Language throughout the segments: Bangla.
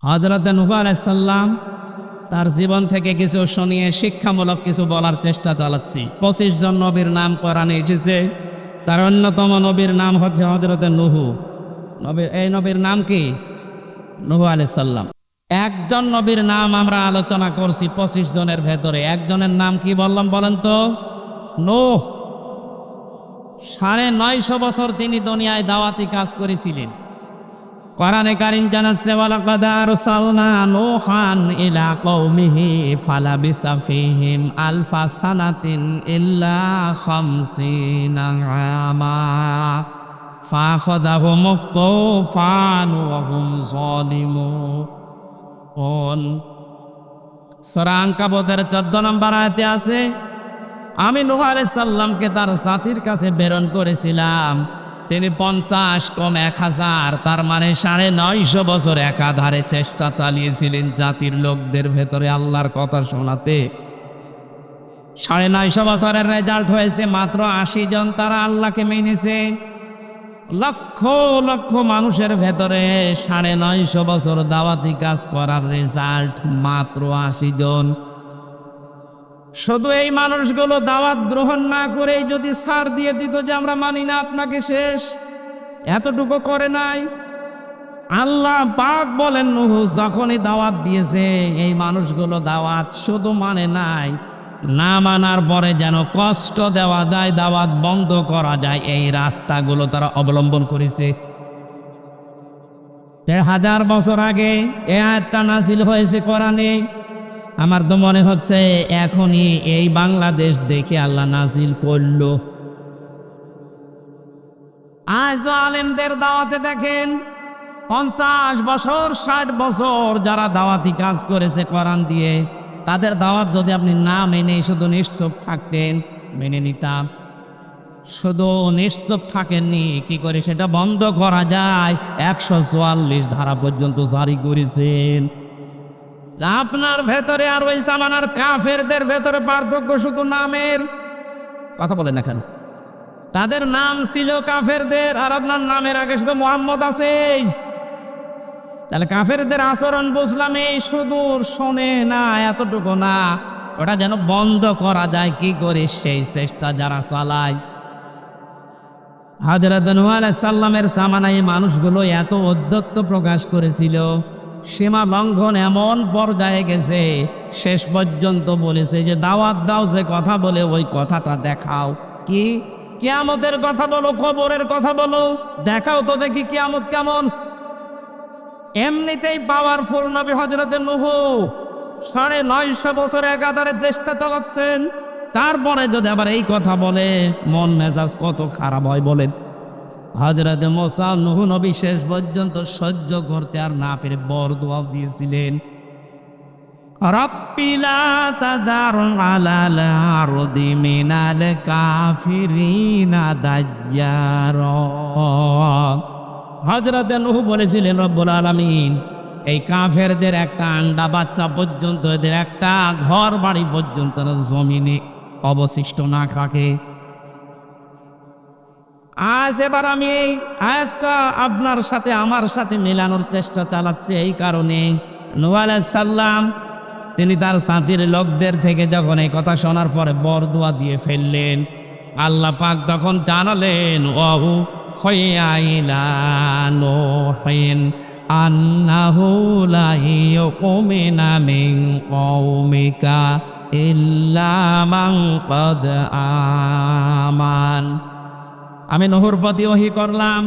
হযরত নূহ আলাইহিস সালাম তার জীবন থেকে কিছু শুনিয়ে শিক্ষামূলক কিছু বলার চেষ্টা চালাচ্ছি। 25 জন নবীর নাম কোরআনে এসেছে, তার অন্যতম নবীর নাম হচ্ছে হযরত নূহ। এই নবীর নাম কি? নূহ আলাইহিস সালাম। একজন নবীর নাম আমরা আলোচনা করছি 25 জনের ভেতরে, একজনের নাম কি বললাম বলেন তো? নূহ। 950 বছর তিনি দুনিয়ায় দাওয়াতি কাজ করেছিলেন। কোরআনে কারীম জানাচ্ছে ওয়ালাকাদ আরসালনা নূহান ইলা কওমিহি ফালাবিসা ফীহিম আলফা সানাতিন ইল্লা 50 আমা ফাখাযাহুমুত তুফান ওয়া হুম যালিমুন। সূরা আনকাবুতের 14 নম্বর আয়াতে আছে, আমি নূহ আলাইহিস সালামকে তার জাতির কাছে প্রেরণ করেছিলাম, তিনি 50 কম 1000, তার মানে 950 বছর একাধারে চেষ্টা চালিয়েছিলেন জাতির লোকদের ভেতরে আল্লাহর কথা শোনাতে। 950 বছরের রেজাল্ট হয়েছে মাত্র 80 জন, তারা আল্লাহকে মেনেছে। লক্ষ লক্ষ মানুষের ভেতরে 950 বছর দাওয়াতি কাজ করার রেজাল্ট মাত্র 80 জন। শুধু এই মানুষগুলো দাওয়াত গ্রহণ না করেই যদি ছাড় দিয়ে দিত যে আমরা মানি না আপনাকে, শেষ, এতটুকু করে নাই। আল্লাহ পাক বলেন নূহ যখনই দাওয়াত দিয়েছে এই মানুষগুলো দাওয়াত শুধু মানে নাই, না মানার পরে যেন কষ্ট দেওয়া যায়, দাওয়াত বন্ধ করা যায়, এই রাস্তাগুলো তারা অবলম্বন করেছে। 1000 বছর আগে এই আয়াতটা নাযিল হয়েছে কোরআনে। আমার তো মনে হচ্ছে এখনই এই বাংলাদেশ দেখে আল্লাহ নাজিল করল। আজ আলেমদের দাওয়াতে দেখেন 50 বছর 60 বছর যারা দাওয়াতি কাজ করেছে কোরআন দিয়ে, তাদের দাওয়াত যদি আপনি না মেনে শুধু নিশ্চুপ থাকতেন, মেনে নিতাম। শুধু নিশ্চুপ থাকেননি, কি করে সেটা বন্ধ করা যায় 144 ধারা পর্যন্ত জারি করেছেন। আপনার ভেতরে আর ওই জামানার কাফেরদের ভেতরে পার্থক্য শুধু নামের। কথা বলেন না কেন? তাদের নাম ছিল কাফেরদের, আর আপনার নামের আগে শুধু মুহাম্মদ আছে। তাহলে কাফেরদের আচরণ বুঝলাম, এই সুদূর শোনে না, এতটুকু না, ওটা যেন বন্ধ করা যায় কি করে সেই চেষ্টা যারা চালায়। হযরত নূহ আলাইহিস সালামের জামানায় মানুষগুলো এত উদ্যক্ত প্রকাশ করেছিল, সীমা লঙ্ঘন এমন পর্যায়ে গেছে, শেষ পর্যন্ত বলেছে যে দাওয়াত দাও, যে কথা বলে ওই কথাটা দেখাও। কি? কিয়ামতের কথা বলো, কবরের কথা বলো, দেখাও তো দেখি কিয়ামত কেমন। এমনিতেই পাওয়ারফুল নবী হযরত নূহ 950 বছর একাধারে চেষ্টা চালাচ্ছেন, তারপরে যদি আবার এই কথা বলে মন মেজাজ কত খারাপ হয় বলেন। হযরত মুসা নূহ নবী শেষ পর্যন্ত সহ্য করতে আর না পেরে বরদোয়া দিয়েছিলেন, রাব্বি লা তাযার আলাল আরদি মিনাল কাফিরিনা দায়্যারা। হযরত নূহ বলেছিলেন, রব্বুল আলামিন এই কাফেরদের একটা আন্ডা বাচ্চা পর্যন্ত, এদের একটা ঘর বাড়ি পর্যন্ত জমিনে অবশিষ্ট না থাকে। আজ এবার আমি এই আয়াতটা আপনার সাথে আমার সাথে মেলানোর চেষ্টা চালাচ্ছি এই কারণে, নূহ আলাইহিস সালাম তিনি তার জাতির লোকদের থেকে যখন এই কথা শোনার পরে বরদোয়া দিয়ে ফেললেন, আল্লাহ পাক তখন জানালেন ওয়াহু খয়াইলা নূহিন আন্নাহু লা ইয়াকুমিনা মিন কওমিকা ইল্লা মান ক্বাদ আমান। আমি নূহর প্রতি ওহী করলাম,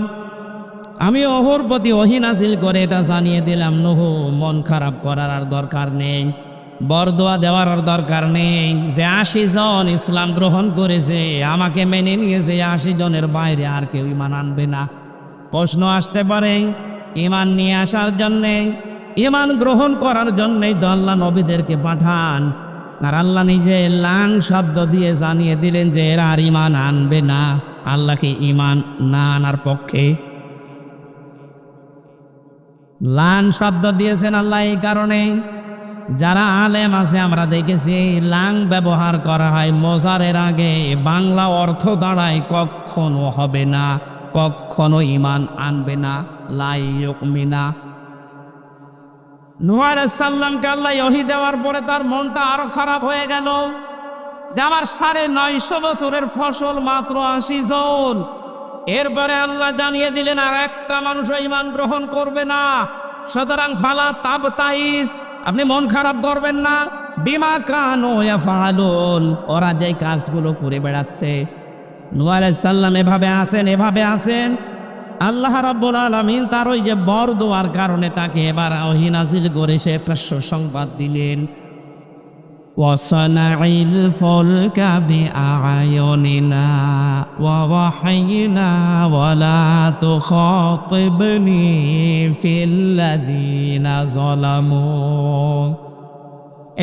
আমি ওহর প্রতি ওহী নাযিল করে এটা জানিয়ে দিলাম, নূহ মন খারাপ করার আর দরকার নেই, বরদোয়া দেওয়ার আর দরকার নেই। যে 80 জন ইসলাম গ্রহণ করেছে, আমাকে মেনে নিয়েছে, 80 জনের বাইরে আর কেউ ঈমান আনবে না। প্রশ্ন আসতে পারে, ঈমান নিয়ে আসার জন্যে, ঈমান গ্রহণ করার জন্যেই তো আল্লাহ নবীদেরকে পাঠান, আর আল্লাহ নিজে লাং শব্দ দিয়ে জানিয়ে দিলেন যে এরা আর ঈমান আনবে না। আল্লাহকে ঈমান না আনার পক্ষে লান শব্দ দিয়েছেন আল্লাহ এই কারণে, যারা আলেম আছে আমরা দেখেছি লাং ব্যবহার করা হয় মোজারের আগে, বাংলা অর্থ দাঁড়ায় কখনো হবে না, কখনো ঈমান আনবে না, লা ইউমিনা। নূহ আলাইহিস সালামকে আল্লাহ ওহী দেওয়ার পরে তার মনটা আরো খারাপ হয়ে গেল যে আমার 950 বছরের ফসল মাত্র 80 জন। এরপরে আল্লাহ জানিয়ে দিলেন আর একটা মানুষ ঈমান গ্রহণ করবে না। সুতরাং ফালা তাবতাইস, আপনি মন খারাপ করবেন না। বিমা কানু ইয়াফআলুন, ওরা যে কাজগুলো করে বেড়াচ্ছে। নূহ আলাইহিস সালাম এভাবে আছেন। আল্লাহ রাব্বুল আলামিন তার ওই যে বর দোয়ার কারণে তাকে এবার ওহী নাজিল করে সে একটা সুসংবাদ দিলেন। ওয়াসানাইল ফুলকা বিআয়ুনিনা ওয়া ওয়াহাইনা ওয়ালা তুখাতিবনি ফিল্লাযিনা যালামু।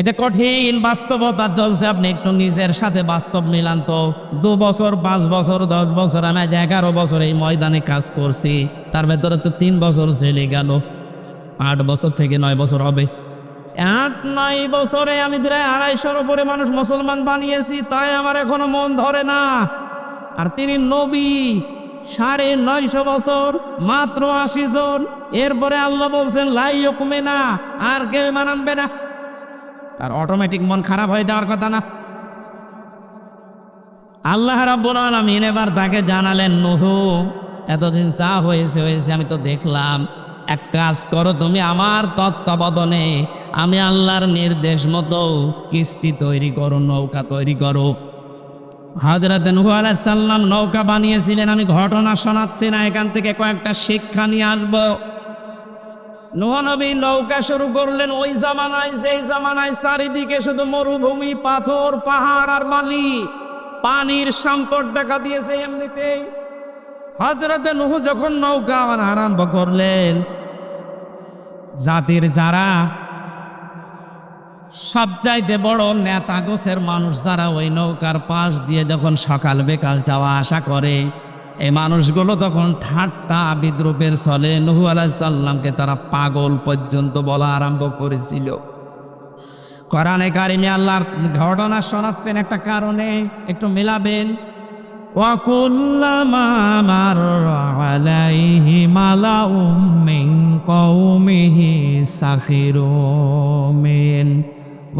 এটা কঠিন বাস্তবতা চলছে, আপনি একটু নিজের সাথে বাস্তব মিলান তো। 2 বছর 5 বছর 10 বছর, আমি 11 বছর এই ময়দানে কাজ করছি, তার ভেতরে তো 3 বছর চলে গেল। 8 বছর থেকে 9 বছর হবে। 8-9 বছরে আমি প্রায় 250-র উপরে মানুষ মুসলমান বানিয়েছি, তাই আমার এখনো মন ধরে না। আর তিনি নবী, 950 বছর, মাত্র 80 জন। এরপরে আল্লাহ বলছেন লাই হুকুমে না, আর কেউ মানবে না। আর অটোমেটিক মন খারাপ হয়ে যাওয়ার কথা না। আল্লাহ রাব্বুল আলামিন এবার তাকে জানালেন, নূহ এতদিন যা হয়েছে আমি তো দেখলাম, এক কাজ করো, তুমি আমার তত্ত্বাবধানে আমি আল্লাহর নির্দেশ মতো কিস্তি তৈরি করো, নৌকা তৈরি করো। হযরত নূহ আলাইহিস সালাম নৌকা বানিয়েছিলেন। আমি ঘটনা শোনাচ্ছি না, এখান থেকে কয়েকটা শিক্ষা নিয়ে আসবো। নূহ নবী নৌকা শুরু করলেন ওই জামানায়, যেই জামানায় চারিদিকে শুধু মরুভূমি, পাথর, পাহাড় আর বালি, পানির সংকট দেখা দিয়েছে। এমনিতেই হযরত নূহ যখন নৌকা আরম্ভ করলেন, জাতির যারা সবচাইতে বড় নেতা গোছের মানুষ, যারা ওই নৌকার পাশ দিয়ে যখন সকাল বিকাল যাওয়া আসা করে, এই মানুষগুলো তখন ঠাট্টা বিদ্রুপের ছলে নূহ আলাইহিস সালামকে তারা পাগল পর্যন্ত বলা আরম্ভ করেছিল। কোরআনে কারিমে আল্লাহর ঘটনা শোনাচ্ছেন একটা কারণে, একটু মেলাবেন। وَكُلَّمَا مَرَّ عَلَيْهِ مَلَأٌ مِّن قَوْمِهِ سَخِرُوا مِنْهُ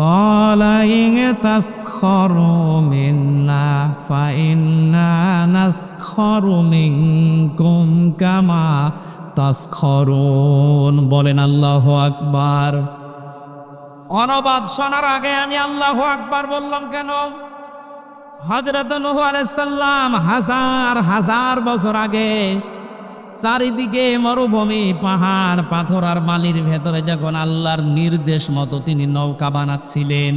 قَالَ إِنْ تَسْخَرُوا مِنَّا فَإِنَّا نَسْخَرُ مِنكُمْ كَمَا تَسْخَرُونَ। বলেন আল্লাহু আকবার। অনুবাদ শোনার আগে আমি আল্লাহু আকবার বললাম কেন? হযরত নূহ আলাইহিস সালাম হাজার বছর আগে চারিদিকে মরুভূমি, পাহাড়, পাথর আর বালির ভেতরে যখন আল্লাহর নির্দেশ মতো তিনি নৌকা বানাচ্ছিলেন,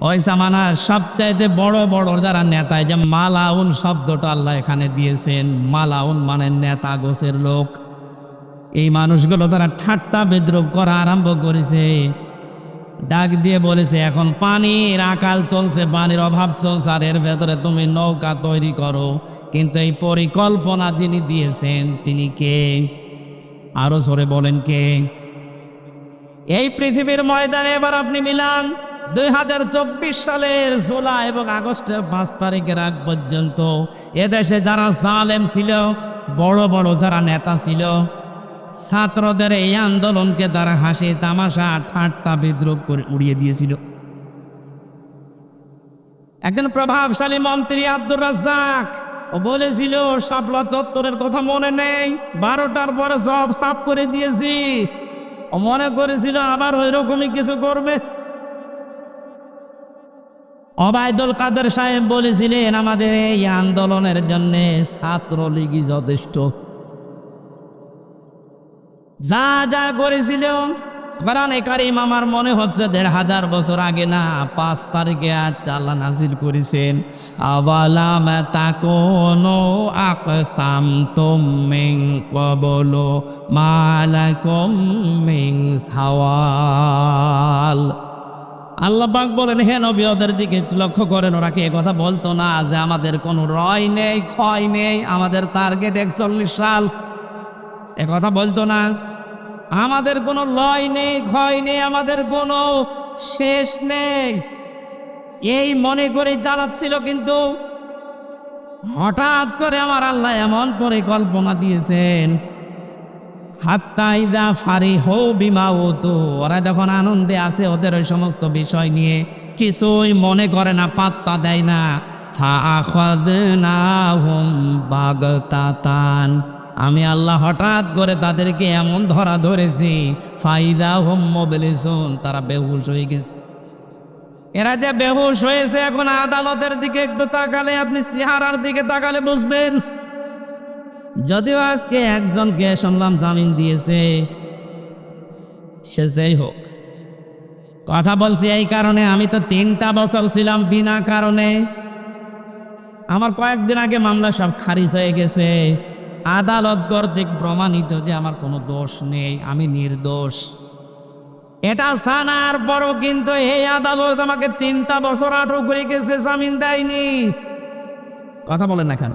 ওই জামানার সবচাইতে বড় বড় যারা নেতা, যে মালাউন শব্দটা আল্লাহ এখানে দিয়েছেন, মালাউন মানে নেতা গোছের লোক, এই মানুষগুলো তারা ঠাট্টা বিদ্রুপ করা আরম্ভ করেছে। ডাক দিয়ে বলেছে, এখন পানির আকাল চলছে, পানির অভাব চলছে, আর এর ভেতরে তুমি নৌকা তৈরি করো। কিন্তু এই পরিকল্পনা যিনি দিয়েছেন তিনি কে? আরো জোরে বলেন কে? এই পৃথিবীর ময়দানে এবার আপনি মিলান 2024 সালের জুলাই এবং আগস্টের 5 তারিখের আগ পর্যন্ত এদেশে যারা জালেম ছিল, বড় বড় যারা নেতা ছিল, ছাত্রদের এই আন্দোলনকে তারা হাসি তামাশা ঠাট্টা বিদ্রুপ করে উড়িয়ে দিয়েছিল। একজন প্রভাবশালী মন্ত্রী আব্দুর রাজ্জাক ও বলেছিল, শাপলা চত্বরের কথা মনে নেই, 12টার পরে সব সাফ করে দিয়েছি। ও মনে করেছিল আবার ওই রকমই কিছু করবে। ওবায়দুল কাদের সাহেব বলেছিলেন, আমাদের এই আন্দোলনের জন্য ছাত্রলীগই যথেষ্ট। যা যা করেছিল কোরআনে কারীম আমার মনে হচ্ছে 1500 বছর আগে না, 5 তারিখে আল্লাহ নাজিল করেছেন, আওয়ালাম তাকুনু আকসামতুম মিন ক্বাবলু মালাকুম মিন সাওয়াল। আল্লাহ পাক বলেন, হে নবী ওদের দিকে লক্ষ্য করেন, ওরা কি কথা বলতো না যে আমাদের কোনো রয় নেই, ক্ষয় নেই, আমাদের টার্গেট 41 সাল? এ কথা বলতো না? আমাদের কোনো লয় নেই, ক্ষয় নেই, আমাদের কোনো শেষ নেই, এই মনে করে চালাচ্ছিল। কিন্তু হঠাৎ করে আমার আল্লাহ এমন পরিকল্পনা দিয়েছেন, হাত্তা ইদা ফারিহু বিমা উতু, ওরা যখন আনন্দে আছে ওদের ওই সমস্ত বিষয় নিয়ে কিছুই মনে করে না, পাত্তা দেয় না। ফাআখাযনাহুম বাগতাতান, আমি আল্লাহ হঠাৎ করে তাদেরকে এমন ধরা ধরেছি, ফাইদা হুম মুবলিসুন, তারা বেহুশ হয়ে গেছে। এরা যে বেহুশ হয়েছে, এখন আদালতের দিকে একটু তাকালে, আপনি চেহারার দিকে তাকালে বুঝবেন। যদিও আজকে একজনকে শুনলাম জামিন দিয়েছে, সে যেই হোক, কথা বলছি এই কারণে, আমি তো 3টা বছর ছিলাম বিনা কারণে। আমার কয়েকদিন আগে মামলা সব খারিজ হয়ে গেছে, আদালত কর্তৃক প্রমাণিত যে আমার কোনো দোষ নেই, আমি নির্দোষ। এটা জানার পরও কিন্তু এই আদালত আমাকে 3টা বছর আটক করে গেছে, জামিন দেয়নি। কথা বলেন না কেন?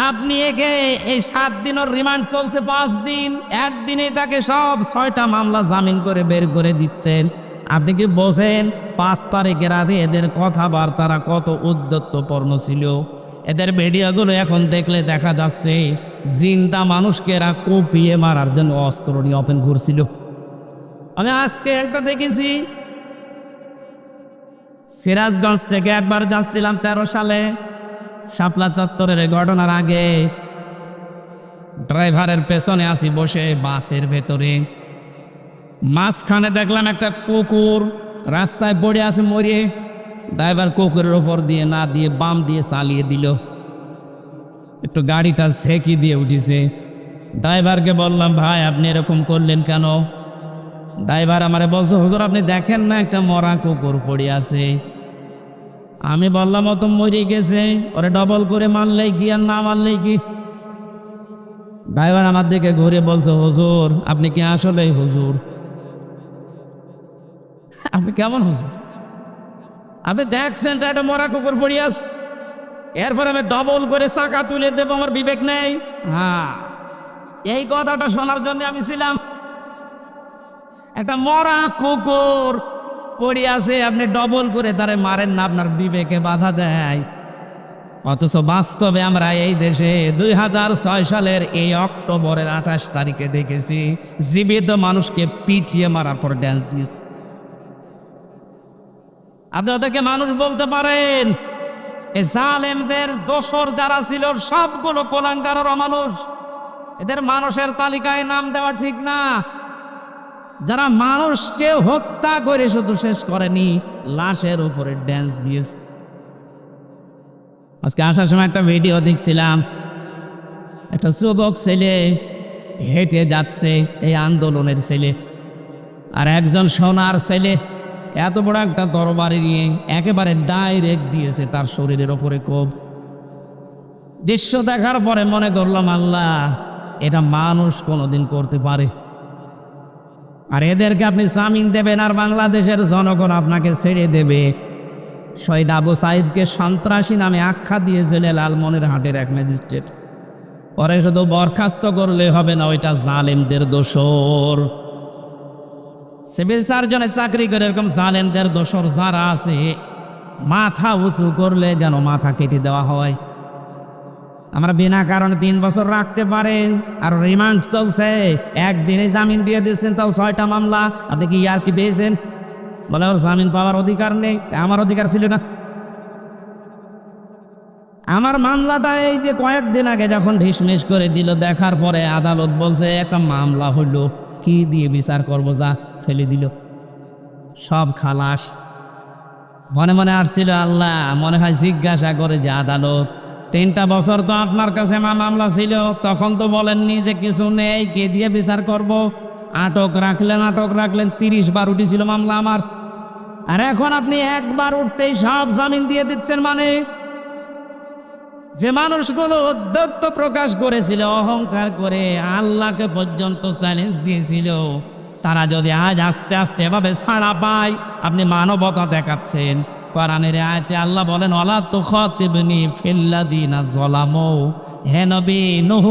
আপনি একে এই 7 দিনের রিমান্ড চলছে 5 দিন, একদিনে তাকে সব 6টা মামলা জামিন করে বের করে দিচ্ছেন। আপনি কি বোঝেন 5 তারিখের আগে এদের কথাবার্তারা কত উদ্ধত্তপূর্ণ ছিল? এদের ভিডিওগুলো এখন দেখলে দেখা যাচ্ছে জিন্দা মানুষকে এরা কপিয়ে মারার জন্য অস্ত্র নিয়ে ওপেন ঘুরছিল। আমি আজকে একটা দেখেছি, সিরাজগঞ্জ থেকে একবার যাচ্ছিলাম 13 সালে, শাপলা চত্বরের ঘটনার আগে। ড্রাইভারের পেছনে আসি বসে বাসের ভেতরে, মাঝখানে দেখলাম একটা কুকুর রাস্তায় পড়ে আছে মরিয়ে। ড্রাইভার কুকুরের ওপর দিয়ে না দিয়ে বাম দিয়ে চালিয়ে দিল, একটু গাড়িটা ঝেঁকি দিয়ে উঠিছে। ড্রাইভারকে বললাম, ভাই আপনি এরকম করলেন কেন? ড্রাইভার আমারে বলছে, হুজুর আপনি দেখেন না একটা মরা কুকুর পড়ে আছে। আমি বললাম, ও তো মরে গেছে, ওরে ডবল করে মারলেই কি আর না মারলেই কি? ড্রাইভার আমার দিকে ঘুরে বলছে, হুজুর আপনি কি আসলেই হুজুর? আপনি কেমন হুজুর? আপনি দেখছেন তো একটা মরা কুকুর পড়ে আছে, এরপর আমি ডবল করে চাকা তুলে দেবো, আমার বিবেক নেই? হ্যাঁ, এই কথাটা শোনার জন্য আমি ছিলাম। একটা মরা কুকুর পড়ে আছে, আপনি ডবল করে তারে মারেন না, আপনার বিবেকে বাধা দেয়। অথচ বাস্তবে আমরা এই দেশে 2006 সালের এই অক্টোবরের 28 তারিখে দেখেছি জীবিত মানুষকে পিটিয়ে মারার পর ড্যান্স দিয়েছে। আপনি ওদেরকে মানুষ বলতে পারেন? এই জালেমদের দোসর যারা ছিল সবগুলো কোলাঙ্গার মানুষ, এদের মানুষের তালিকায় নাম দেওয়া ঠিক না। যারা মানুষকে হত্যা করে শুধু শেষ করেনি, লাশের উপরে ড্যান্স দিয়েছে। আজকে আসার সময় একটা ভিডিও দেখছিলাম, একটা যুবক ছেলে হেঁটে যাচ্ছে, এই আন্দোলনের ছেলে, আর একজন সোনার ছেলে এত বড় একটা তরবারি নিয়ে একেবারে ডাইরেক্ট দিয়েছে তার শরীরের ওপরে কোপ। দৃশ্য দেখার পরে মনে করলাম, আল্লাহ এটা মানুষ কোনোদিন করতে পারে? আর এদেরকে আপনি জামিন দেবেন আর বাংলাদেশের জনগণ আপনাকে ছেড়ে দেবে? শহীদ আবু সাইদকে সন্ত্রাসী নামে আখ্যা দিয়েছিল লালমনিরহাটের এক ম্যাজিস্ট্রেট। পরে শুধু বরখাস্ত করলে হবে না, ওইটা জালেমদের দোসর। সিভিল সার্জনে চাকরি করে এরকম জালেমদের দোসর যারা আছে, মাথা উঁচু করলে যেন মাথা কেটে দেওয়া হয়। আমরা বিনা কারণে 3 বছর রাখতে পারেন, আর রিমান্ড চলছে, একদিনে জামিন দিয়ে দিচ্ছেন, তাও 6টা মামলা। আপনি কি আর কি পেয়েছেন? বলে ওর জামিন পাওয়ার অধিকার নেই। আমার অধিকার ছিল না? আমার মামলাটা এই যে কয়েকদিন আগে যখন ঢিসমিস করে দিল, দেখার পরে আদালত বলছে একটা মামলা হইল, কি দিয়ে বিচার করবো, যা ফেলে দিল, সব খালাস। মনে মনে আসছিল, আল্লাহ মনে হয় জিজ্ঞাসা করে যে আদালত 3টা বছর তো আপনার কাছে মামলা ছিল, তখন তো বলেননি যে কিছু নেই, কে দিয়ে বিচার করব? আটক রাখলেন 30 বার উঠেছিল মামলা আমার, আর এখন আপনি একবার উঠতেই সব জামিন দিয়ে দিচ্ছেন। মানে যে মানুষগুলো উদ্যত্ত প্রকাশ করেছিল, অহংকার করে আল্লাহকে পর্যন্ত চ্যালেঞ্জ দিয়েছিল, তারা যদি আজ আস্তে আস্তে এভাবে ছাড়া পায়, আপনি মানবতা দেখাচ্ছেন। কোরআনের আয়াতে আল্লাহ বলেন, ওয়ালা তুখাতিবনি ফিল্লাযিনা যালামু, হে নবী নূহ,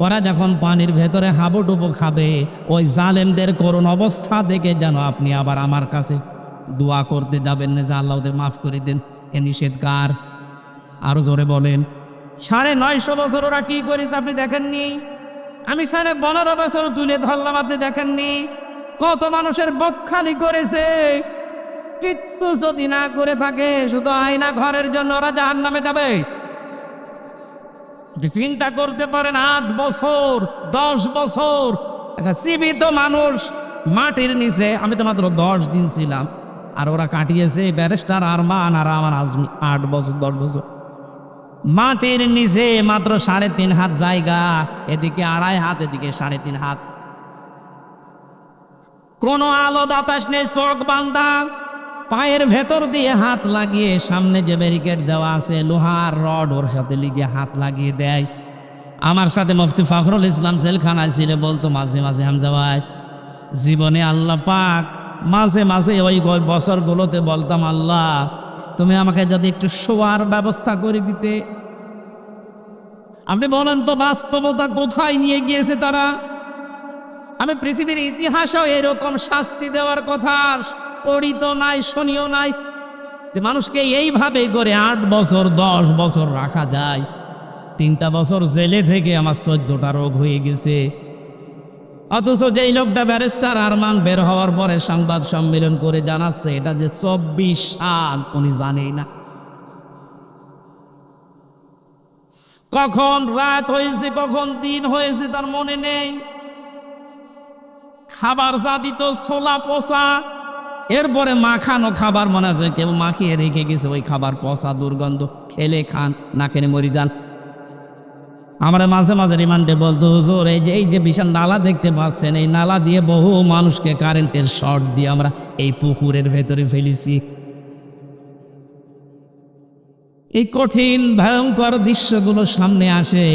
ওরা যখন পানির ভেতরে হাবুডুবু খাবে, ওই জালেমদের করুণ অবস্থা দেখে যেন আপনি আবার আমার কাছে দোয়া করতে যাবেন না যে আল্লাহ ওদের মাফ করে দেন। এ নিষেধকার। আরো জোরে বলেন। 950 বছর ওরা কি করেছে আপনি দেখেননি? আমি 15.5 বছর তুলে ধরলাম, আপনি দেখেননি কত মানুষের বুক খালি করেছে। কিচ্ছু যদি না করে থাকে, শুধু আয়না ঘরের জন্য ওরা জাহান্নামে যাবে। চিন্তা করতে পারেন, 8 বছর 10 বছর একটা জীবিত মানুষ মাটির নিচে। আমি তো মাত্র 10 দিন ছিলাম, আর ওরা কাটিয়েছে ব্যারিস্টার আরমান আর আমার আজমি 8 বছর 10 বছর মাটির নিচে। মাত্র 3.5 হাত জায়গা, এদিকে 2.5 হাত, এদিকে 3.5 হাত। কোনো আলো বাতাস নেই, চোখ বান্ধা, পায়ের ভেতর দিয়ে হাত লাগিয়ে সামনে যে ব্যারিকেড দেওয়া আছে লোহার রড, ওর সাথে লিগে হাত লাগিয়ে দেয়। আমার সাথে মুফতি ফখরুল ইসলাম জেলখানায় ছিল, বলতো মাঝে মাঝে, হামজা ভাই জীবনে আল্লাহ পাক মাঝে মাঝে ওই বছরগুলোতে বলতাম, আল্লাহ তুমি আমাকে যদি একটু শোয়ার ব্যবস্থা করে দিতে। আপনি বলেন তো বাস্তবতা কোথায় নিয়ে গিয়েছে তারা? আমি পৃথিবীর ইতিহাসেও এরকম শাস্তি দেওয়ার কথা পড়িত নাই, শুনিও নাই, যে মানুষকে এইভাবে করে 8 বছর 10 বছর রাখা যায়। 3টা বছর জেলে থেকে আমার 14টা রোগ হয়ে গেছে। অথচ যেই লোকটা ব্যারিস্টার আরমান বের হওয়ার পরে সংবাদ সম্মেলন করে জানাচ্ছে এটা যে 24 সাল, উনি জানেই না কখন রাত হয়েছে কখন দিন হয়েছে, তার মনে নেই। খাবার যা দিত ছোলা পচা, এরপরে মাখানো খাবার মনে আছে কেউ মাখিয়ে রেখে গেছে, ওই খাবার পচা দুর্গন্ধ, খেলে খান না খেলে মরি যান। আমরা মাঝে মাঝে রিমান্ডে বলতো, হুজুর এই যে বিশাল নালা দেখতে পাচ্ছেন, এই নালা দিয়ে বহু মানুষকে কারেন্টের শর্ট দিয়ে আমরা এই পুকুরের ভেতরে ফেলেছি। এই কঠিন ভয়ঙ্কর দৃশ্যগুলো সামনে আসে,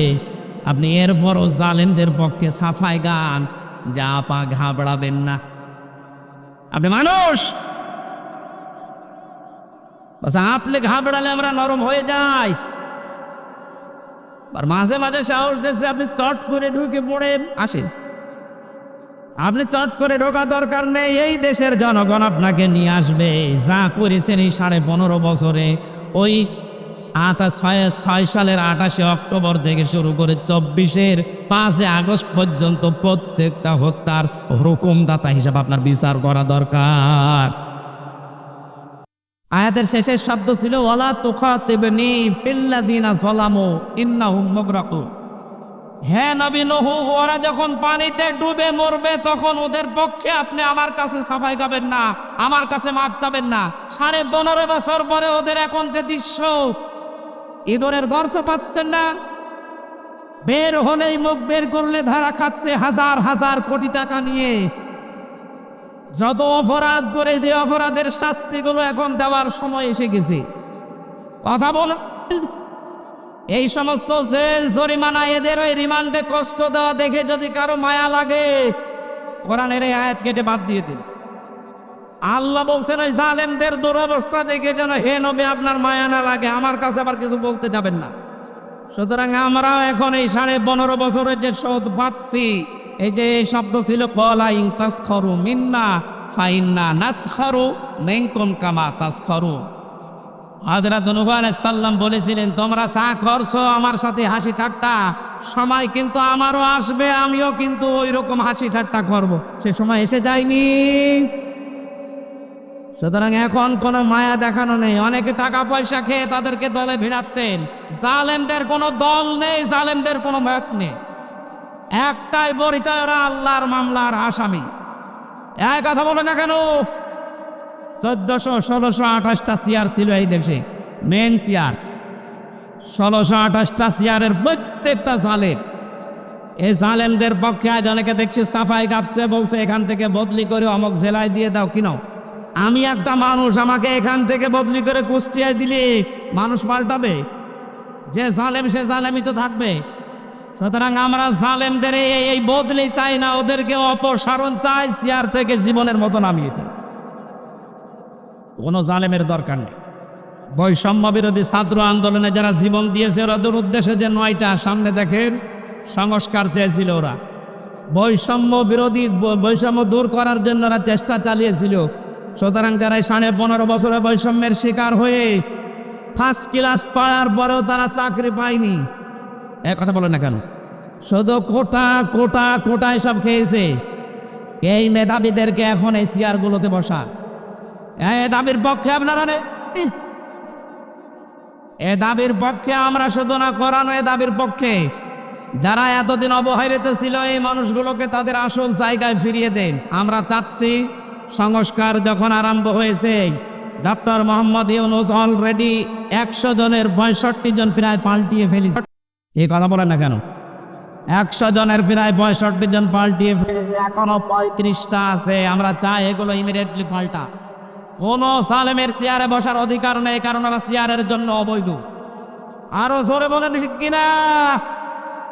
আপনি এরপরও জালেমদের পক্ষে সাফাই গান, যা পা ঘাবড়াবেন না। আপনি মানুষ, আপনি ঘাবড়ালে আমরা নরম হয়ে যাই। আর মাঝে মাঝে সাহস দিচ্ছে, আপনি চট করে ঢুকে পড়ে আসেন। আপনি চট করে ঢোকা দরকার নেই, এই দেশের জনগণ আপনাকে নিয়ে আসবে। যা করেছেন এই 15.5 বছরে, ওই 6 সালের 28 অক্টোবর থেকে শুরু করে 24-এর 5 আগস্ট পর্যন্ত প্রত্যেকটা হত্যার হুকুমদাতা হিসাবে আপনার বিচার করা দরকার। আয়াতের শেষের শব্দ ছিল ওয়ালা তুখাতিবনি ফিল্লাযিনা যালামু ইন্নাহুম মুগরাকুন। হে নবী নূহ, ওরা যখন পানিতে ডুবে মরবে তখন ওদের পক্ষে আপনি আমার কাছে সাফাই গাবেন না, আমার কাছে মাপ চাবেন না। 15.5 বছর পরে ওদের এখন যে দৃশ্য, ইঁদুরের গর্ত পাচ্ছেন না, বের হলেই মুখ বের করলে ধারা খাচ্ছে হাজার হাজার কোটি টাকা নিয়ে। যত অপরাধ করে যে অপরাধের শাস্তিগুলো এখন দেওয়ার সময় এসে গেছে। কথা বল, এই সমস্ত জেল জরিমানা, এদের ওই রিমান্ডে কষ্ট দেওয়া দেখে যদি কারো মায়া লাগে, কোরআনের এই আয়াত কেটে বাদ দিয়ে দিন। আল্লাহ বলছেন ওই জালেমদের দুরবস্থা দেখে যেন হে নবী আপনার মায়া না লাগে, আমার কাছে আবার কিছু বলতে যাবেন না। সুতরাং আমরাও এখন এই 15.5 বছরের যে শোধ পাচ্ছি, এই যে শব্দ ছিল ক্বালা ইন তাসখারু মিন্না ফাইন্না নাসখারু মিনকুম কামা তাসখারু। হযরত নূহ আলাইহিস সালাম বলেছিলেন, তোমরা যা করছো আমার সাথে হাসি ঠাট্টা, সময় কিন্তু আমারও আসবে, আমিও কিন্তু ওই রকম হাসি ঠাট্টা করব। সে সময় এসে যায়নি। সুতরাং এখন কোনো মায়া দেখানো নেই। অনেকে টাকা পয়সা খেয়ে তাদেরকে দলে ভিড়াচ্ছেন। জালেমদের কোনো দল নেই, জালেমদের কোনো মত নেই। একটাই পরিচয়, ওরা আল্লাহর মামলার আসামি। এক কথা বলে না কেন, 1400-1628টা চেয়ার ছিল এই দেশে, মেন চেয়ার। 1628টা চেয়ারের প্রত্যেকটা জালেম। এই জালেমদের পক্ষে আজ অনেকে দেখছি সাফাই গাচ্ছে, বলছে এখান থেকে বদলি করে অমুক জেলায় দিয়ে দাও। কিনো, আমি একটা মানুষ, আমাকে এখান থেকে বদলি করে কুষ্টিয়ায় দিলে মানুষ পাল্টাবে? যে জালেম সে জালেমই তো থাকবে। সুতরাং আমরা জালেমদের এই বদলি চাই না, ওদেরকে অপসারণ চাই, চেয়ার থেকে জীবনের মতো নামিয়ে দিই। কোনো জালেমের দরকার নেই। বৈষম্য বিরোধী ছাত্র আন্দোলনে যারা জীবন দিয়েছে, ওদের উদ্দেশ্যে যে 9টা সামনে দেখেন সংস্কার চেয়েছিল, ওরা বৈষম্য বিরোধী, বৈষম্য দূর করার জন্য ওরা চেষ্টা চালিয়েছিল। সুতরাং যারা 15.5 বছরে বৈষম্যের শিকার হয়ে ফার্স্ট ক্লাস পড়ার পরেও তারা চাকরি পায়নি, এক কথা বলে না কেন? শুধু কোটা কোটা কোটায় সব খেয়েছে। এই মেধাবীদেরকে এখন এই চেয়ারগুলোতে বসা, এ দাবির পক্ষে আপনারা এ দাবির পক্ষে আমরা শুধু না, কোরআন এ দাবির পক্ষে। যারা এতদিন অবহেলিত ছিল এই মানুষগুলোকে তাদের আসল জায়গায় ফিরিয়ে দেন। আমরা চাচ্ছি সংস্কার যখন আরম্ভ হয়েছে, ডক্টর মোহাম্মদ ইউনূস অলরেডি 100 জনের 65 জন প্রায় পাল্টিয়ে ফেলেছে। এই কথা বলেন না কেন? 100 জনের প্রায় 65 জন পাল্টিয়ে ফেলেছে, এখনো 35টা আছে। আমরা চাই এগুলো ইমিডিয়েটলি পাল্টা। কোনো সালেমের চেয়ারে বসার অধিকার নেই, কারণ ওরা চেয়ারের জন্য অবৈধ। আরো জোরে বলেন ঠিক কিনা?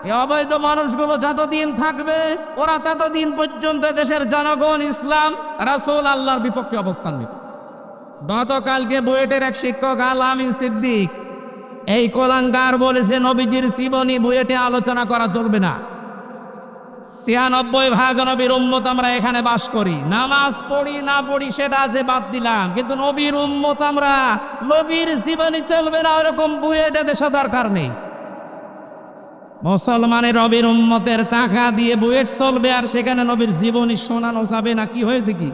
এই অবৈধ মানুষগুলো যতদিন থাকবে, ওরা ততদিন পর্যন্ত দেশের জনগণ ইসলাম রাসূল আল্লাহর বিপক্ষে অবস্থান নেবে। গতকালকে বুয়েটের এক শিক্ষক আল আমিন সিদ্দিক এই কোলাঙ্গার বলেছে নবীজির জীবনী বুয়েটে আলোচনা করা চলবে না। 96 নবীর উম্মত আমরা এখানে বাস করি, নামাজ পড়ি না পড়ি সেটা যে বাদ দিলাম, কিন্তু নবীর উম্মত আমরা, নবীর জীবনী চলবে না ওরকম বুয়েটে দেশে দরকার নেই। মুসলমানের নবীর উম্মতের টাকা দিয়ে বুয়েট চলবে আর সেখানে নবীর জীবনী শোনানো যাবে না? কি হয়েছে কি?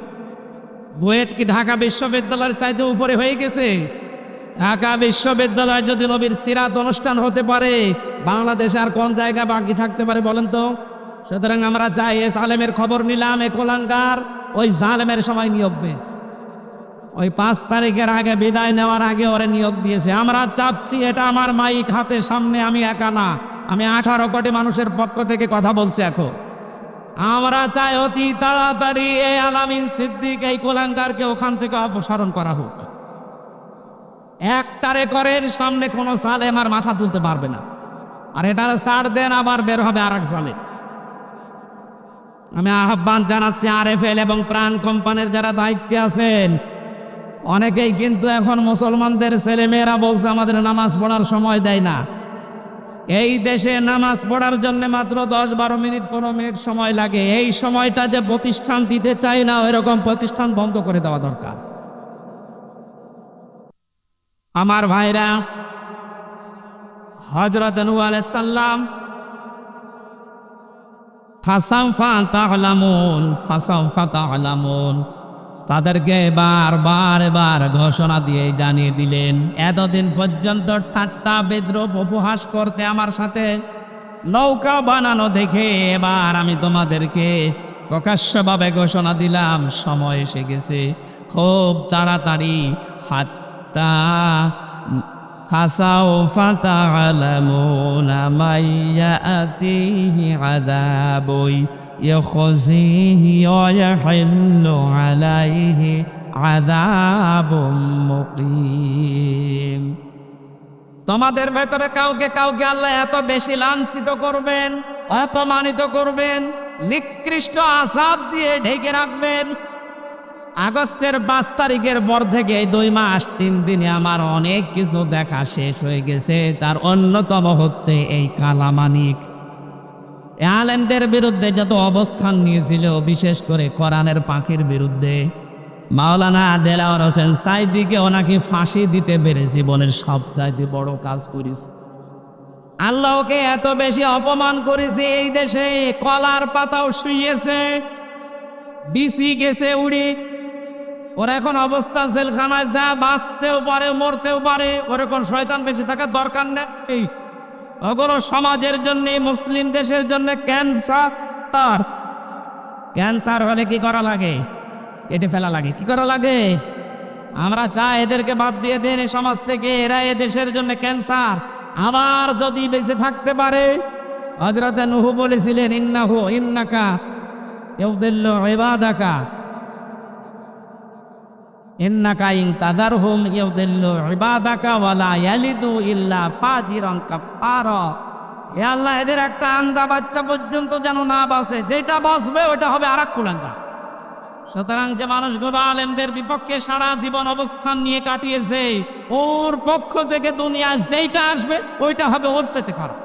বুয়েট কি ঢাকা বিশ্ববিদ্যালয়ের চাইতে উপরে হয়ে গেছে? ঢাকা বিশ্ববিদ্যালয়ে যদি নবীর সিরাত অনুষ্ঠান হতে পারে, বাংলাদেশে আর কোন জায়গা বাকি থাকতে পারে বলেন তো? সুতরাং আমরা চাই, এ জালেমের খবর নিলাম, এ কোলাঙ্গার ওই জালেমের সময় নিয়োগ পেয়েছে, ওই 5 তারিখের আগে বিদায় নেওয়ার আগে ওরে নিয়োগ দিয়েছে। আমরা চাচ্ছি, এটা আমার মাইক হাতের সামনে, আমি একা না, আমি 18 কোটি মানুষের পক্ষ থেকে কথা বলছি এখন। আমরা চাই অতি তাড়াতাড়ি এই আল আমিন সিদ্দিক এই কোলাঙ্গারকে ওখান থেকে অপসারণ করা হোক। 1 তারিখের সামনে কোনো জালেম আর মাথা তুলতে পারবে না। আর এটা ছাড় দেন, আবার বের হবে আর এক জালেম। আমি আহ্বান জানাচ্ছি আরএফএল এবং প্রাণ কোম্পানির যারা দায়িত্বে আছেন, অনেকেই কিন্তু এখন মুসলমানদের ছেলেমেয়েরা বলছে আমাদের নামাজ পড়ার সময় দেয় না। এই দেশে নামাজ পড়ার জন্য মাত্র 10-12 মিনিট 15 মিনিট সময় লাগে। এই সময়টা যে প্রতিষ্ঠান দিতে চায় না, ওইরকম প্রতিষ্ঠান বন্ধ করে দেওয়া দরকার। আমার ভাইরা, হযরত নূহ আলাইহিস সালাম ফাসাউফা তা'লামুন তাদেরকে বারবার ঘোষণা দিয়ে জানিয়ে দিলেন, এতদিন পর্যন্ত ঠাট্টা বিদ্রুপ উপহাস করতে আমার সাথে নৌকা বানানো দেখে এবার আমি তোমাদেরকে প্রকাশ্যভাবে ঘোষণা দিলাম, সময় এসে গেছে খুব তাড়াতাড়ি। হাত্তা ফাসাউফা তা'লামুনা মাইয়াতিহি আযাবুন ইয়াখযিহি ওয়া ইয়াহিল্লু আলাইহি আযাবুম মুকিম। তোমাদের ভেতরে কাউকে কাউকে আল্লাহ এত বেশি লাঞ্ছিত করবেন, অপমানিত করবেন, নিকৃষ্ট আযাব দিয়ে ঢেকে রাখবেন। আগস্টের 5 তারিখের পর থেকে 2 মাস 3 দিনে আমার অনেক কিছু দেখা শেষ হয়ে গেছে। তার অন্যতম হচ্ছে এই কালামানিক আলেমদের বিরুদ্ধে যত অবস্থান নিয়েছিল, বিশেষ করে কোরআনের পাখির বিরুদ্ধে। মাওলানা দেলাওয়ার হোসেন সাইদিকে ওনাকে ফাঁসি দিতে পেরে জীবনের সবচাইতে বড় কাজ করেছে। আল্লাহকে এত বেশি অপমান করেছে এই দেশে, কলার পাতাও শুইয়েছে, বিসি গেছে উড়ে। ওর এখন অবস্থা জেলখানায়, যা বাঁচতেও পারে মরতেও পারে, ওরকম শয়তান বেশি থাকার দরকার নেই। ওগুলো সমাজের জন্য, মুসলিম দেশের জন্য ক্যান্সার। তার ক্যান্সার হলে কি করা লাগে? কেটে ফেলা লাগে। কি করা লাগে? আমরা চাই এদেরকে বাদ দিয়ে দেন এই সমাজ থেকে, এরা এ দেশের জন্য ক্যান্সার। আবার যদি বেঁচে থাকতে পারে, হযরত নূহ বলেছিলেন ইন্নাকা ইউদিল্লু ইবাদাকা ইন্নাকা ইন তাযারহুম ইউদিল্লু ইবাদাকা ওয়া লা ইয়ালিদু ইল্লা ফাজিরান কাফারা। হে আল্লাহ, এদের একটা আন্দা বাচ্চা পর্যন্ত যেন না বাঁচে, যেটা বাঁচবে ওটা হবে আরেক কুলাঙ্গার। সুতরাং যে মানুষগুলো আলেমদের বিপক্ষে সারা জীবন অবস্থান নিয়ে কাটিয়েছে, ওর পক্ষ থেকে দুনিয়া যেইটা আসবে ওইটা হবে ওর সাথে খারাপ।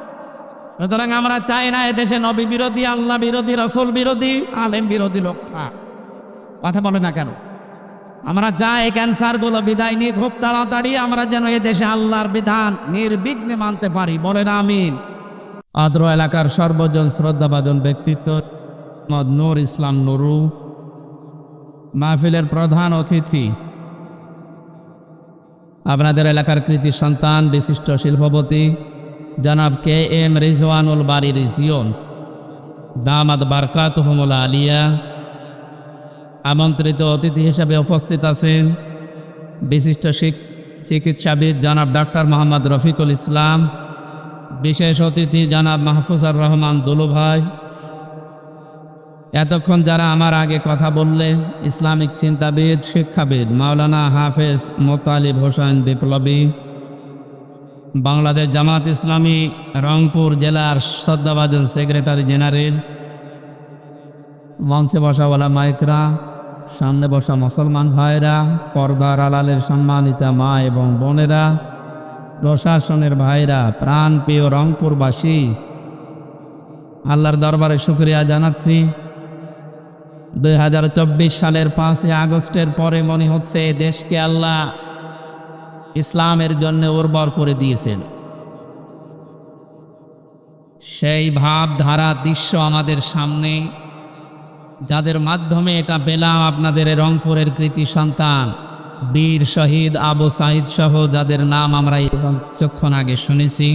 সুতরাং আমরা চাই না এদেশে নবী বিরোধী, আল্লাহ বিরোধী, রাসূল বিরোধী, আলেম বিরোধী লোক থাক। কথা বলে না কেন? আমরা চাই এই ক্যান্সারগুলো বিদায় নিয়ে খুব তাড়াতাড়ি আমরা যেন এদেশে আল্লাহর বিধান নির্বিঘ্নে মানতে পারি। বলেন আমিন। আদ্র এলাকার সর্বজন শ্রদ্ধাভাজন ব্যক্তিত্ব মোহাম্মদ নূর ইসলাম নুরু, মাহফিলের প্রধান অতিথি আপনাদের এলাকার কৃতি সন্তান বিশিষ্ট শিল্পপতি জনাব কে এম রিজওয়ানুল বারী রিজিয়ন দামাত বারকাতুহুমুল আলিয়া। আমন্ত্রিত অতিথি হিসেবে উপস্থিত আছেন বিশিষ্ট চিকিৎসাবিদ জনাব ডাক্তার মোহাম্মদ রফিকুল ইসলাম, বিশেষ অতিথি জনাব মাহফুজার রহমান দুলু ভাই। এতক্ষণ যারা আমার আগে কথা বললেন, ইসলামিক চিন্তাবিদ শিক্ষাবিদ মাওলানা হাফেজ মোতালিব হোসেন বিপ্লবী, বাংলাদেশ জামাত ইসলামী রংপুর জেলার শ্রদ্ধাভাজন সেক্রেটারি জেনারেল, মঞ্চে বসা ওলামা ইকরাম, সামনে বসা মুসলমান ভাইরা, পর্দার আড়ালের সম্মানিতা মা এবং বোনেরা, প্রশাসনের ভাইরা, প্রাণপ্রিয় রংপুরবাসী, আল্লাহর দরবারে শুকরিয়া জানাচ্ছি। 2024 সালের 5 আগস্টের পরে মনে হচ্ছে দেশকে আল্লাহ ইসলামের জন্য উর্বর করে দিয়েছেন। সেই ভাবধারা দৃশ্য আমাদের সামনে, যাদের মাধ্যমে এটা পেলাম আপনাদের রংপুরের কৃতি সন্তান বীর শহীদ আবু সাঈদ সহ যাদের নাম আমরা কিছুক্ষণ আগে শুনেছি।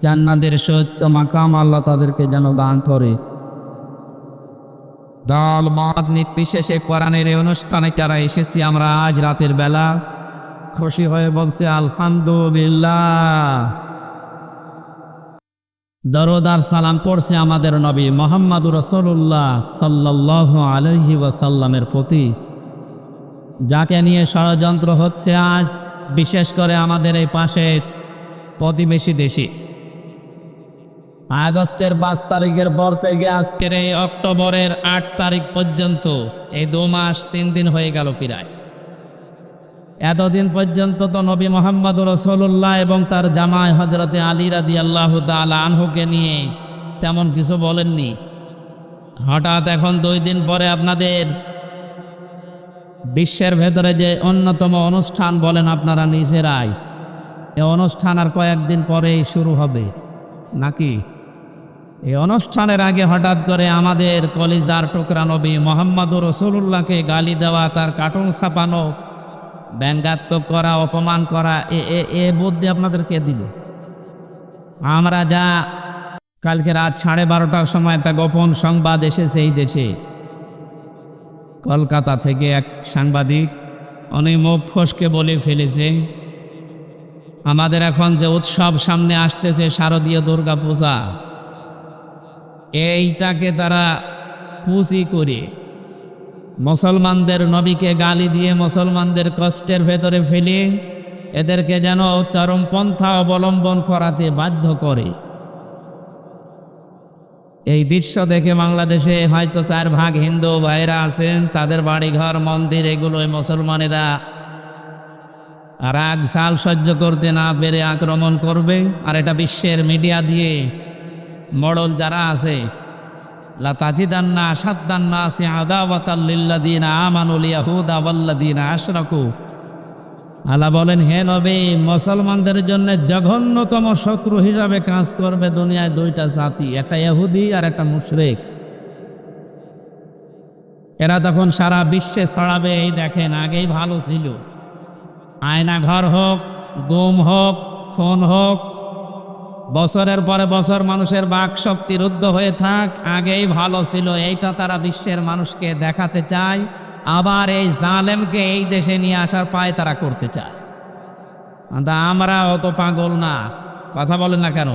জান্নাতের সচ্চ মাকাম আল্লাহ তাদেরকে যেন দান করে। দল মত নির্বিশেষে কোরআনের এই অনুষ্ঠানে যারা এসেছি আমরা আজ রাতের বেলা খুশি হয়ে বলছি আলহামদুলিল্লাহ। দরুদ আর সালাম পড়ছে আমাদের নবী মুহাম্মদুর রাসূলুল্লাহ সাল্লাল্লাহু আলাইহি ওয়াসাল্লামের প্রতি, যাকে নিয়ে ষড়যন্ত্র হচ্ছে আজ বিশেষ করে আমাদের এই পাশের প্রতিবেশী দেশে। আগস্টের 5 তারিখের পর থেকে আজকের এই অক্টোবরের 8 তারিখ পর্যন্ত এই 2 মাস 3 দিন হয়ে গেল প্রায়। এতদিন পর্যন্ত তো নবী মুহাম্মদুর রাসূলুল্লাহ এবং তার জামাই হযরতে আলী রাদিয়াল্লাহু তাআলা আনহুকে নিয়ে তেমন কিছু বলেননি। হঠাৎ এখন 2 দিন পরে আপনাদের বিশ্বের ভেতরে যে অন্যতম অনুষ্ঠান বলেন আপনারা নিজেরাই, এই অনুষ্ঠান আর কয়েকদিন পরেই শুরু হবে নাকি? এই অনুষ্ঠানের আগে হঠাৎ করে আমাদের কলিজার টুকরা নবী মুহাম্মদুর রাসূলুল্লাহকে গালি দেওয়া, তার কার্টুন ছাপানো, ব্যঙ্গাত্মক করা, অপমান করা, এ বুদ্ধি আপনাদেরকে দিল? আমরা যা কালকে রাত 12:30টার সময় একটা গোপন সংবাদ এসেছে এই দেশে, কলকাতা থেকে এক সাংবাদিক উনি মুখ ফসকে বলে ফেলেছে আমাদের এখন যে উৎসব সামনে আসতেছে শারদীয় দুর্গা পূজা, এইটাকে তারা পুঁজি করে মুসলমানদের নবীকে গালি দিয়ে মুসলমানদের কষ্টের ভেতরে ফেলে এদেরকে যেন চরমপন্থা অবলম্বন করাতে বাধ্য করে। এই দৃশ্য দেখে বাংলাদেশে হয়তো 4 ভাগ হিন্দু ভাইরা আছেন, তাদের বাড়িঘর মন্দির এগুলোই মুসলমানেরা রাগ সাল সহ্য করতে না পেরে আক্রমণ করবে। আর এটা বিশ্বের মিডিয়া দিয়ে মডল যারা আছে, লা তাজিদান্না আশাদ্দান নাসি আদাওয়াতাল লিল্লাযিনা আমানুল ইয়াহুদা ওয়াল্লাযিনা আশরাকু। আল্লাহ বলেন, হে নবী, মুসলমানদের জন্য জঘন্যতম শত্রু হিসাবে কাজ করবে দুনিয়ায় 2টা জাতি, একটা ইহুদি আর একটা মুশরিক। এরা তখন সারা বিশ্বে ছড়াবে, এই দেখেন আগেই ভালো ছিল, আয়না ঘর হোক, গুম হোক, খুন হোক, বছরের পরে বছর মানুষের বাক শক্তি রুদ্ধ হয়ে থাক, আগেই ভালো ছিল, এইটা তারা বিশ্বের মানুষকে দেখাতে চায়। আবার এই জালেমকে এই দেশে নিয়ে আসার পায় তারা করতে চায়। আমরা অত পাগল না, কথা বলেন না কেন?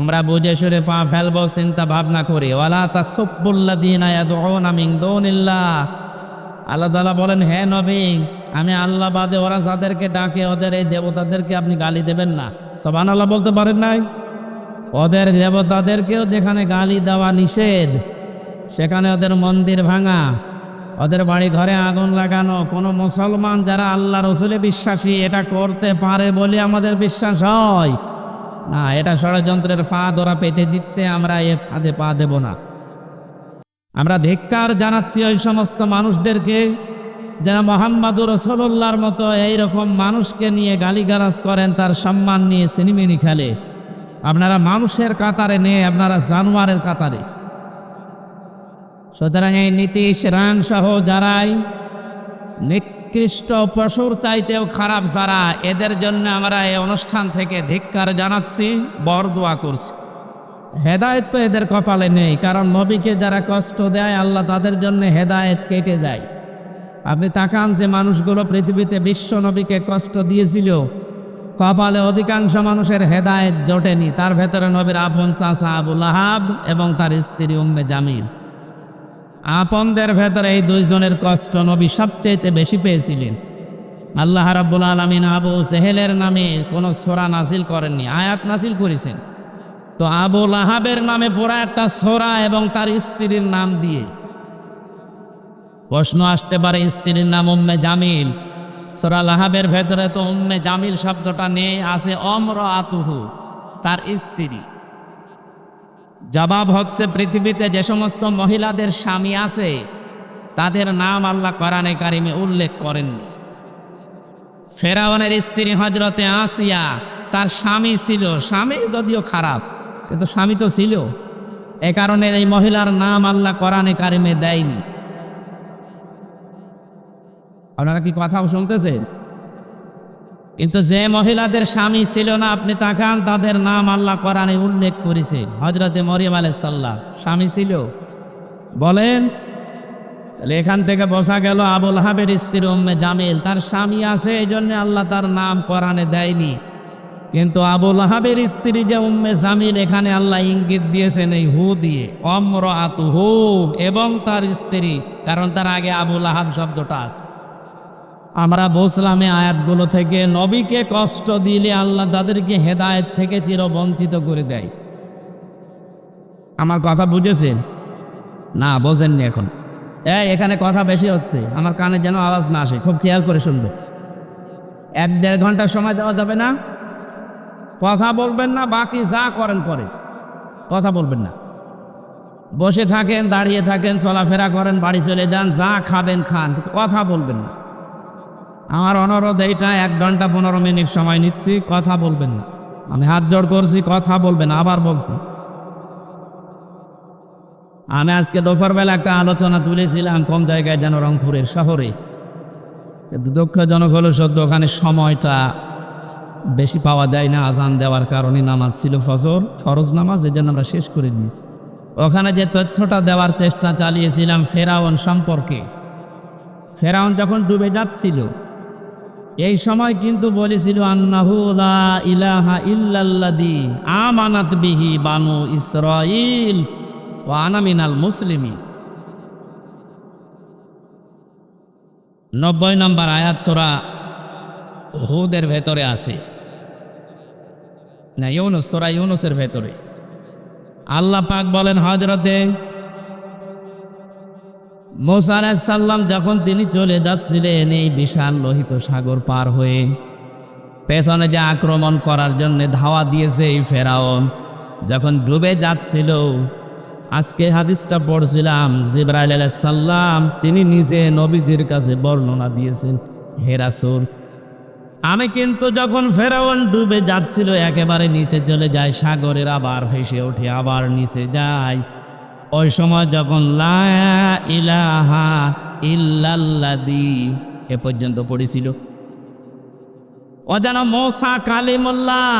আমরা বুঝে সুরে পা ফেলবো, চিন্তা ভাবনা করি। ওয়ালা তাসুব্বুল্লাযীনা ইয়াদউনা মিন দুনিল্লাহ। আল্লাহ তাআলা বলেন, হে নবী, আমি আল্লাহ বাদে ওরা যাদেরকে ডাকে ওদের এই দেবতাদেরকে আপনি গালি দেবেন না। সুবহানাল্লাহ বলতে পারেন নাই? ওদের দেবতাদেরকেও যেখানে গালি দেওয়া নিষেধ, সেখানে ওদের মন্দির ভাঙা, ওদের বাড়ি ঘরে আগুন লাগানো, কোনো মুসলমান যারা আল্লাহ রসুলে বিশ্বাসী এটা করতে পারে বলে আমাদের বিশ্বাস হয় না। এটা ষড়যন্ত্রের ফাঁদ ওরা পেতে দিচ্ছে, আমরা এ ফাঁদে পা দেব না। আমরা ধিক্কার জানাচ্ছি ওই সমস্ত মানুষদেরকে যারা মুহাম্মদুর রাসূলুল্লাহর মতো এইরকম মানুষকে নিয়ে গালিগালাজ করেন, তার সম্মান নিয়ে সিনেমিনি খেলে। আপনারা মানুষের কাতারে নেই, আপনারা জানোয়ারের কাতারে। সুতরাং এই নীতিশ রান সহ যারাই নিকৃষ্ট পশুর চাইতেও খারাপ যারা, এদের জন্য আমরা এই অনুষ্ঠান থেকে ধিক্কার জানাচ্ছি, বরদোয়া করছি। হেদায়েত তো এদের কপালে নেই, কারণ নবীকে যারা কষ্ট দেয় আল্লাহ তাদের জন্য হেদায়েত কেটে যায়। আপনি তাকান যে মানুষগুলো পৃথিবীতে বিশ্ব নবীকে কষ্ট দিয়েছিল, কপালে অধিকাংশ মানুষের হেদায়েত জোটেনি। তার ভেতরে নবীর আপন চাচা আবু লাহাব এবং তার স্ত্রী উম্মে জামিল। আপনদের ভেতরে এই দুইজনের কষ্ট নবী সবচেয়ে বেশি পেয়েছিলেন। আল্লাহ রাব্বুল আলামিন আবু সেহেলের নামে কোনো সূরা নাজিল করেননি, আয়াত নাজিল করেছেন। তো আবু লাহাবের নামে পুরা একটা সূরা এবং তার স্ত্রীর নাম দিয়ে। প্রশ্ন আসতে পারে, স্ত্রীর নাম উম্মে জামিল, সূরা লাহাবের ভেতরে তো উম্মে জামিল শব্দটা নেই, আছে অমরাতুহু, তার স্ত্রী। জবাব হচ্ছে, পৃথিবীতে যে সমস্ত মহিলাদের স্বামী আছে তাদের নাম আল্লাহ কোরআনে কারিমে উল্লেখ করেননি। ফেরাউনের স্ত্রী হযরতে আসিয়া, তার স্বামী ছিল, স্বামী যদিও খারাপ কিন্তু স্বামী তো ছিল, এ কারণে এই মহিলার নাম আল্লাহ কোরআনে কারিমে দেয়নি। আপনারা কি কথা শুনতেছেন? কিন্তু যে মহিলাদের স্বামী ছিল না, আপনি তাকান, তাদের নাম আল্লাহ কোরআনে উল্লেখ করেছে। হযরতে মরিয়ম আলাইহিস সালাম স্বামী ছিল, বলেন? তাহলে এখান থেকে বোঝা গেল আবু লাহাবের স্ত্রী উম্মে জামিল, তার স্বামী আছে, এই জন্য আল্লাহ তার নাম কোরআনে দেয়নি। কিন্তু আবু লাহাবের স্ত্রী যে উম্মে জামিল, এখানে আল্লাহ ইঙ্গিত দিয়েছেন এই হু দিয়ে, অমরাতুহু, এবং তার স্ত্রী, কারণ তার আগে আবু লাহাব শব্দটা আছে। আমরা বুঝলাম এই আয়াতগুলো থেকে, নবীকে কষ্ট দিলে আল্লাহ তাদেরকে হেদায়েত থেকে চিরবঞ্চিত করে দেয়। আমার কথা বুঝেছেন? না, বোঝেননি এখন। এখানে কথা বেশি হচ্ছে, আমার কানে যেন আওয়াজ না আসে, খুব খেয়াল করে শুনবে। 1-1.5 ঘন্টার সময় দেওয়া যাবে না? কথা বলবেন না, বাকি যা করেন পরে, কথা বলবেন না। বসে থাকেন, দাঁড়িয়ে থাকেন, চলাফেরা করেন, বাড়ি চলে যান, যা খাবেন খান, কথা বলবেন না। আমার অনুরোধ এইটা, 1 ঘন্টা 15 মিনিট সময় নিচ্ছি, কথা বলবেন না। আমি হাত জোড় করছি, কথা বলবেন না। আবার বলছি, আমি আজকে দুপুরবেলা একটা আলোচনা তুলেছিলাম কোন জায়গায় যেন, রংপুরের শহরে। কিন্তু দুঃখজনক হলো সত্য, ওখানে সময়টা বেশি পাওয়া যায় না, আজান দেওয়ার কারণে। নামাজ ছিল ফজর, ফরজ নামাজ, এই জন্য আমরা শেষ করে দিয়েছি। ওখানে যে তথ্যটা দেওয়ার চেষ্টা চালিয়েছিলাম ফেরাউন সম্পর্কে, ফেরাউন যখন ডুবে যাচ্ছিল এই সময় কিন্তু বলেছিল, আন্নাহু লা ইলাহা ইল্লাল্লাযী আমানাত বিহি বানু ইসরাঈল ওয়া আনা মিনাল মুসলিমিন। 90 নম্বর আয়াত সূরা হুদের ভেতরে আছে, না ইউনুস, সূরা ইউনুসের ভেতরে আল্লাহ পাক বলেন, হযরতে মুসা আলাইহিস সালাম যখন তিনি চলে যাচ্ছিলেন এই বিশাল লোহিত সাগর পার হয়ে, পেছনে যে আক্রমণ করার জন্য ধাওয়া দিয়েছে এই ফেরাউন, যখন ডুবে যাচ্ছিল, আজকে হাদিসটা পড়ছিলাম, জিবরাইল আলাইহিস সালাম তিনি নিজে নবীজির কাছে বর্ণনা দিয়েছেন, হে রাসূল, আমি কিন্তু যখন ফেরাউন ডুবে যাচ্ছিল একেবারে নিচে চলে যায় সাগরের, আবার ভেসে ওঠে, আবার নিচে যায়, ওই সময় যখন লা ইলাহা ইল্লাল্লাযী এ পর্যন্ত পড়েছিল, ও যেন মুসা কালিমুল্লাহ,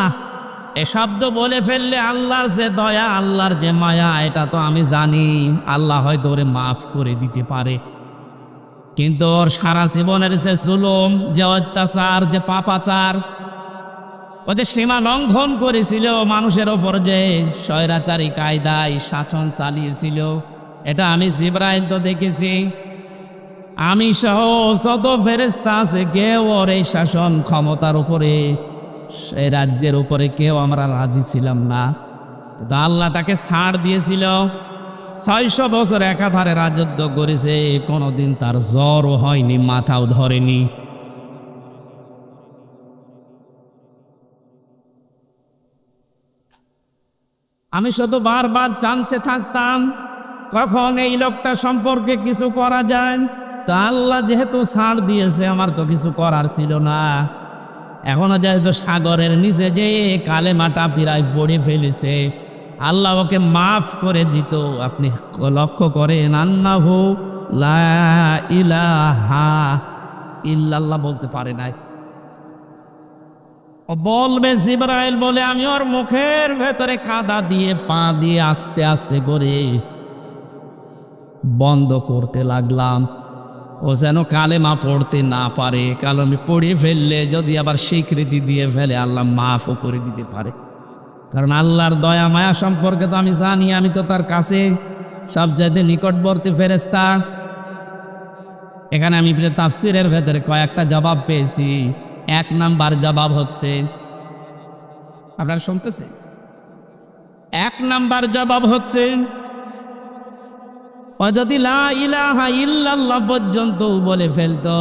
এ শব্দ বলে ফেললে আল্লাহর যে দয়া, আল্লাহর যে মায়া, এটা তো আমি জানি, আল্লাহ হয়তো ওরে মাফ করে দিতে পারে। কিন্তু ওর সারা জীবনের যে জুলুম, যে অত্যাচার, যে পাপাচার, ওদের সীমা লঙ্ঘন করেছিল, মানুষের ওপর যে স্বৈরাচারী কায়দায় শাসন চালিয়েছিল, এটা আমি জিবরাইল তো দেখেছি, আমি সহ যত ফেরেশতা আছে, কেউ ওর এই শাসন ক্ষমতার উপরে, এই রাজ্যের উপরে কেউ আমরা রাজি ছিলাম না। কিন্তু আল্লাহ তাকে ছাড় দিয়েছিল, 600 বছর একাধারে রাজত্ব করেছে, কোনোদিন তার জ্বরও হয়নি, মাথাও ধরেনি। আমি শুধু বারবার চান্সে থাকতাম কখন এই লোকটা সম্পর্কে কিছু করা যায়। তা আল্লাহ যেহেতু ছাড় দিয়েছে, আমার তো কিছু করার ছিল না। এখনো যেহেতু সাগরের নিচে যে কালেমাটা প্রায় পড়ে ফেলেছে, আল্লাহ ওকে মাফ করে দিত। আপনি লক্ষ্য করেন, আন্নাহু লা ইলাহা ইল্লাল্লাহ বলতে পারে নাই। ও বলবে, জিবরাইল বলে আমি ওর মুখের ভেতরে কাদা দিয়ে পা দিয়ে আস্তে আস্তে করে বন্ধ করতে লাগলাম, ও যেন কালেমা পড়তে না পারে। কালেমা পড়ে ফেললে যদি আবার স্বীকৃতি দিয়ে ফেলে, আল্লাহ মাফও করে দিতে পারে। কারণ আল্লাহর দয়া মায়া সম্পর্কে তো আমি জানি, আমি তো তার কাছে সবচাইতে নিকটবর্তী ফেরেশতা। এখানে আমি তাফসীরের ভেতরে কয়েকটা জবাব পেয়েছি। এক নাম্বার জবাব হচ্ছে, আপনারা শুনতেছেন? এক নাম্বার জবাব হচ্ছে, ও যদি লা ইলাহা ইল্লাল্লাহ পর্যন্ত বলে ফেলতো,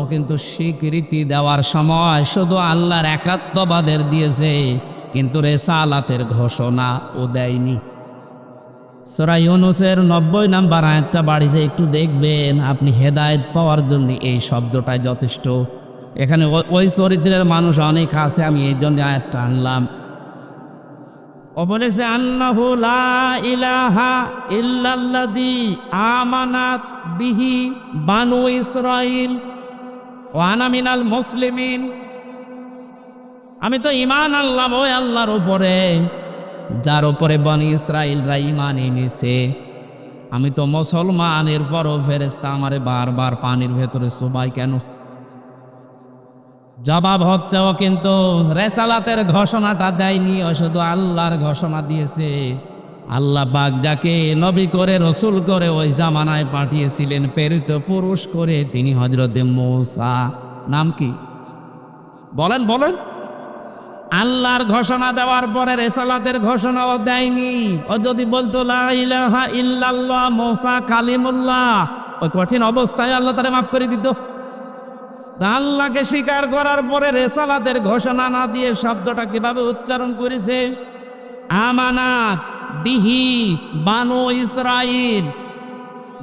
ও কিন্তু স্বীকৃতি দেওয়ার সময় শুধু আল্লাহর একাত্মবাদের দিয়েছে, কিন্তু রেসালাতের ঘোষণা ও দেয়নি। সূরা ইউনূসের 90 নাম্বার আয়াতটা বাড়িতে একটু দেখবেন, আপনি হেদায়েত পাওয়ার জন্য এই শব্দটাই যথেষ্ট। এখানে ওই চরিত্রের মানুষ অনেক আছে, আমি এই জন্য আয়াতটা আনলাম। ও বলেছে, আন্নাহু লা ইলাহা ইল্লাল্লাযী আমানাত বিহি বানু ইসরাঈল ওয়া আনা মিনাল মুসলিমিন। আমি তো ঈমান আনলাম ওই আল্লাহর উপরে যার উপরে বনি ইসরাঈলরা ঈমান এনেছে। আমি তো মুসলমানের পরও ফেরেশতা আমারে বারবার পানির ভেতরে চুবাই কেন? জবাব হচ্ছে, ও কিন্তু রেসালাতের ঘোষণাটা দেয়নি, ও শুধু আল্লাহর ঘোষণা দিয়েছে। আল্লাহ পাক যাকে নবী করে রসুল করে ওই জামানায় পাঠিয়েছিলেন, প্রেরিত পুরুষ করে, তিনি হযরতে মূসা। নাম কি বলেন বলেন? আল্লাহর ঘোষণা দেওয়ার পরে রেসালাতের ঘোষণাও দেয়নি। ও যদি বলতো লা ইলাহা ইল্লাল্লাহ মূসা কালিমুল্লাহ, ওই কঠিন অবস্থায় আল্লাহ তারে মাফ করে দিত। আল্লাহকে স্বীকার করার পরে রেসালাতের ঘোষণা না দিয়ে শব্দটা কিভাবে উচ্চারণ করেছে? আমানাত বিহি বানু ইসরাঈল,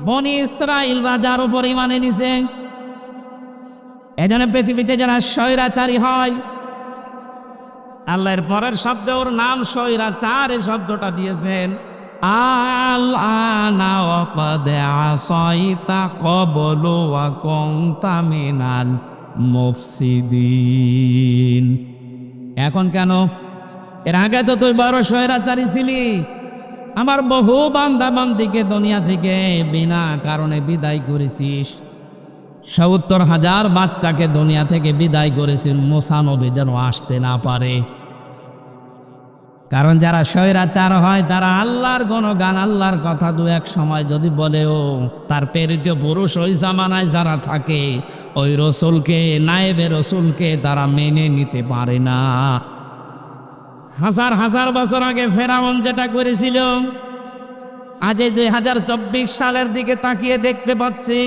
বনি ইসরাঈল যার উপর ঈমান এনেছে। এজন্য পৃথিবীতে যারা স্বৈরাচারী হয়, আল্লাহর পরের শব্দ ওর নাম স্বৈরাচার, এই শব্দটা দিয়েছেন। আল আনা ওয়াকাদ আসাইতা ক্বাবলু ওয়া কুনতা মিনাল মুফসিদিন। এখন কেন? এর আগে তো তুই বড় স্বৈরাচারী ছিলি। আমার বহু বান্দা বান্দিকে দুনিয়া থেকে বিনা কারণে বিদায় করেছিস। ৭০,০০০ বাচ্চাকে দুনিয়া থেকে বিদায় করেছিল মূসা নবী যেন আসতে না পারে। কারণ যারা স্বৈরাচার হয় তারা আল্লাহর গুণগান, আল্লাহর কথা দু এক সময় যদি বলেও, তার প্রেরিত পুরুষ ওই জামানায় যারা থাকে, ওই রসুলকে, নায়েবে রসুলকে তারা মেনে নিতে পারে না। হাজার হাজার বছর আগে ফেরাউন যেটা করেছিল, আজ এই 2024 সালের দিকে তাকিয়ে দেখতে পাচ্ছি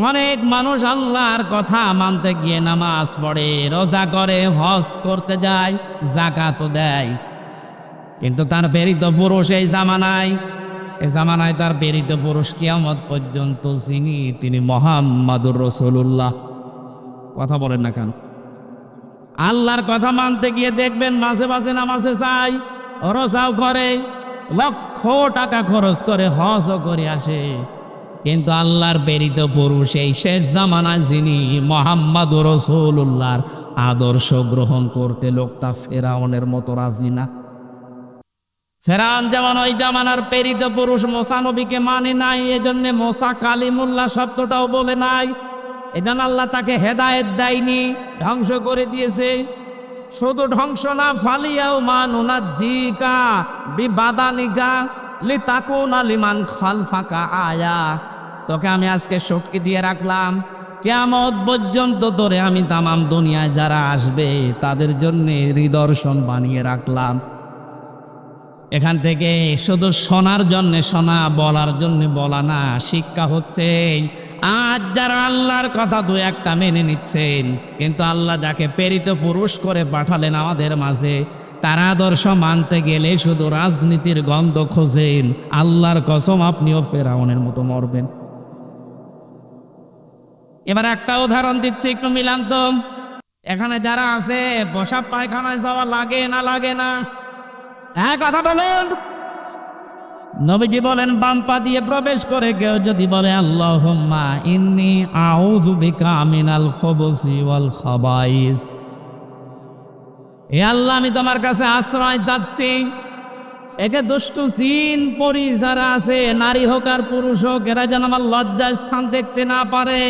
অনেক মানুষ আল্লাহর কথা মানতে গিয়ে নামাজ পড়ে, রোজা করে, হজ করতে যায়, যাকাতও দেয়, কিন্তু তার প্রেরিত পুরুষ এই জামানায় তার প্রেরিত পুরুষ কিয়ামত পর্যন্ত যিনি, তিনি মুহাম্মাদুর রাসূলুল্লাহ। কথা বলেন না কেন? আল্লাহর কথা মানতে গিয়ে দেখবেন মাঝে মাঝে নামাজে যায়, রোজাও করে, লক্ষ টাকা খরচ করে হজও করে আসে, কিন্তু আল্লাহর প্রেরিত পুরুষ এই শেষ জামানায় যিনি, মুহাম্মাদুর রাসূলুল্লাহর আদর্শ গ্রহণ করতে লোকটা ফেরাউনের মতো রাজি না। ফেরাউন যেমন ওই জামানার প্রেরিত পুরুষ মূসা নবীকে মানে নাই, এজন্য মূসা কালিমুল্লাহ শব্দটাও বলে নাই। এজন্য আল্লাহ তাকে হেদায়েত দেয়নি, ধ্বংস করে দিয়েছে। শুধু ধ্বংস না, ফালিয়াও মানুনাজ্জিকা বিবাদানিকা লিতাকুনা লিমান খালফাকা আয়া। তোকে আমি আজকে সটকে দিয়ে রাখলাম, কিয়ামত পর্যন্ত ধরে আমি তামাম দুনিয়ায় যারা আসবে তাদের জন্য নিদর্শন বানিয়ে রাখলাম। এখান থেকে শুধু শোনার জন্য শোনা, বলার জন্য বলা না। শিক্ষা হচ্ছে, আজ যারা আল্লাহর কথা দু একটা মেনে নিচ্ছেন, কিন্তু আল্লাহ যাকে প্রেরিত পুরুষ করে পাঠালেন আমাদের মাঝে, তার আদর্শ মানতে গেলে শুধু রাজনীতির গন্ধ খোঁজেন, আল্লাহর কসম আপনিও ফেরাউনের মতো মরবেন। এবার একটা উদাহরণ দিচ্ছি, একটু মিলান তো। এখানে যারা আছে বসা পায়খানায় যাওয়া লাগে না লাগে না? হ্যাঁ কথা বলেন। নবীজি বলেন বাম পা দিয়ে প্রবেশ করে কেউ যদি বলে আল্লাহুম্মা ইন্নী আউযু বিকা মিনাল খুবুসি ওয়াল খাবাইস, এ আল্লাহ আমি তোমার কাছে আশ্রয় চাচ্ছি, একে দুষ্টু জিন পরি যারা আছে নারী হোক আর পুরুষ হোক এরা যেন আমার লজ্জা স্থান দেখতে না পারে।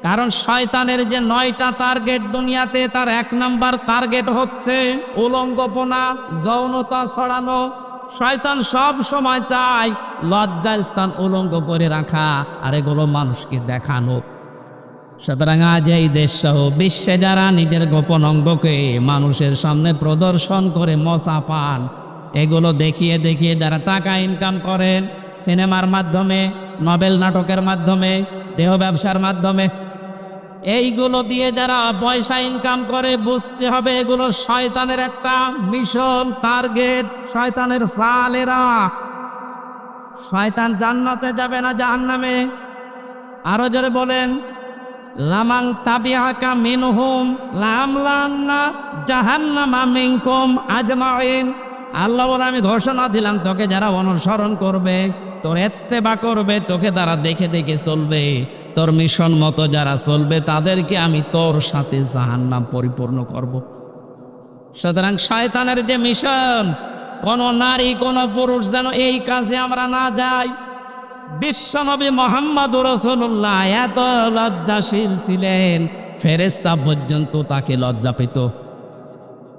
কারণ শয়তানের যে 9টা টার্গেট দুনিয়াতে, তার 1 নাম্বার টার্গেট হচ্ছে উলঙ্গপনা, যৌনতা ছড়ানো। শয়তান সব সময় চায় লজ্জা স্থান উলঙ্গ করে রাখা আর এগুলো মানুষকে দেখানো। সুতরাং আজ এই দেশ সহ বিশ্বে যারা নিজের গোপন অঙ্গকে মানুষের সামনে প্রদর্শন করে মজা পান, এগুলো দেখিয়ে দেখিয়ে যারা টাকা ইনকাম করেন সিনেমার মাধ্যমে, নভেল নাটকের মাধ্যমে, দেহ ব্যবসার মাধ্যমে, এইগুলো দিয়ে যারা পয়সা ইনকাম করে, বুঝতে হবে এগুলো শয়তানের একটা মিশন, টার্গেট, শয়তানের সালেরা। শয়তান জান্নাতে যাবে না জাহান্নামে। আরো জোরে বলেন লামাং তাবিআকা মিনহুম লামলান্না জাহান্নামা মিনকুম আজমাইন। আল্লাহ বলে আমি ঘোষণা দিলাম তোকে যারা অনুসরণ করবে, তোর ইত্তেবা করবে, তোকে তারা দেখে দেখে চলবে, তোর মিশন মতো যারা চলবে তাদেরকে আমি তোর সাথে জাহান্নাম পরিপূর্ণ করব। সুতরাং শয়তানের যে মিশন, কোন নারী কোন পুরুষ যেন এই কাজে আমরা না যাই। বিশ্বনবী মুহাম্মদুর রাসূলুল্লাহ এত লজ্জাশীল ছিলেন, ফেরেশতা পর্যন্ত তাকে লজ্জা পেত।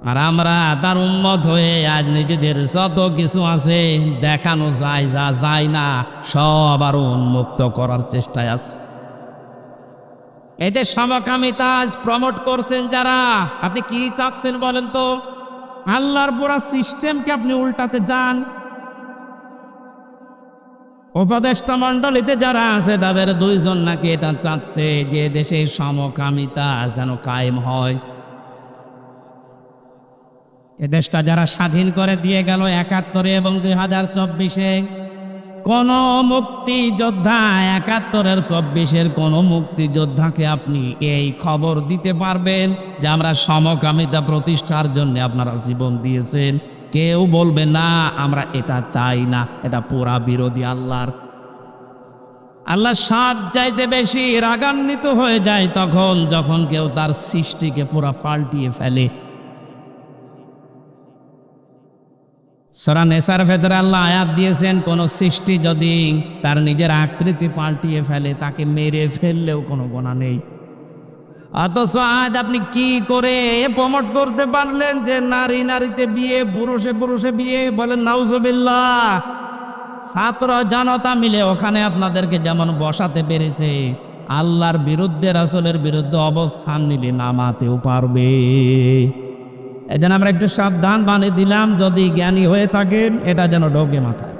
আর আমরা তার উম্মত হয়ে আজ নিজেদের যত কিছু আছে দেখানো যায়, যা যায় না সব আরো উন্মুক্ত করার চেষ্টায় আছে। এতে সমকামিতা আজ প্রমোট করছেন যারা, আপনি কি চাচ্ছেন বলেন তো? আল্লাহর পুরা সিস্টেমকে আপনি উল্টাতে যান। উপদেষ্টা মণ্ডলীতে যারা আছে তাদের 2 জন নাকি এটা চাচ্ছে যে দেশে সমকামিতা যেন কায়েম হয়। এ দেশটা যারা স্বাধীন করে দিয়ে গেল 71 এবং 2024-এ, কোন মুক্তিযোদ্ধা 71-এর 24-এর কোন মুক্তিযোদ্ধাকে আপনি এই খবর দিতে পারবেন যে আমরা সমকামিতা প্রতিষ্ঠার জন্য আপনারা জীবন দিয়েছেন? কেউ বলবে না আমরা এটা চাই না, এটা পুরা বিরোধী আল্লাহর। আল্লাহ সব চাইতে বেশি রাগান্বিত হয়ে যায় তখন যখন কেউ তার সৃষ্টিকে পুরা পাল্টিয়ে ফেলে। সূরা নেসার ভেতরে আল্লাহ আয়াত দিয়েছেন কোন সৃষ্টি যদি তার নিজের আকৃতি পাল্টিয়ে ফেলে তাকে মেরে ফেললেও কোনো গুনাহ নেই। অথচ আজ আপনি কি করে প্রমোট করতে পারলেন যে নারী নারীতে বিয়ে, পুরুষে পুরুষে বিয়ে? বলেন নাউজুবিল্লাহ। ছাত্র জনতা মিলে ওখানে আপনাদেরকে যেমন বসাতে পেরেছে, আল্লাহর বিরুদ্ধে রাসূলের বিরুদ্ধে অবস্থান নিলে নামাতেও পারবে। এই জন্য আমরা একটু সাবধান বানিয়ে দিলাম, যদি জ্ঞানী হয়ে থাকেন এটা যেন ঢোকে মাথায়।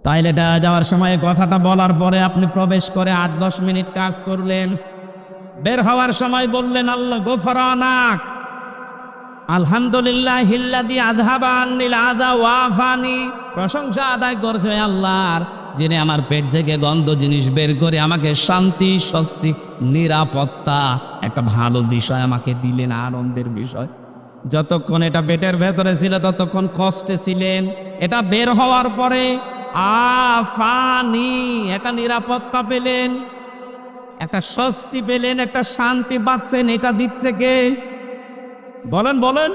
তাইলে এটা যাওয়ার সময় কথাটা বলার পরে আপনি প্রবেশ করে 8-10 মিনিট কাজ করলেন, বের হওয়ার সময় বললেন আল্লাহ গোফরানাক আলহামদুলিল্লাহিল্লাযী আযহাবা আন্নিল আযা ওয়া আফানি। প্রশংসা আদায় করছে আল্লাহর, যিনি আমার পেট থেকে গন্ধ জিনিস বের করে আমাকে শান্তি, স্বস্তি, নিরাপত্তা, একটা ভালো বিষয় আমাকে দিলেন, আনন্দের বিষয়। যতক্ষণ এটা পেটের ভেতরে ছিল ততক্ষণ কষ্টে ছিলেন, এটা বের হওয়ার পরে আফানি, একটা নিরাপত্তা পেলেন, একটা স্বস্তি পেলেন, একটা শান্তি পাচ্ছেন। এটা দিচ্ছে কে? বলেন বলেন।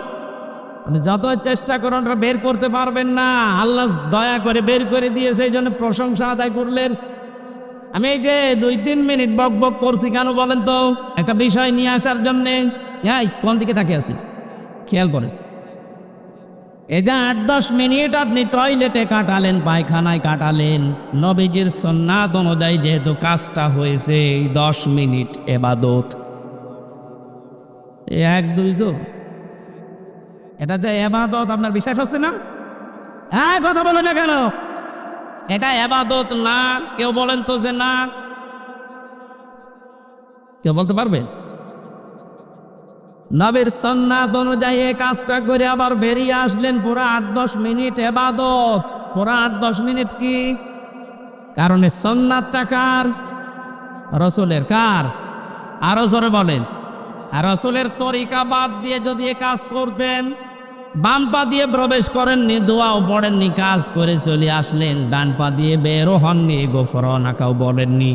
যতই চেষ্টা করুন বের করতে পারবেন না, আল্লাহ দয়া করে বের করে দিয়েছে, এই জন্য প্রশংসা আদায় করলেন। আমি এই যে 2-3 মিনিট বক বক করছি কেন বলেন তো? একটা বিষয় নিয়ে আসার জন্যে। কোন দিকে তাকে আছি খেয়াল করেন। এই যে 8-10 মিনিট আপনি টয়লেটে কাটালেন, পায়খানায় কাটালেন, নবীজির সুন্নাত অনুযায়ী যেহেতু কাজটা হয়েছে 10 মিনিট ইবাদত। 1-2 এটা যে ইবাদত আপনার বিশ্বাস হচ্ছে না? কথা বলে না কেন? এটা ইবাদত না। কেউ বলেন তো যে না, কেউ বলতে পারবে? নবীর সুন্নাত অনুযায়ী এই কাজটা করে আবার বেরিয়ে আসলেন, পুরা 8-10 মিনিট ইবাদত। পুরা 8-10 মিনিট কি কারণে? সুন্নাতটা কার? রাসূলের। কার? আরো জোরে বলেন। আর রাসূলের তরিকা বাদ দিয়ে যদি এ কাজ করতেন, বাম পা দিয়ে প্রবেশ করেননি, দোয়াও পড়েননি, কাজ করে চলে আসলেন, ডান পা দিয়ে বেরো হননি, গোফরনাকাও বলেননি,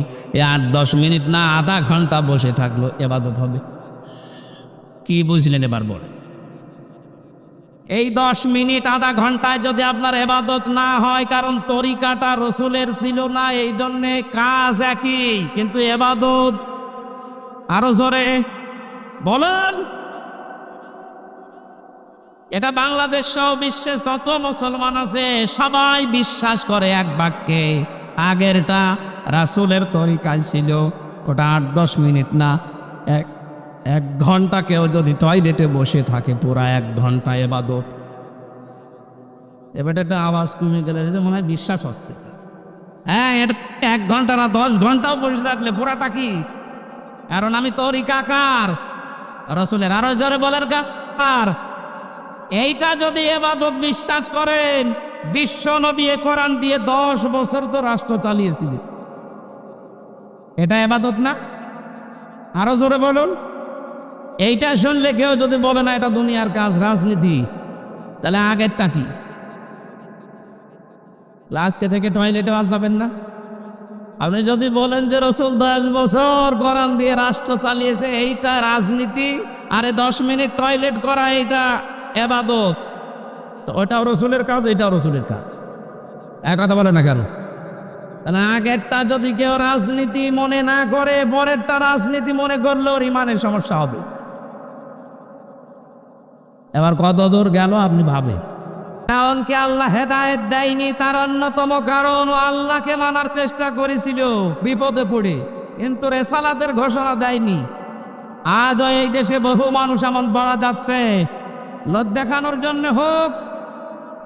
8-10 মিনিট না আধা ঘন্টা বসে থাকলো, ইবাদত হবে? কি বুঝলেন এবার বলেন? এই 10 মিনিট আধা ঘন্টায় যদি আপনার ইবাদত না হয়, কারণ তরিকাটা রাসূলের ছিল না, এই জন্যে কাজ একই কিন্তু ইবাদত। আরো জোরে বলেন। এটা বাংলাদেশ সহ বিশ্বে যত মুসলমান আছে সবাই বিশ্বাস করে এক বাক্যে, আগেরটা রাসূলের তরিকায় ছিল, ওটা 8-10 মিনিট না, এক ঘন্টা কেউ যদি টয়লেটে বসে থাকে পুরা 1 ঘন্টা ইবাদত। এবার একটা আওয়াজ কমে গেলে মনে হয় বিশ্বাস হচ্ছে। হ্যাঁ, এটা 1 ঘন্টা না 10 ঘন্টাও বসে থাকলে পুরাটা কি? কারণ আমি তরিকাকার রাসূলের। আরো জোরে বলেন কার? এইটা যদি ইবাদত বিশ্বাস করেন, বিশ্ব নবী কোরআন দিয়ে 10 বছর তো রাষ্ট্র চালিয়েছিলেন, এটা ইবাদত না? আরো জোরে বলুন। এইটা শুনলে কেউ যদি বলে না এটা দুনিয়ার কাজ, রাজনীতি, তাহলে আগেরটা কি? আজকে থেকে টয়লেটে যাবেন না? আপনি যদি বলেন যে রাসূল 10 বছর কোরআন দিয়ে রাষ্ট্র চালিয়েছে, এইটা রাজনীতি, আরে 10 মিনিট টয়লেট করা এইটা ইবাদত, তো ওটাও রাসূলের কাজ, এটাও রাসূলের কাজ। এক কথা বলে না কেন? আগেরটা যদি কেউ রাজনীতি মনে না করে, পরেরটা রাজনীতি মনে করলে ওর ইমানের সমস্যা হবে। এবার কত দূর গেল আপনি ভাবেন। কারণ কি আল্লাহ হেদায়েত দেয়নি, তার অন্যতম কারণ ও আল্লাহকে মানার চেষ্টা করেছিল বিপদে পড়ে, কিন্তু রিসালাতের ঘোষণা দেয়নি। আজও এই দেশে বহু মানুষ এমন পাওয়া যাচ্ছে, লোক দেখানোর জন্য হোক,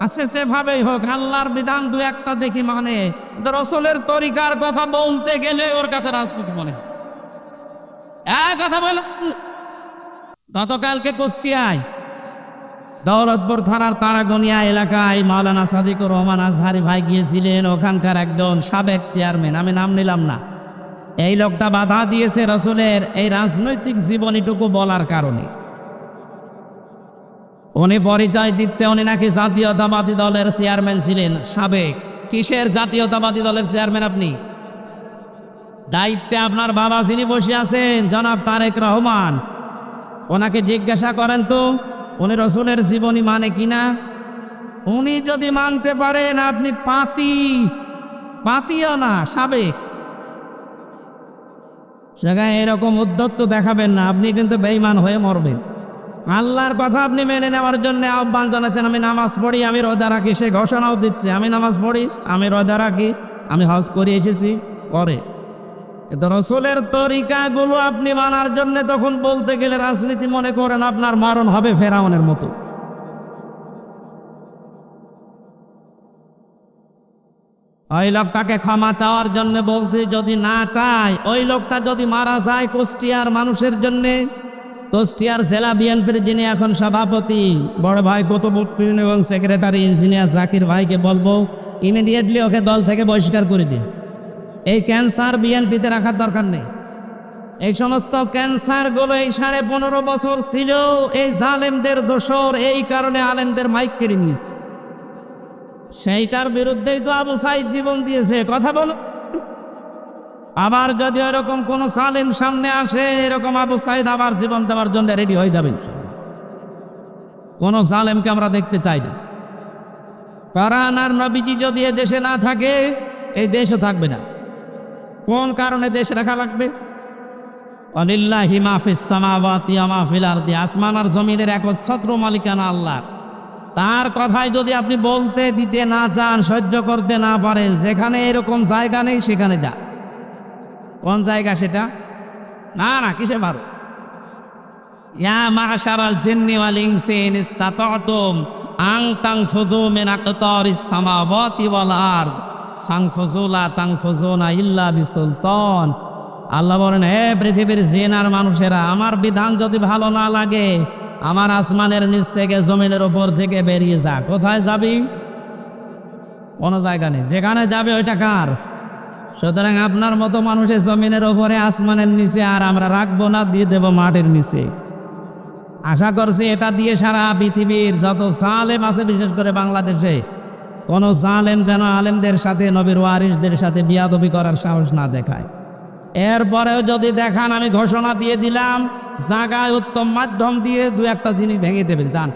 আছে সেভাবেই হোক, আল্লাহর বিধান 2-1টা দেখি মানে, রাসূলের তরিকার কথা বলতে গেলে ওর কাছে রাজনীতি মনে হয়। এক কথা বল, গতকালকে কুষ্টিয়ায় দৌলতপুর থানার তারাগনিয়া এলাকায় মাওলানা সাদিকুর রহমান আজহারি ভাই গিয়েছিলেন। ওখানকার একজন সাবেক চেয়ারম্যান, আমি নাম নিলাম না, এই লোকটা বাধা দিয়েছে রাসূলের এই রাজনৈতিক জীবনীটুকু বলার কারণে। উনি পরিচয় দিচ্ছে উনি নাকি জাতীয়তাবাদী দলের চেয়ারম্যান ছিলেন, সাবেক। কিসের জাতীয়তাবাদী দলের চেয়ারম্যান আপনি? দায়িত্বে আপনার বাবা যিনি বসে আছেন জনাব তারেক রহমান, ওনাকে জিজ্ঞাসা করেন তো উনি রাসূলের জীবনী মানে কিনা। উনি যদি মানতে পারেন, আপনি পাতিও না, সাবেক। জায়গায় এরকম উদ্যত্ত দেখাবেন না, আপনি কিন্তু বেঈমান হয়ে মরবেন। আল্লাহর কথা আপনি মেনে নেওয়ার জন্য আহ্বান জানাচ্ছেন। আমি নামাজ পড়ি, আমি রোজা রাখি, সে ঘোষণাও দিচ্ছে আমি নামাজ পড়ি, আমি রোজা রাখি, আমি হজ করে এসেছি পরে। কিন্তু রাসূলের তরিকাগুলো আপনি মানার জন্য তখন বলতে গেলে রাজনীতি মনে করেন, আপনার মরণ হবে ফেরাউনের মতো। ওই লোকটাকে ক্ষমা চাওয়ার জন্য বলছি, যদি না চায়, ওই লোকটা যদি মারা যায় কুষ্টিয়ার মানুষের জন্যে, কুষ্টিয়ার জেলা বিএনপির যিনি এখন সভাপতি বড় ভাই কুতুবউদ্দিন এবং সেক্রেটারি ইঞ্জিনিয়ার জাকির ভাইকে বলবো ইমিডিয়েটলি ওকে দল থেকে বহিষ্কার করে দিন। এই ক্যান্সার বিএনপিতে রাখার দরকার নেই। এই সমস্ত ক্যান্সারগুলো এই 15.5 বছর ছিল এই জালেমদের দোসর, এই কারণে আলেমদের মাইক কেড়ে নিয়েছে। সেইটার বিরুদ্ধেই তো আবু সাইদ জীবন দিয়েছে। কথা বলো। আবার যদি এরকম কোন সালেম সামনে আসে, এরকম আবু সাইদ আবার জীবন দেওয়ার জন্য রেডি হয়ে যাবেন। কোন জালেমকে আমরা দেখতে চাই না। কোরআন আর নবীজি যদি এ দেশে না থাকে, এই দেশও থাকবে না। কোন কারণে দেশ রাখা লাগবে? ওয়ালিল্লাহি মা ফিস সামাওয়াতি ওয়া মা ফিল আরদি, আসমান আর জমিনের একচ্ছত্র মালিকানা আল্লাহ। তার কথাই যদি আপনি বলতে দিতে না চান, সহ্য করতে না পারেন, যেখানে এরকম জায়গা নেই সেখানে যা। কোন জায়গা সেটা? না কিসে পারো? ইয়া মাশারাল জিন্নি ওয়াল ইনসি ইন ইসতাতাতুম আন তানফুযু মিন আকতারিস সামাওয়াতি ওয়াল আরদ ফানফুযু লা তানফুযুনা ইল্লা বিসুলতান। আল্লাহ বলেন, হে পৃথিবীর জিন আর মানুষেরা, আমার বিধান যদি ভালো না লাগে, আমার আসমানের নিচ থেকে জমিনের উপর থেকে বেরিয়ে যা। কোথায় যাবি? কোনো জায়গা নেই। যেখানে যাবে ওইটা কার? সুতরাং আপনার মতো মানুষের জমিনের ওপরে আসমানের নিচে, আর আমরা রাখবো না, দিয়ে দেব মাটির নিচে। আশা করছি এটা দিয়ে সারা পৃথিবীর যত জালেম আছে, বিশেষ করে বাংলাদেশে কোনো জালেম যেন আলেমদের সাথে, নবীর ওয়ারিসদের সাথে বিয়াদবি করার সাহস না দেখায়। এরপরেও যদি দেখান, আমি ঘোষণা দিয়ে দিলাম, জায়গায় উত্তম মাধ্যম দিয়ে দু একটা জিনিস ভেঙে দেবেন। যান,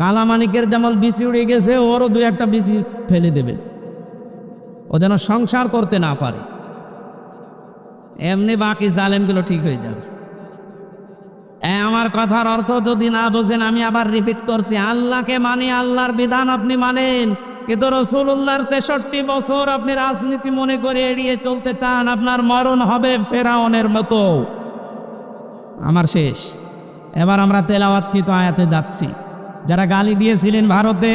কালামানিকের যেমন বিচি উড়ে গেছে, ওরও দু একটা বিচি ফেলে দেবেন, ও যেন সংসার করতে না পারে। এমনি বাকি জালেমগুলো ঠিক হয়ে যাবে। আমার কথার অর্থ যদি না বোঝেন, আমি আবার রিপিট করছি, আল্লাহকে মানি, আল্লাহর বিধান আপনি মানেন, কিন্তু রাসূলুল্লাহর 63 বছর আপনি রাজনীতি মনে করে এড়িয়ে চলতে চান, আপনার মরণ হবে ফেরাউনের মতো। আমার শেষ। এবার আমরা তেলাওয়াতকৃত আয়াতে যাচ্ছি। যারা গালি দিয়েছিলেন ভারতে,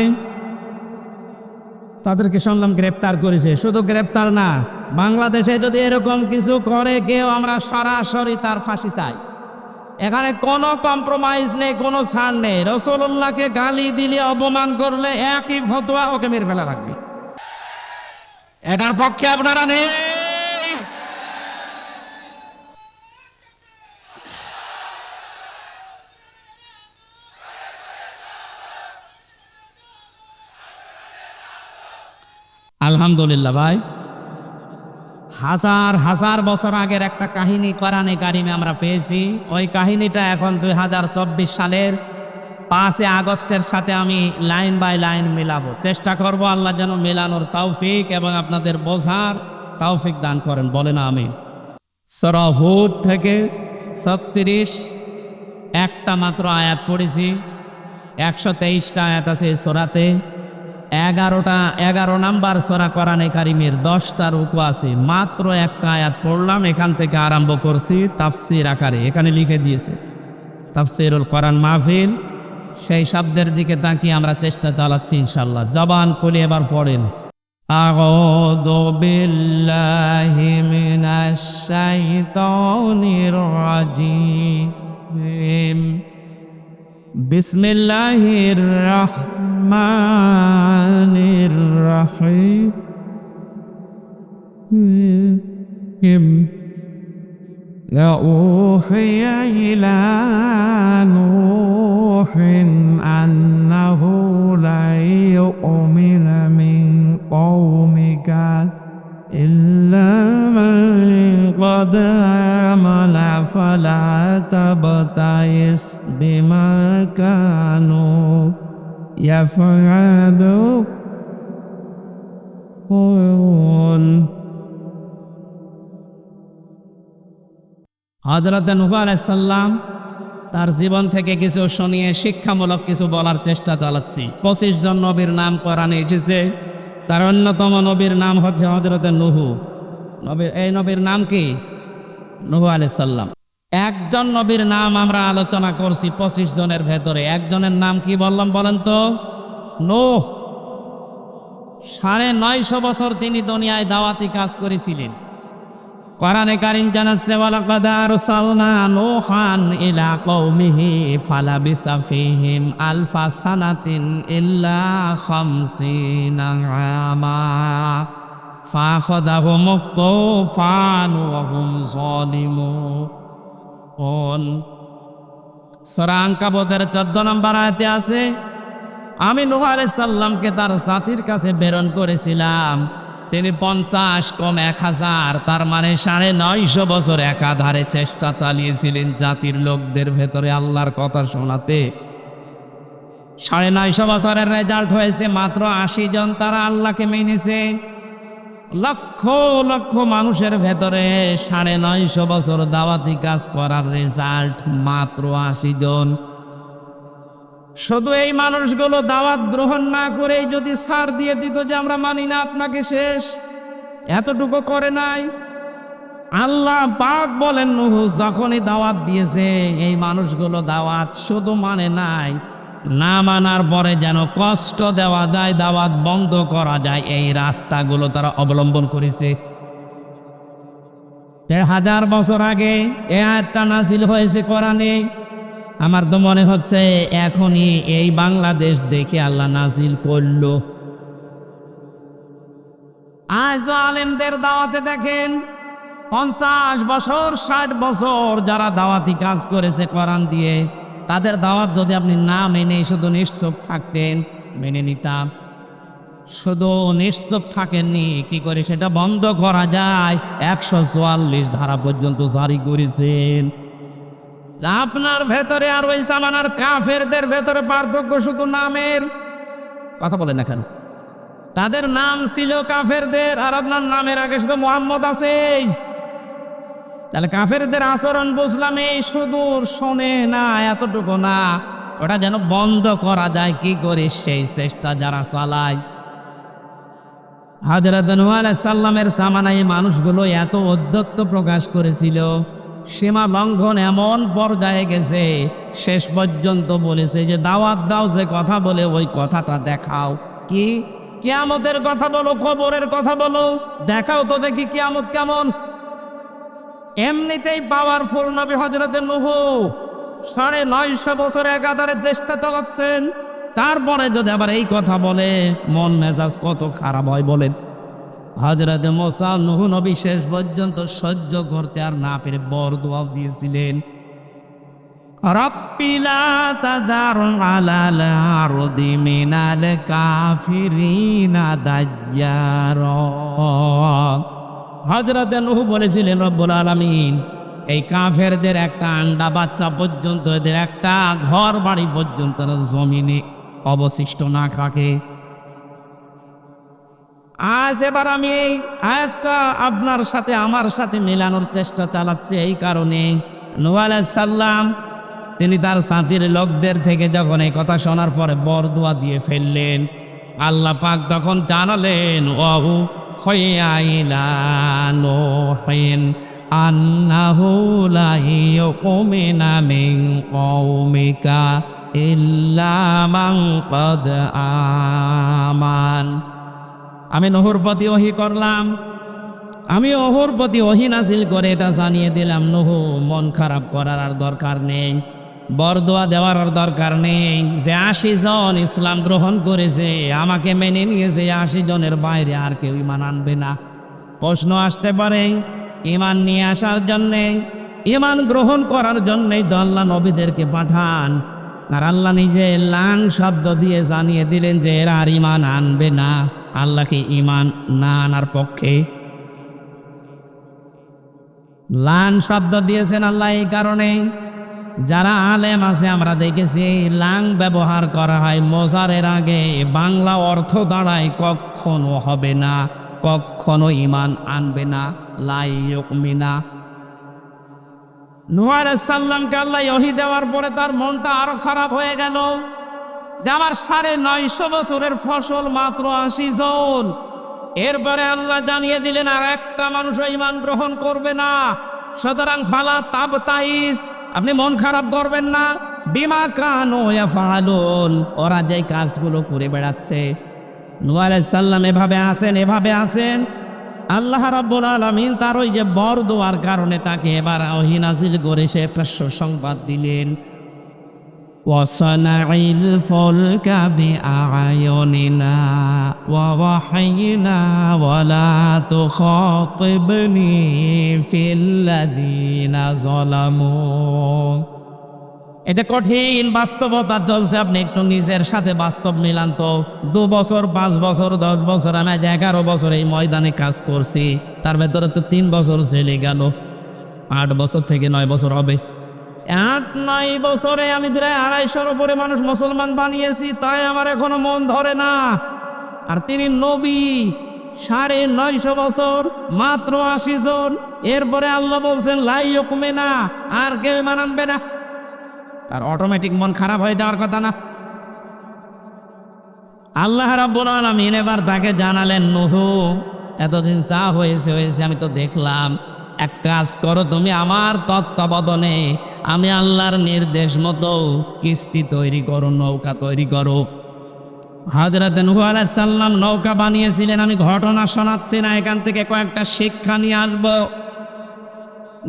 তাদেরকে শুনলাম গ্রেপ্তার করেছে। শুধু গ্রেপ্তার না, বাংলাদেশে যদি এরকম কিছু করে কেউ, আমরা সরাসরি তার ফাঁসি চাই। এখানে কোনো কম্প্রোমাইজ নেই, কোনো ছাড় নেই। রাসূলুল্লাহকে গালি দিলে, অপমান করলে একই ফতোয়া, ওকে মেরে ফেলা রাখবে। এটার পক্ষে আপনারা নেই। আলহামদুলিল্লাহ ভাই, হাজার হাজার বছর আগের একটা কাহিনী কোরআনে কারিমে আমরা পেয়েছি। ওই কাহিনীটা এখন 2024 সালের 5 আগস্টের সাথে আমি লাইন বাই লাইন মেলাবো, চেষ্টা করব। আল্লাহ যেন মেলানোর তৌফিক এবং আপনাদের বোঝার তৌফিক দান করেন, বলেন আমিন। সূরা হুদ থেকে 36 একটা মাত্র আয়াত পড়েছি। 123টা আয়াত আছে এই সূরাতে। 11 নাম্বার সূরা কোরআনে কারিমের 10টা রুকু আছে। মাত্র একটা আয়াত পড়লাম, এখান থেকে আরম্ভ করছি তাফসীর আকারে। এখানে লিখে দিয়েছে তাফসীরুল কোরআন মাহফিল। সেই শব্দের দিকে তাকিয়ে আমরা চেষ্টা চালাচ্ছি ইনশাআল্লাহ। জবান খুলে এবার পড়েন, আউযু বিল্লাহি মিনাশ শাইতানির রাজিম, বিসমিল্লাহির রহমানির রহিম, উহিয়া ইলা নূহিন আন্নাহু লা ইউমিনু মিন কওমিকা ইল্লা মান قد آمن فلا تبتئس بما كانوا يفعلون। হযরত নূহ আলাইহিস সালাম তার জীবন থেকে কিছু শুনিয়ে শিক্ষামূলক কিছু বলার চেষ্টা চালাচ্ছি। 25 জন নবীর নাম কোরআনে এসেছে, তার অন্যতম নবীর নাম হচ্ছে হযরত নূহ। এই নবীর নাম কি? নূহ আলাইহিস সালাম। একজন নবীর নাম আমরা আলোচনা করছি 25 জনের ভেতরে। একজনের নাম কি বললাম বলেন তো? নূহ। 950 বছর তিনি দুনিয়ায় দাওয়াতি কাজ করেছিলেন। কোরআনে কারীম জানাচ্ছে, ওয়ালাকাদ আরসালনা নূহান ইলা কওমিহি ফালাবিসা ফীহিম আলফা সানাতিন ইল্লা 50 আমা ফাআখাযাহুমুত তুফানু ওয়া হুম যালিমুন। সূরা আনকাবুতের 14 নম্বর আয়াতে আছে, আমি নূহ আলাইহিস সালামকে তার জাতির কাছে প্রেরণ করেছিলাম। তিনি 50 কম 1000, তার মানে 950 বছর একাধারে চেষ্টা চালিয়েছিলেন জাতির লোকদের ভেতরে আল্লাহর কথা শোনাতে। 950 বছরের রেজাল্ট হয়েছে মাত্র 80 জন, তারা আল্লাহকে মেনেছে। লক্ষ লক্ষ মানুষের ভেতরে 950 বছর দাওয়াতি কাজ করার রেজাল্ট মাত্র 80 জন। শুধু এই মানুষগুলো দাওয়াত গ্রহণ না করেই যদি ছাড় দিয়ে দিত যে আমরা মানি না আপনাকে, শেষ, এতটুকু করে নাই। আল্লাহ পাক বলেন, নূহ যখনই দাওয়াত দিয়েছে, এই মানুষগুলো দাওয়াত শুধু মানে নাই, না মানার পরে যেন কষ্ট দেওয়া যায়, দাওয়াত বন্ধ করা যায়, এই রাস্তাগুলো তারা অবলম্বন করেছে। 1000 বছর আগে এই আয়াতটা নাযিল হয়েছে কোরআনে। আমার তো মনে হচ্ছে এখনই এই বাংলাদেশ দেখে আল্লাহ নাযিল করলো। আজ আলেমদের দাওয়াতে দেখেন 50 বছর 60 বছর যারা দাওয়াতি কাজ করেছে কোরআন দিয়ে, তাদের দাওয়াত যদি আপনি না মেনে শুধু নিশ্চুপ থাকতেন, মেনে নিতাম। শুধু নিশ্চুপ থাকেননি, কি করে সেটা বন্ধ করা যায় 144 ধারা পর্যন্ত জারি করেছেন। আপনার ভেতরে আর ওই জামানার কাফেরদের ভেতরে পার্থক্য শুধু নামের। কথা বলেন না কেন? তাদের নাম ছিল কাফেরদের, আর আপনার নামের আগে শুধু মোহাম্মদ আছে। তাহলে কাফেরদের আচরণ বুঝলাম, এই সুদূর শোনে না, এতটুকু না, ওটা যেন বন্ধ করা যায় কি করে সেই চেষ্টা যারা চালায়। হযরত নূহ আলাইহিস সালামের জামানায় মানুষগুলো এত উদ্যত্ত প্রকাশ করেছিল, সীমা লঙ্ঘন এমন পর্যায়ে গেছে, শেষ পর্যন্ত বলেছে যে দাওয়াত দাও, যে কথা বলে ওই কথাটা দেখাও। কি? কিয়ামতের কথা বলো, কবরের কথা বলো, দেখাও তো দেখি কিয়ামত কেমন। এমনিতেই পাওয়ারফুল নবী হযরত নূহ 950 বছর একাধারে চেষ্টা চালাচ্ছেন, তারপরে যদি আবার এই কথা বলে, মন মেজাজ কত খারাপ হয় বলেন। হযরত মুসা নূহ নবী শেষ পর্যন্ত সহ্য করতে আর না পেরে বরদোয়া দিয়েছিলেন, রব্বি লা তাযার আলাল আরদি মিনাল কাফিরিনা দায়্যারা। হযরত নূহ বলেছিলেন, রব্বুল আলামিন এই কাফেরদের একটা আন্ডা বাচ্চা পর্যন্ত, এদের একটা ঘর বাড়ি পর্যন্ত জমিনে অবশিষ্ট না থাকে। আজ এবার আমি এই আয়াতটা আপনার সাথে আমার সাথে মেলানোর চেষ্টা চালাচ্ছি এই কারণে, নূহ আলাইহিস সালাম তিনি তার সাথীর লোকদের থেকে যখন এই কথা শোনার পরে বরদোয়া দিয়ে ফেললেন, আল্লাহ পাক তখন জানালেন, ওয়াহু খয়াইলা নূহিন আন্নাহু লা ইউমিনা মিন কওমিকা ইল্লা মান ক্বাদ আমান। আমি নূহর প্রতি ওহী করলাম, আমি ওহর প্রতি ওহী নাযিল করে এটা জানিয়ে দিলাম, নূহ মন খারাপ করার আর দরকার নেই, বরদোয়া দেওয়ার আর দরকার নেই। যে 80 জন ইসলাম গ্রহণ করেছে, আমাকে মেনে নিয়েছে, 80 জনের বাইরে আর কেউ ঈমান আনবে না। প্রশ্ন আসতে পারে, ঈমান নিয়ে আসার জন্যে, ঈমান গ্রহণ করার জন্যেই তো আল্লাহ নবীদেরকে পাঠান, আর আল্লাহ নিজে লাং শব্দ দিয়ে জানিয়ে দিলেন যে এরা আর ঈমান আনবে না। আল্লাহকে ঈমান না আনার পক্ষে লান শব্দ দিয়েছেন আল্লাহ এই কারণে, যারা আলেম আছে আমরা দেখেছি লাং ব্যবহার করা হয় মোজারের আগে, বাংলা অর্থ দাঁড়ায় কখনো হবে না, কখনো ঈমান আনবে না, লা ইউমিনা। নূহ আলাইহিস সালামকে আল্লাহ ওহী দেওয়ার পরে তার মনটা আরো খারাপ হয়ে গেল যে আমার 950 বছরের ফসল মাত্র 80 জন। এরপরে আল্লাহ জানিয়ে দিলেন আর একটা মানুষ ঈমান গ্রহণ করবে না। সুতরাং ফালা তাবতাইস, আপনি মন খারাপ করবেন না, বিমা কানু ইয়াফআলুন, ওরা যে কাজগুলো করে বেড়াচ্ছে। নূহ আলাইহিস সালাম এভাবে আছেন, আল্লাহ রাব্বুল আলামিন তার ওই যে বরদোয়ার কারণে তাকে এবার ওহী নাযিল করে সে একটা সুসংবাদ দিলেন, ওয়াসানাইল ফুলকা বিআয়ুনিনা ওয়া ওয়াহাইনা ওয়ালা তুখাতিবনি ফিল্লাযিনা যালামু। এটা কঠিন বাস্তবতা চলছে, আপনি একটু নিজের সাথে বাস্তব মিলান তো। 2 বছর 5 বছর 10 বছর, আমি 11 বছর এই ময়দানে কাজ করছি, তার ভেতরে তো 3 বছর চলে গেল, 8 বছর থেকে 9 বছর হবে। 8-9 বছরে আমি প্রায় 250-র উপরে মানুষ মুসলমান বানিয়েছি, তাই আমার এখনো মন ধরে না। আর তিনি নবী 950 বছর, মাত্র 80 জন, এরপরে আল্লাহ বলছেন লা ইউমিনা, আর কেউ ঈমান আনবে না। আর অটোমেটিক মন খারাপ হয়ে যাওয়ার কথা না। আল্লাহ রাব্বুল আলামিন এবার তাকে জানালেন, নূহ এতদিন যা হয়েছে আমি তো দেখলাম, এক কাজ করো, তুমি আমার তত্ত্বাবধানে, আমি আল্লাহর নির্দেশ মতো কিস্তি তৈরি করো, নৌকা তৈরি করো। হযরত নূহ আলাইহিস সালাম নৌকা বানিয়েছিলেন, আমি ঘটনা শোনাচ্ছি না, এখান থেকে কয়েকটা শিক্ষা নিয়ে আসবো।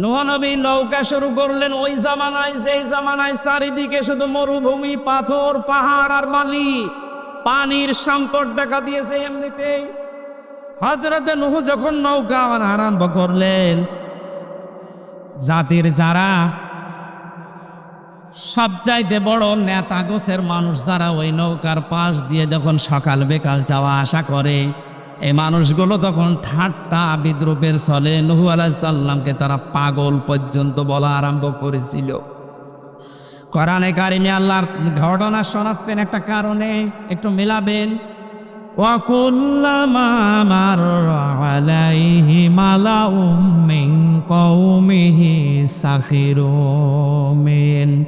নূহ নবী নৌকা শুরু করলেন ওই জামানায়, যেই জামানায় চারিদিকে শুধু মরুভূমি, পাথর, পাহাড় আর বালি, পানির সংকট দেখা দিয়েছে। এমনিতেই হযরত নূহ যখন নৌকা আরম্ভ করলেন, জাতির যারা সবচাইতে বড় নেতা গোছের মানুষ যারা ওই নৌকার পাশ দিয়ে যখন সকাল বিকাল যাওয়া আসা করে, এই মানুষগুলো তখন ঠাট্টা বিদ্রুপের ছলে নূহ আলাইহিস সালামকে তারা পাগল পর্যন্ত বলা আরম্ভ করেছিল। কোরআনে কারিমে আল্লাহর ঘটনা শোনাচ্ছেন একটা কারণে, একটু মিলাবেন। وَكُلَّمَا مَرَّ عَلَيْهِ مَلَأٌ مِّن قَوْمِهِ سَخِرُوا مِنْهُ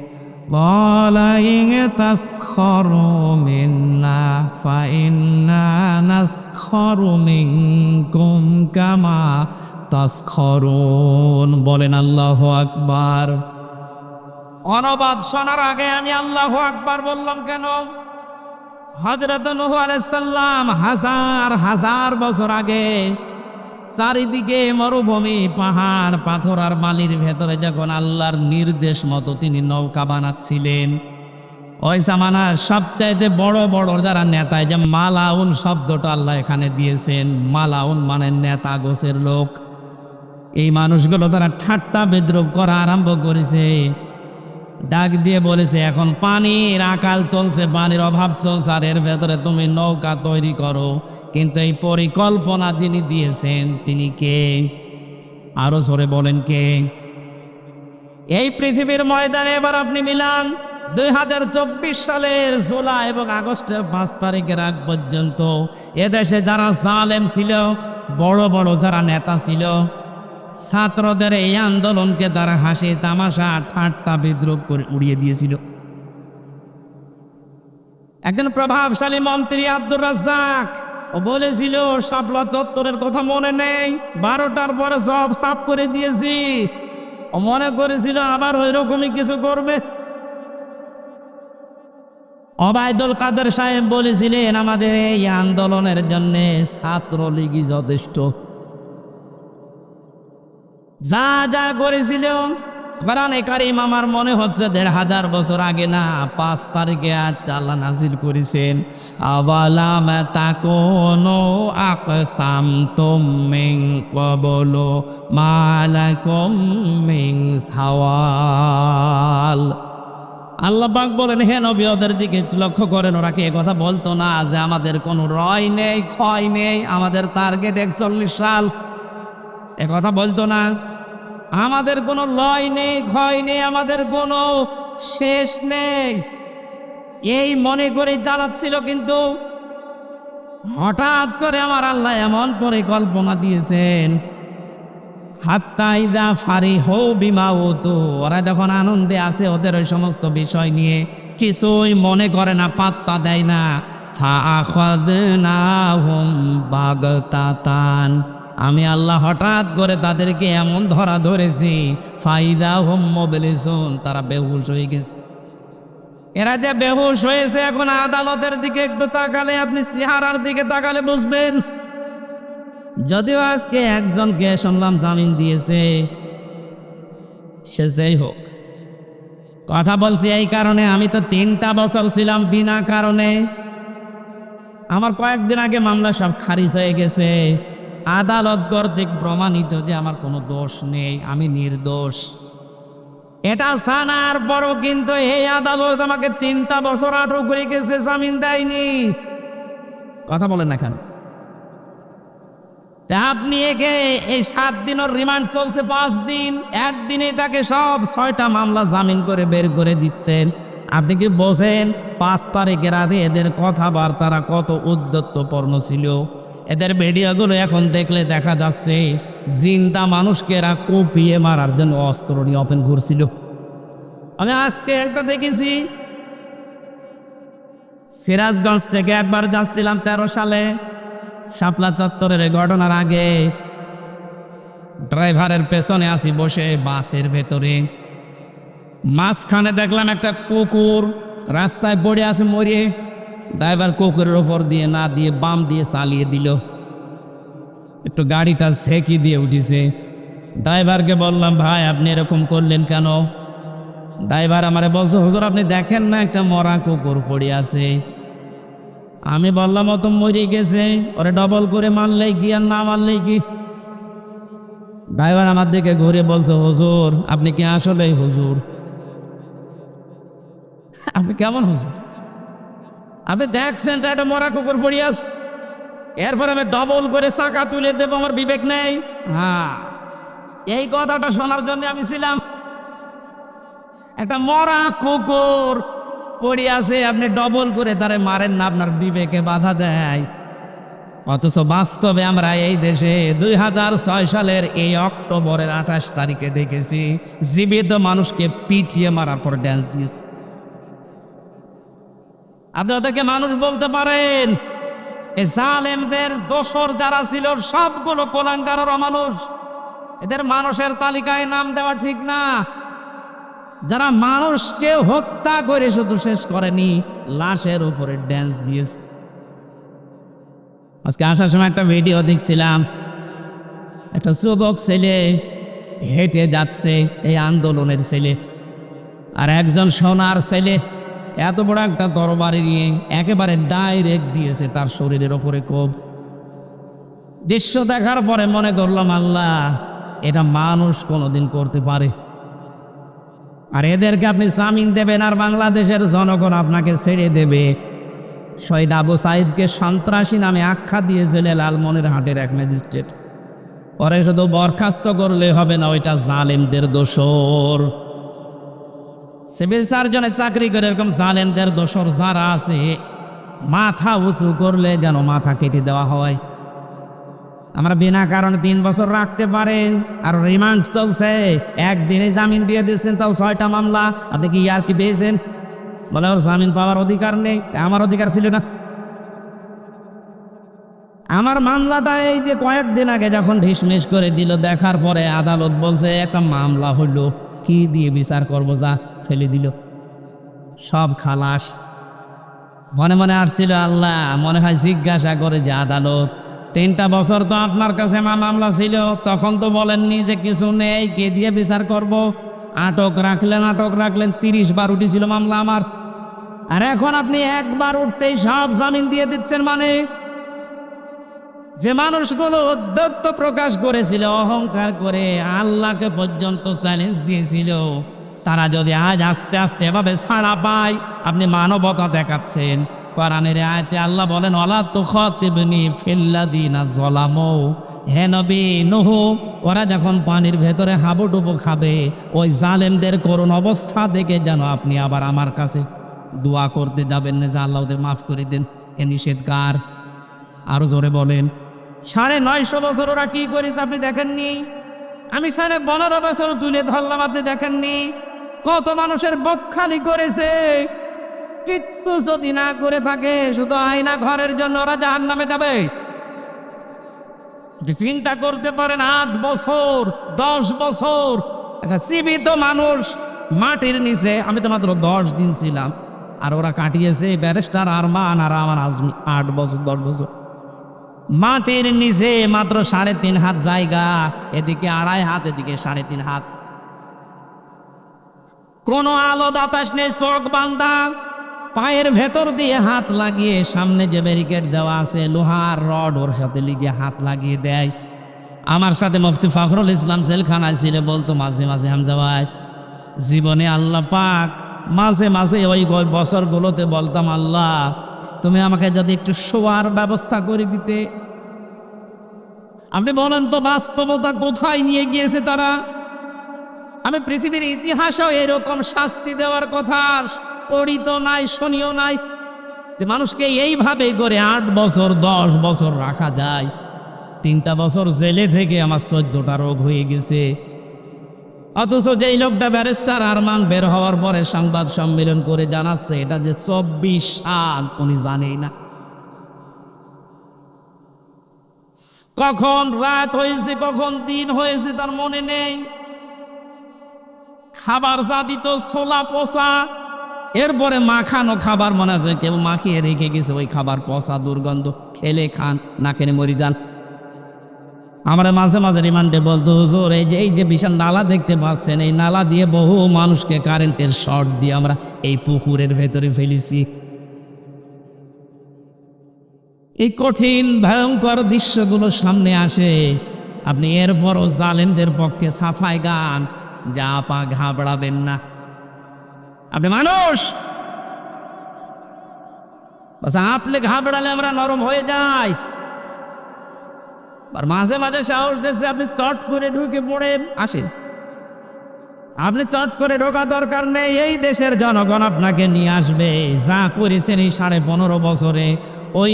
قَالَ إِن تَسْخَرُوا مِنَّا فَإِنَّا نَسْخَرُ مِنكُمْ كَمَا تَسْخَرُونَ। বলেন আল্লাহু আকবার। অনুবাদ শোনার আগে আমি আল্লাহু আকবার বললাম কেন? হযরত নূহ আলাইহিস সালাম হাজার হাজার বছর আগে চারিদিকে মরুভূমি, পাহাড়, পাথর আর বালির ভেতরে যখন আল্লাহর নির্দেশ মতো তিনি নৌকা বানাচ্ছিলেন, ওই জামানার সবচাইতে বড় বড় যারা নেতা, যে মালাউন শব্দটা আল্লাহ এখানে দিয়েছেন, মালাউন মানে নেতা গোছের লোক, এই মানুষগুলো তারা ঠাট্টা বিদ্রুপ করা আরম্ভ করেছে। ডাক দিয়ে বলেছে, এখন পানির আকাল চলছে, পানির অভাব চলছে, আর এর ভেতরে তুমি নৌকা তৈরি করো। কিন্তু এই পরিকল্পনা যিনি দিয়েছেন তিনি কে? আরো জোরে বলেন কে? এই পৃথিবীর ময়দানে এবার আপনি মিলান 2024 সালের জুলাই এবং আগস্টের 5 তারিখের আগ পর্যন্ত এদেশে যারা জালেম ছিল, বড় বড় যারা নেতা ছিল, ছাত্রদের এই আন্দোলনকে তারা হাসি তামাশা ঠাট্টা বিদ্রুপ করে উড়িয়ে দিয়েছিল। একজন প্রভাবশালী মন্ত্রী আব্দুর রাজ্জাক ও বলেছিল, শাপলা চত্বরের কথা মনে নেই, 12টার পরে সব সাফ করে দিয়েছি। ও মনে করেছিল আবার ওই রকমই কিছু করবে। ওবায়দুল কাদের সাহেব বলেছিলেন, আমাদের এই আন্দোলনের জন্য ছাত্রলীগই যথেষ্ট। যা যা করেছিল কোরআনে কারীম আমার মনে হচ্ছে 1500 বছর আগে না, 5 তারিখে আল্লাহ নাজিল করেছেন, আওয়ালাম তাকুনু আকসামতুম মিন ক্বাবলু মালাকুম মিন সাওয়াল। আল্লাহ পাক বলেন, হে নবী ওদের দিকে লক্ষ্য করেন, ওরা কি কথা বলতো না যে আমাদের কোনো রয় নেই, ক্ষয় নেই, আমাদের টার্গেট 41 সাল? এ কথা বলতো না? আমাদের কোনো লয় নেই, ক্ষয় নেই, আমাদের কোনো শেষ নেই, এই মনে করে চালাচ্ছিল। কিন্তু হঠাৎ করে আমার আল্লাহ এমন পরিকল্পনা দিয়েছেন, হাত্তা ইযা ফারিহু বিমা উতু, ওরা যখন আনন্দে আছে ওদের ওই সমস্ত বিষয় নিয়ে কিছুই মনে করে না, পাত্তা দেয় না। ফাআখাযনাহুম বাগতাতান, আমি আল্লাহ হঠাৎ করে তাদেরকে এমন ধরা ধরেছি, ফাইদা হুম মুবলিসুন, তারা বেহুশ হয়ে গেছে। এরা যে বেহুশ হয়েছে, এখন আদালতের দিকে একটু তাকালে, আপনি চেহারার দিকে তাকালে বুঝবেন। যদিও আজকে একজনকে শুনলাম জামিন দিয়েছে, সে যেই হোক, কথা বলছি এই কারণে, আমি তো 3টা বছর ছিলাম বিনা কারণে। আমার কয়েকদিন আগে মামলা সব খারিজ হয়ে গেছে, আদালত কর্তৃক প্রমাণিত যে আমার কোনো দোষ নেই, আমি নির্দোষ। এটা জানার পরও কিন্তু এই আদালত আমাকে 3টা বছর আটক করে গেছে, জামিন দেয়নি। কথা বলেন না কেন? আপনি একে এই 7 দিনের রিমান্ড চলছে, 5 দিন, একদিনে তাকে সব 6টা মামলা জামিন করে বের করে দিচ্ছেন। আপনি কি বোঝেন 5 তারিখের আগে এদের কথাবার্তারা কত উদ্ধত্তপূর্ণ ছিল? এদের ভিডিওগুলো এখন দেখলে দেখা যাচ্ছে জিন্দা মানুষকে এরা কুপিয়ে মারার জন্য অস্ত্র নিয়ে ওপেন ঘুরছিল। আমি আজকে একটা দেখেছি, সিরাজগঞ্জ থেকে একবার যাচ্ছিলাম 13 সালে, শাপলা চত্বরের ঘটনার আগে, ড্রাইভারের পেছনে আসি বসে বাসের ভেতরে, মাঝখানে দেখলাম একটা কুকুর রাস্তায় পড়ে আছে মরিয়ে। ড্রাইভার কুকুরের ওপর দিয়ে না দিয়ে বাম দিয়ে চালিয়ে দিল, একটু গাড়িটা ঝেঁকি দিয়ে উঠিছে। ড্রাইভারকে বললাম, ভাই আপনি এরকম করলেন কেন? ড্রাইভার আমারে বলছে, হুজুর আপনি দেখেন না একটা মরা কুকুর পড়ে আছে। আমি বললাম ও তো মরে গেছে, ওরে ডবল করে মারলেই কি আর না মারলেই কি। ড্রাইভার আমার দিকে ঘুরে বলছে, হুজুর আপনি কি আসলেই হুজুর? আপনি কেমন হুজুর? আপনি দেখছেন তো একটা মরা কুকুর পড়ে আছে, এরপর আমি ডবল করে চাকা তুলে দেবো, আমার বিবেক নেই? হ্যাঁ, এই কথাটা শোনার জন্য আমি ছিলাম। একটা মরা কুকুর পড়ে আছে, আপনি ডবল করে তারে মারেন না, আপনার বিবেকে বাধা দেয়। অথচ বাস্তবে আমরা এই দেশে 2006 সালের এই অক্টোবরের 28 তারিখে দেখেছি জীবিত মানুষকে পিটিয়ে মারার পর ড্যান্স দিয়েছে। আপনি ওদেরকে মানুষ বলতে পারেন? এই জালেমদের দোসর যারা ছিল সবগুলো কোলাঙ্গারের মানুষ, এদের মানুষের তালিকায় নাম দেওয়া ঠিক না। যারা মানুষকে হত্যা করে শুধু শেষ করেনি, লাশের উপরে ড্যান্স দিয়েছে। আজকে আসার সময় একটা ভিডিও দেখছিলাম, একটা যুবক ছেলে হেঁটে যাচ্ছে, এই আন্দোলনের ছেলে, আর একজন সোনার ছেলে এত বড় একটা তরবারি নিয়ে একেবারে ডাইরেক্ট দিয়েছে তার শরীরের ওপরে কোপ। দৃশ্য দেখার পরে মনে করলাম, আল্লাহ, এটা মানুষ কোনোদিন করতে পারে? আর এদেরকে আপনি জামিন দেবেন আর বাংলাদেশের জনগণ আপনাকে ছেড়ে দেবে? শহীদ আবু সাইদকে সন্ত্রাসী নামে আখ্যা দিয়েছিল লালমনিরহাটের এক ম্যাজিস্ট্রেট। পরে শুধু বরখাস্ত করলে হবে না, ওইটা জালেমদের দোসর। সিভিল সার্জনের চাকরি করে এরকম জালেমদের দোসর যারা আছে, মাথা উঁচু করলে যেন মাথা কেটে দেওয়া হয়। আমরা বিনা কারণে 3 বছর রাখতে পারেন, আর রিমান্ড চলছে, একদিনে জামিন দিয়ে দিয়েছেন, তাও 6টা মামলা। আপনি কি আর কি পেয়েছেন? বলে ওর জামিন পাওয়ার অধিকার নেই। আমার অধিকার ছিল না? আমার মামলাটা এই যে কয়েকদিন আগে যখন ঢিসমিস করে দিল, দেখার পরে আদালত বলছে একটা মামলা হইল, কি দিয়ে বিচার করবো, যা ফেলে দিল, সব খালাস। মনে মনে আসছিল, আল্লাহ মনে হয় জিজ্ঞাসা করে যে আদালত 3টা বছর তো আপনার কাছে মামলা ছিল, তখন তো বলেননি যে কিছু নেই, কে দিয়ে বিচার করব? আটক রাখলেন 30 বার উঠেছিল মামলা আমার, আর এখন আপনি একবার উঠতেই সব জামিন দিয়ে দিচ্ছেন। মানে যে মানুষগুলো উদ্যত্ত প্রকাশ করেছিল, অহংকার করে আল্লাহকে পর্যন্ত চ্যালেঞ্জ দিয়েছিল, তারা যদি আজ আস্তে আস্তে এভাবে ছাড়া পায়, আপনি মানবতা দেখাচ্ছেন। কোরআনের আয়াতে আল্লাহ বলেন, ওয়ালা তুখাতিবনি ফিল্লাযিনা যালামু, হে নবী নূহ, ওরা যখন পানির ভেতরে হাবুডুবু খাবে, ওই জালেমদের করুণ অবস্থা দেখে যেন আপনি আবার আমার কাছে দোয়া করতে যাবেন না যে আল্লাহ ওদের মাফ করে দেন। এ নিষেধকার। আরো জোরে বলেন। 950 বছর ওরা কি করেছে আপনি দেখেননি? আমি 15.5 বছর তুলে ধরলাম, আপনি দেখেননি? কত মানুষের বকখালি করেছে। কিচ্ছু যদি না করে থাকে, শুধু আয়না ঘরের জন্য ওরা জাহান্নামে যাবে। চিন্তা করতে পারেন, 8 বছর 10 বছর একটা জীবিত মানুষ মাটির নিচে। আমি তো মাত্র 10 দিন ছিলাম, আর ওরা কাটিয়েছে ব্যারিস্টার আরমান আর আমার আজমি 8 বছর 10 বছর মাটির নিচে। মাত্র 3.5 হাত জায়গা, এদিকে 2.5 হাত, এদিকে 3.5 হাত, কোনো আলো বাতাস নেই, চোখ বান্ধা, পায়ের ভেতর দিয়ে হাত লাগিয়ে, সামনে যে ব্যারিকেড দেওয়া আছে লোহার রড, ওর সাথে লিগে হাত লাগিয়ে দেয়। আমার সাথে মুফতি ফখরুল ইসলাম জেলখানায় ছিল, বলতো মাঝে মাঝে, হামজা ভাই, জীবনে আল্লাহ পাক মাঝে মাঝে ওই বছরগুলোতে বলতাম, আল্লাহ তুমি আমাকে যদি একটু শোয়ার ব্যবস্থা করে দিতে। আপনি বলেন তো বাস্তবতা কোথায় নিয়ে গিয়েছে তারা? আমি পৃথিবীর ইতিহাসেও এরকম শাস্তি দেওয়ার কথা পড়িত নাই, শুনিও নাই, যে মানুষকে এইভাবে করে 8 বছর 10 বছর রাখা যায়। 3টা বছর জেলে থেকে আমার 14টা রোগ হয়ে গেছে। অথচ যেই লোকটা ব্যারিস্টার আরমান বের হওয়ার পরে সংবাদ সম্মেলন করে জানাচ্ছে এটা যে 24 সাল, উনি জানেই না কখন রাত হয়েছে, কখন দিন হয়েছে, তার মনে নেই। খাবার যা দিত ছোলা পচা, এরপরে মাখানো খাবার মনে আছে কেউ মাখিয়ে রেখে গেছে, ওই খাবার পচা, দুর্গন্ধ, খেলে খান, না খেলে মরি যান। আমরা মাঝে মাঝে রিমান্ডে বলতো, হুজুর এই যে বিশাল নালা দেখতে পাচ্ছেন, এই নালা দিয়ে বহু মানুষকে কারেন্টের শর্ট দিয়ে আমরা এই পুকুরের ভেতরে ফেলেছি। এই কঠিন ভয়ঙ্কর দৃশ্যগুলো সামনে আসে, আপনি এরপরও জালেমদের পক্ষে সাফাই গান, যা পা ঘাবড়াবেন না। আপনি মানুষ, আপনি ঘাবড়ালে আমরা নরম হয়ে যাই। আর মাঝে মাঝে সাহস দিচ্ছে, আপনি চট করে ঢুকে পড়ে আসেন। আপনি চট করে ঢোকা দরকার নেই, এই দেশের জনগণ আপনাকে নিয়ে আসবে। যা করেছেন এই 15.5 বছরে, ওই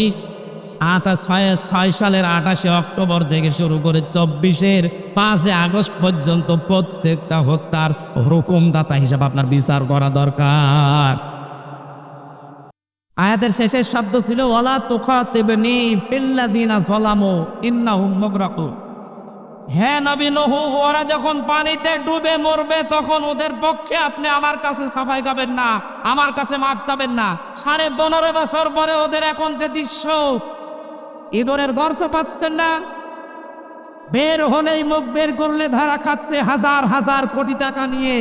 6 সালের 28 অক্টোবর থেকে শুরু করে 24-এর 5 আগস্ট পর্যন্ত প্রত্যেকটা হত্যার হুকুমদাতা হিসাবে আপনার বিচার করা দরকার। আয়াতের শেষের শব্দ ছিল ওয়ালা তুখাতিবনি ফিল্লাযিনা যালামু ইন্নাহুম মুগরাকুন। হ্যাঁ নবী নূহ, ওরা যখন পানিতে ডুবে মরবে তখন ওদের পক্ষে আপনি আমার কাছে সাফাই গাবেন না, আমার কাছে মাপ চাবেন না। 15.5 বছর পরে ওদের এখন যে দৃশ্য, ইঁদুরের গর্ত পাচ্ছেন না, বের হলেই মুখ বের করলে ধারা খাচ্ছে হাজার হাজার কোটি টাকা নিয়ে।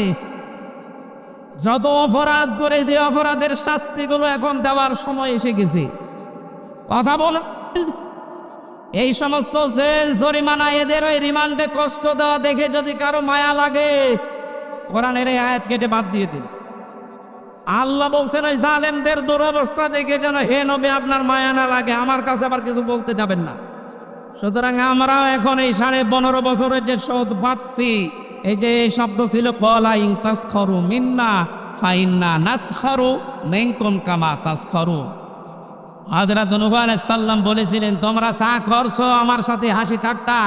যত অপরাধ করে যে অপরাধের শাস্তিগুলো এখন দেওয়ার সময় এসে গেছে। কথা বল, এই সমস্ত জেল জরিমানা, এদের ওই রিমান্ডে কষ্ট দেওয়া দেখে যদি কারো মায়া লাগে, কোরআনের এই আয়াত কেটে বাদ দিয়ে দিন। আল্লাহ বলছেন ওই জালেমদের দুরবস্থা দেখে যেন হে নবী আপনার মায়া না লাগে, আমার কাছে আবার কিছু বলতে যাবেন না। সুতরাং আমরাও এখন এই 15.5 বছরের যে শোধ পাচ্ছি, এই যে শব্দ ছিল ক্বালা ইন তাসখারু মিন্না ফাইন্না নাসখারু মিনকুম কামা তাসখারু। হযরত নূহ আলাইহিস সালাম বলেছিলেন, তোমরা যা করছো আমার সাথে হাসি ঠাট্টা,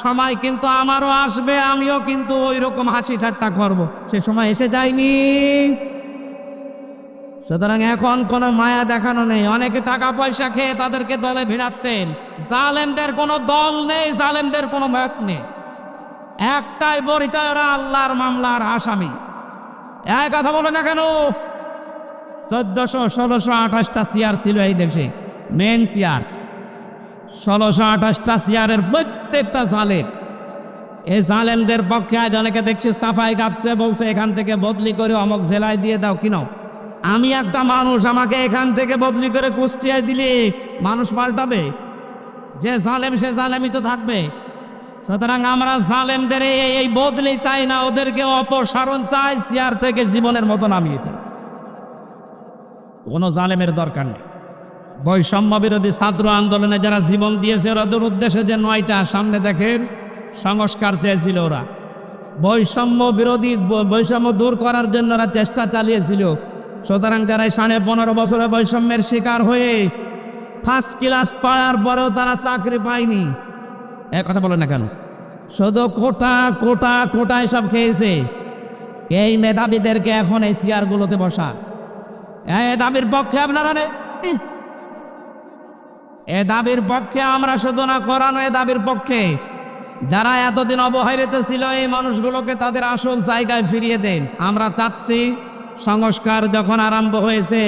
সময় কিন্তু আমারও আসবে, আমিও কিন্তু ওই রকম হাসি ঠাট্টা করব। সে সময় এসে যায়নি। সুতরাং এখন কোনো মায়া দেখানো নেই। অনেকে টাকা পয়সা খেয়ে তাদেরকে দলে ভিড়াচ্ছেন। জালেমদের কোনো দল নেই, জালেমদের কোনো মত নেই। একটাই পরিচয়, ওরা আল্লাহর মামলার আসামি। এক কথা বলে না কেন, 1400-1628টা চেয়ার ছিল এই দেশে, মেন চেয়ার। 1628টা চেয়ারের প্রত্যেকটা জালেম। এই জালেমদের পক্ষে আজ অনেকে দেখছি সাফাই গাচ্ছে, বলছে এখান থেকে বদলি করে অমুক জেলায় দিয়ে দাও। কিনো, আমি একটা মানুষ, আমাকে এখান থেকে বদলি করে কুষ্টিয়ায় দিলে মানুষ পাল্টাবে? যে জালেম সে জালেমই তো থাকবে। সুতরাং আমরা জালেমদের এই বদলি চাই না, ওদেরকে অপসারণ চাই, চেয়ার থেকে জীবনের মতো নামিয়ে দিই। কোনো জালেমের দরকার নেই। বৈষম্য বিরোধী ছাত্র আন্দোলনে যারা জীবন দিয়েছে, ওদের উদ্দেশ্যে যে 9টা সামনে দেখেন সংস্কার চেয়েছিল, ওরা বৈষম্য বিরোধী, বৈষম্য দূর করার জন্য ওরা চেষ্টা চালিয়েছিল। সুতরাং যারা 15.5 বছরে বৈষম্যের শিকার হয়ে ফার্স্ট ক্লাস পাওয়ার পরেও তারা চাকরি পায়নি, এক কথা বলে না কেন, শুধু কোটা কোটা কোটা এসব খেয়েছে। এই মেধাবীদেরকে এখন এই চেয়ারগুলোতে বসা, এ দাবির পক্ষে আপনারা নেই। এ দাবির পক্ষে আমরা শুধু না, কোরআন এ দাবির পক্ষে। যারা এতদিন অবহেলিত ছিল, এই মানুষগুলোকে তাদের আসল জায়গায় ফিরিয়ে দেন। আমরা চাচ্ছি সংস্কার যখন আরম্ভ হয়েছে,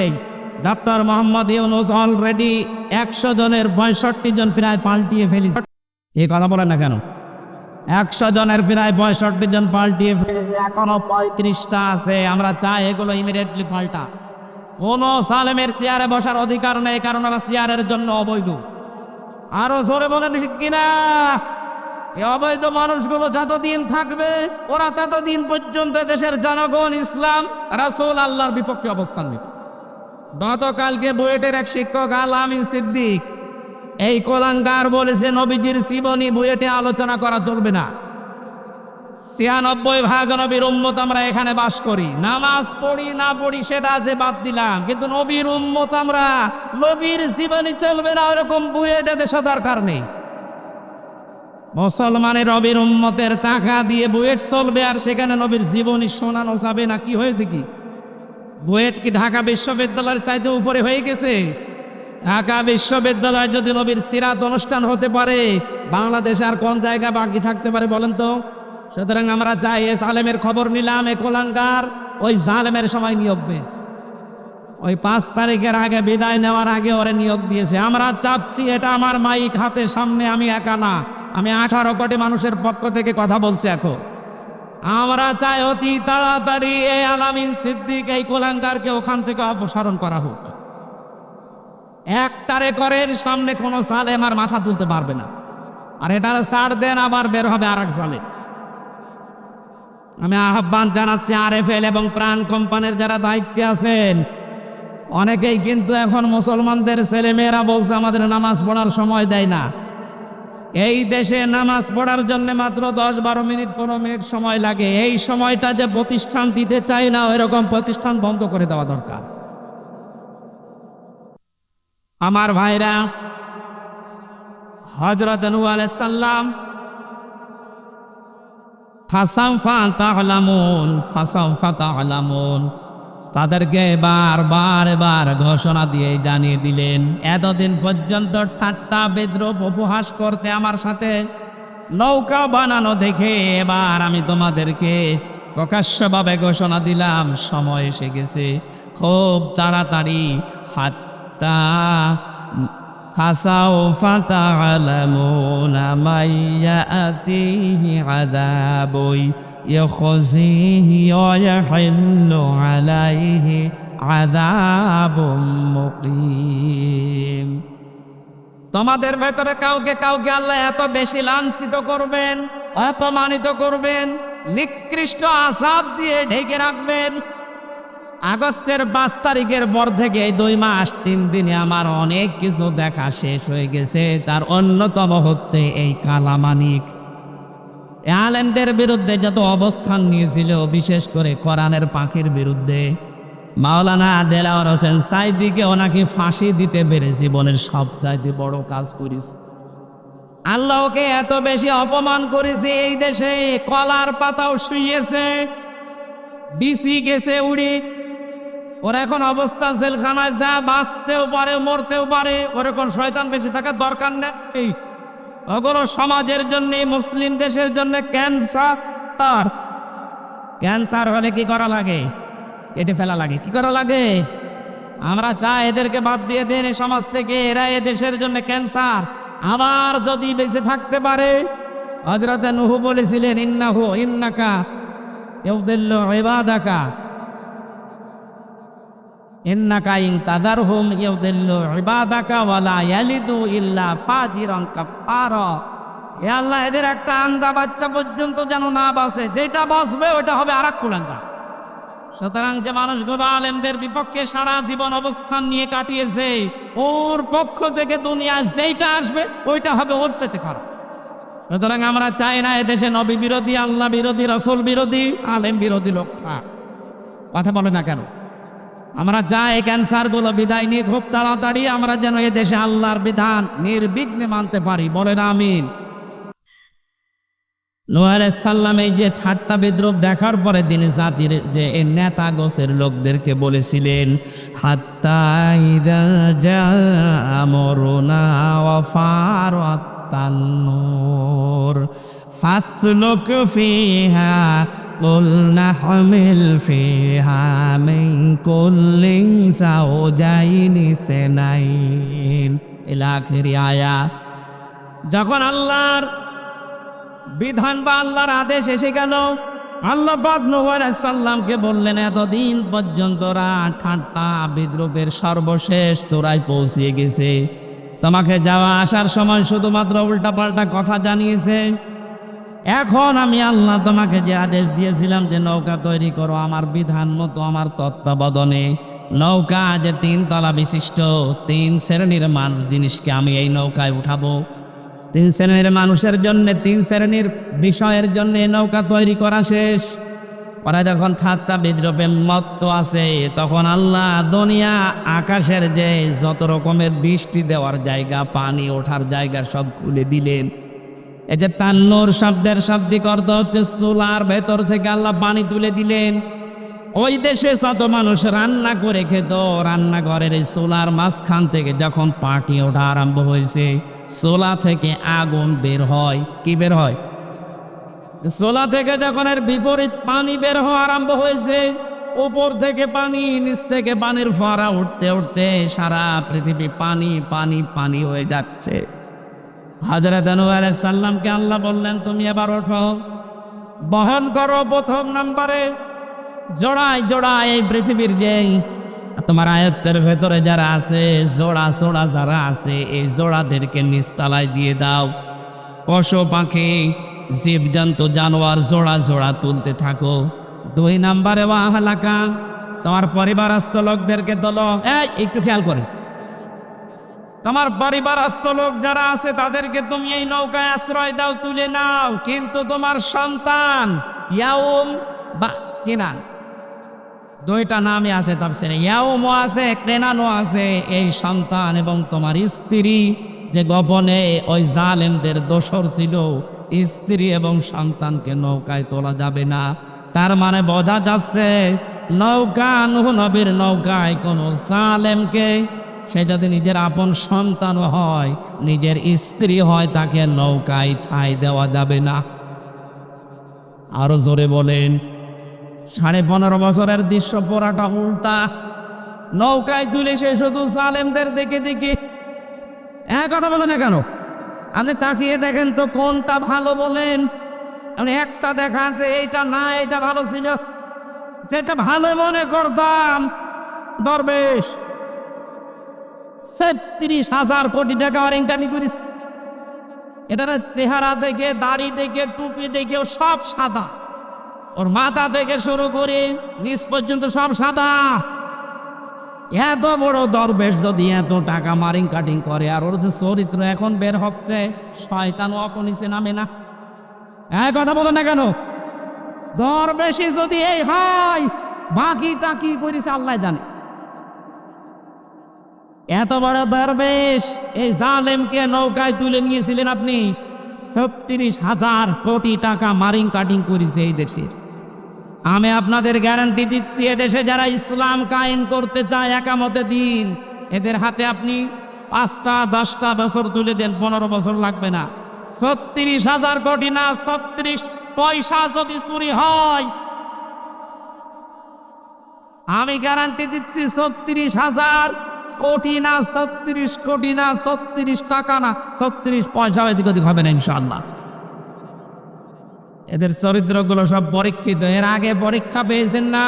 ডক্টর মোহাম্মদ ইউনূস অলরেডি 100 জনের 65 জন প্রায় পাল্টিয়ে ফেলেছে। এই কথা বলেন না কেন, 100 জনের প্রায় 65 জন পাল্টিয়ে ফেলেছে, এখনো 35টা আছে। আমরা চাই এগুলো ইমিডিয়েটলি পাল্টা। কোনো সালেমের চেয়ারে বসার অধিকার নেই, কারণ ওরা চেয়ারের জন্য অবৈধ। আরো জোরে বলেন ঠিক কিনা? এই অবৈধ মানুষগুলো যতদিন থাকবে, ওরা ততদিন পর্যন্ত দেশের জনগণ, ইসলাম, রাসূল, আল্লাহর বিপক্ষে অবস্থান নেবে। গতকালকে বুয়েটের এক শিক্ষক আল আমিন সিদ্দিক এই কোলাঙ্গার বলেছে, নবীজির জীবনী বুয়েটে আলোচনা করা চলবে না। 96 নবীর উম্মত আমরা এখানে বাস করি, নামাজ পড়ি না পড়ি সেটা যে বাদ দিলাম, কিন্তু নবীর উম্মত আমরা, নবীর জীবনী চলবে না ওরকম বুয়েটে দেশে দরকার নেই। মুসলমানের নবীর উম্মতের টাকা দিয়ে বুয়েট চলবে, আর সেখানে নবীর জীবনী শোনানো যাবে না? কি হয়েছে কি? বুয়েট কি ঢাকা বিশ্ববিদ্যালয়ের চাইতে উপরে হয়ে গেছে? ঢাকা বিশ্ববিদ্যালয়ে যদি নবীর সিরাত অনুষ্ঠান হতে পারে, বাংলাদেশে আর কোন জায়গা বাকি থাকতে পারে বলেন তো? সুতরাং আমরা চাই, এ জালেমের খবর নিলাম, এ কোলাঙ্গার ওই জালেমের সময় নিয়োগ পেয়েছে, ওই 5 তারিখের আগে বিদায় নেওয়ার আগে ওরে নিয়োগ দিয়েছে। আমরা চাচ্ছি, এটা আমার মাইক হাতের সামনে, আমি একা না, আমি 18 কোটি মানুষের পক্ষ থেকে কথা বলছি। এখন আমরা চাই অতি তাড়াতাড়ি এই আল আমিন সিদ্দিক, এই কোলাঙ্গারকে ওখান থেকে অপসারণ করা হোক। একটা রেকর্ডের সামনে কোনো সালেম আর মাথা তুলতে পারবে না, আর এটা ছাড় দেন আবার বের হবে আর এক সালে। আমি আহ্বান জানাচ্ছি আরএফএল এবং প্রাণ কোম্পানির যারা দায়িত্বে আছেন, অনেকেই কিন্তু এখন মুসলমানদের ছেলেমেয়েরা বলছে আমাদের নামাজ পড়ার সময় দেয় না। এই দেশে নামাজ পড়ার জন্য মাত্র 10-12 মিনিট 15 মিনিট সময় লাগে। এই সময়টা যে প্রতিষ্ঠান দিতে চায় না, ওইরকম প্রতিষ্ঠান বন্ধ করে দেওয়া দরকার। আমার ভাইরা, হযরত নূহ আলাইহিস সালাম ফাসাউফা তা'লামুন তাদেরকে বারবার ঘোষণা দিয়ে জানিয়ে দিলেন, এতদিন পর্যন্ত ঠাট্টা বিদ্রুপ উপহাস করতে আমার সাথে নৌকা বানানো দেখে এবার আমি তোমাদেরকে প্রকাশ্যভাবে ঘোষণা দিলাম, সময় এসে গেছে খুব তাড়াতাড়ি। হাত্তা ফাসাউফা তা'লামুনা মাইয়াতিহি আযাবুন ইয়াখযিহি ওয়া ইয়াহিল্লু আলাইহি আযাবুম মুকিম। তোমাদের ভেতরে কাউকে কাউকে আল্লাহ এত বেশি লাঞ্ছিত করবেন, অপমানিত করবেন, নিকৃষ্ট আযাব দিয়ে ঢেকে রাখবেন। আগস্টের 5 তারিখের পর থেকে এই 2 মাস 3 দিনে আমার অনেক কিছু দেখা শেষ হয়ে গেছে। তার অন্যতম হচ্ছে এই কালামানিক আলেমদের বিরুদ্ধে যত অবস্থান নিয়েছিল, বিশেষ করে কোরআনের পাখির বিরুদ্ধে। মাওলানা দেলাওয়ার হোসেন সাইদিকে ওনাকে ফাঁসি দিতে পেরে জীবনের সবচাইতে বড় কাজ করেছে। আল্লাহকে এত বেশি অপমান করেছে, এই দেশে কলার পাতাও শুইয়েছে, বিসি গেছে উড়ে। ওর এখন অবস্থা জেলখানায়, যা বাঁচতেও পারে মরতেও পারে, ওরকম শয়তান বেশি থাকার দরকার নেই। ওগুলো সমাজের জন্য, মুসলিম দেশের জন্য ক্যান্সার হলে কি করা লাগে? কেটে ফেলা লাগে। কি করা লাগে? আমরা চাই এদেরকে বাদ দিয়ে দেন এই সমাজ থেকে, এরা এ দেশের জন্য ক্যান্সার। আবার যদি বেঁচে থাকতে পারে, হযরত নূহ বলেছিলেন ইন্নাকা ইউদিল্লু ইবাদাকা ইন্নাকা ইন তাযারহুম ইউদিল্লু ইবাদাকা ওয়া লা ইয়ালিদু ইল্লা ফাজিরান কাফারা। হে আল্লাহ, এদের একটা আন্দা বাচ্চা পর্যন্ত যেন না বাঁচে, যেটা বাঁচবে ওটা হবে আরেক কুলাঙ্গা। সুতরাং যে মানুষগুলো আলেমদের বিপক্ষে সারা জীবন অবস্থান নিয়ে কাটিয়েছে, ওর পক্ষ থেকে দুনিয়া যেইটা আসবে ওইটা হবে ওর সাথে খারাপ। সুতরাং আমরা চাই না এদেশে নবী বিরোধী, আল্লাহ বিরোধী, রাসূল বিরোধী, আলেম বিরোধী লোক থাক। কথা বলে না কেন? আমরা চাই এই ক্যান্সারগুলো বিদায় নিয়ে খুব তাড়াতাড়ি আমরা যেন এদেশে আল্লাহর বিধান নির্বিঘ্নে মানতে পারি। বলেন আমিন। নূহ আলাইহিস সালাম এই যে ঠাট্টা বিদ্রুপ দেখার পরে তিনি জাতির যে এই নেতা গোছের লোকদেরকে বলেছিলেন, হাত্তা ইযা জাআ আমরুনা ওয়া ফারাত তান্নুর ফাসলুক ফিহা কুল নাহমিল ফিহা মিন কুল্লিন যাওজাইনি ইসনাইন ইলা আখিরি আয়াত। যখন আল্লাহর বিধান বা আল্লাহর আদেশ এসে গেল, আল্লাহ পাক নূহ আলাইহিস সালামকে বললেন, এতদিন পর্যন্ত ঠাট্টা বিদ্রুপের সর্বশেষ চূড়ায় পৌঁছিয়ে গেছে। তোমাকে যাওয়া আসার সময় শুধুমাত্র উল্টাপাল্টা কথা জানিয়েছে। এখন আমি আল্লাহ তোমাকে যে আদেশ দিয়েছিলাম যে নৌকা তৈরি করো আমার বিধান মতো, আমার তত্ত্বাবধানে, নৌকা যে 3 তলা বিশিষ্ট, 3 শ্রেণীর মানুষ জিনিসকে আমি এই নৌকায় উঠাবো। 3 শ্রেণীর মানুষের জন্য, 3 শ্রেণীর বিষয়ের জন্য নৌকা তৈরি করা শেষ। ওরা যখন ঠাট্টা বিদ্রুপে মত্ত আছে, তখন আল্লাহ দুনিয়া আকাশের যে যত রকমের বৃষ্টি দেওয়ার জায়গা, পানি ওঠার জায়গা সব খুলে দিলেন। এই যে তান্নুর শব্দের শাব্দিক অর্থ হচ্ছে চুলার ভেতর থেকে আল্লাহ পানি তুলে দিলেন। ওই দেশে যত মানুষ রান্না করে খেত, রান্নাঘরের এই চুলার মাঝখান থেকে যখন পানি ওঠা আরম্ভ হয়েছে, চুলা থেকে আগুন বের হয়। কি বের হয়? চুলা থেকে যখন এর বিপরীত পানি বের হওয়া আরম্ভ হয়েছে, উপর থেকে পানি, নিচ থেকে পানির ফোয়ারা উঠতে উঠতে সারা পৃথিবী পানি পানি পানি হয়ে যাচ্ছে। হযরত নূহ আলাইহিস সালামকে আল্লাহ বললেন, তুমি এবার ওঠো, বহন করো প্রথম নম্বরে জোড়ায় জোড়ায় এই পৃথিবীর যে আর তোমার আয়ত্তের ভেতরে যারা আছে, জোড়া জোড়া যারা আছে, এই জোড়াদেরকে নিচতলায় দিয়ে দাও। পশু পাখি জীবজন্তু জানোয়ার জোড়া জোড়া তুলতে থাকো। 2 নম্বরে ওয়াহলাকা, তোমার পরিবারস্থ লোকদেরকে তোলো। একটু খেয়াল করেন, তোমার পরিবারস্থ লোক যারা আছে তাদেরকে তুমি এই নৌকায় আশ্রয় দাও, তুলে নাও। কিন্তু তোমার সন্তান ইয়াউম বা কিনান, 2টা নামে আছে তাফসীরে, ইয়াউমও আছে কেনানও আছে। এই সন্তান এবং তোমার স্ত্রী যে গোপনে ওই জালেমদের দোসর ছিল, স্ত্রী এবং সন্তানকে নৌকায় তোলা যাবে না। তার মানে বোঝা যাচ্ছে নৌকা, নূহ নবীর নৌকায় কোনো জালেমকে, সে যদি নিজের আপন সন্তানও হয়, নিজের স্ত্রী হয়, তাকে নৌকায় ঠাঁই দেওয়া যাবে না। আরো জোরে বলেন। 15.5 বছরের দৃশ্য পোড়াটা উল্টা। নৌকায় তুলে সে শুধু জালেমদের দেখে দেখে, কথা বলে না কেন? আপনি তাকিয়ে দেখেন তো কোনটা ভালো বলেন। আপনি একটা দেখান যে এইটা না, এইটা ভালো ছিল। যেটা ভালো মনে করতাম, দরবেশ 36,000 কোটি টাকা ইনকামি করিস। এটা চেহারা দেখে, দাড়ি দেখে, টুপি দেখে সব সাদা। ওর মাথা থেকে শুরু করে নিচ পর্যন্ত সব সাদা। এত বড় দরবেশ যদি এত টাকা মারিং কাটিং করে, আর ওর যে চরিত্র এখন বের হচ্ছে, শয়তান অপনিচে নামে না। কথা বলো না কেন? দরবেশে যদি এই হয়, বাকিটা কি করেছে আল্লাহ জানে। এত বড় দরবেশ এই জালেমকে নৌকায় তুলে নিয়েছিলেন আপনি। 36,000 কোটি টাকা মারিং কাটিং করেছে এই দেশের। আমি আপনাদের গ্যারান্টি দিচ্ছি, এদেশে যারা ইসলাম কায়েম করতে চায় একামতে দিন, এদের হাতে আপনি 5টা 10টা বছর তুলে দেন, 15 বছর লাগবে না। 36,000 কোটি না, 36 পয়সা যদি চুরি হয়, আমি গ্যারান্টি দিচ্ছি 36,000 কোটি না, 36 কোটি না, 36 টাকা না, 36 পয়সা এদিক ওদিক হবে না ইনশাআল্লাহ। এদের চরিত্রগুলো সব পরীক্ষিত। এর আগে পরীক্ষা পেয়েছেন না?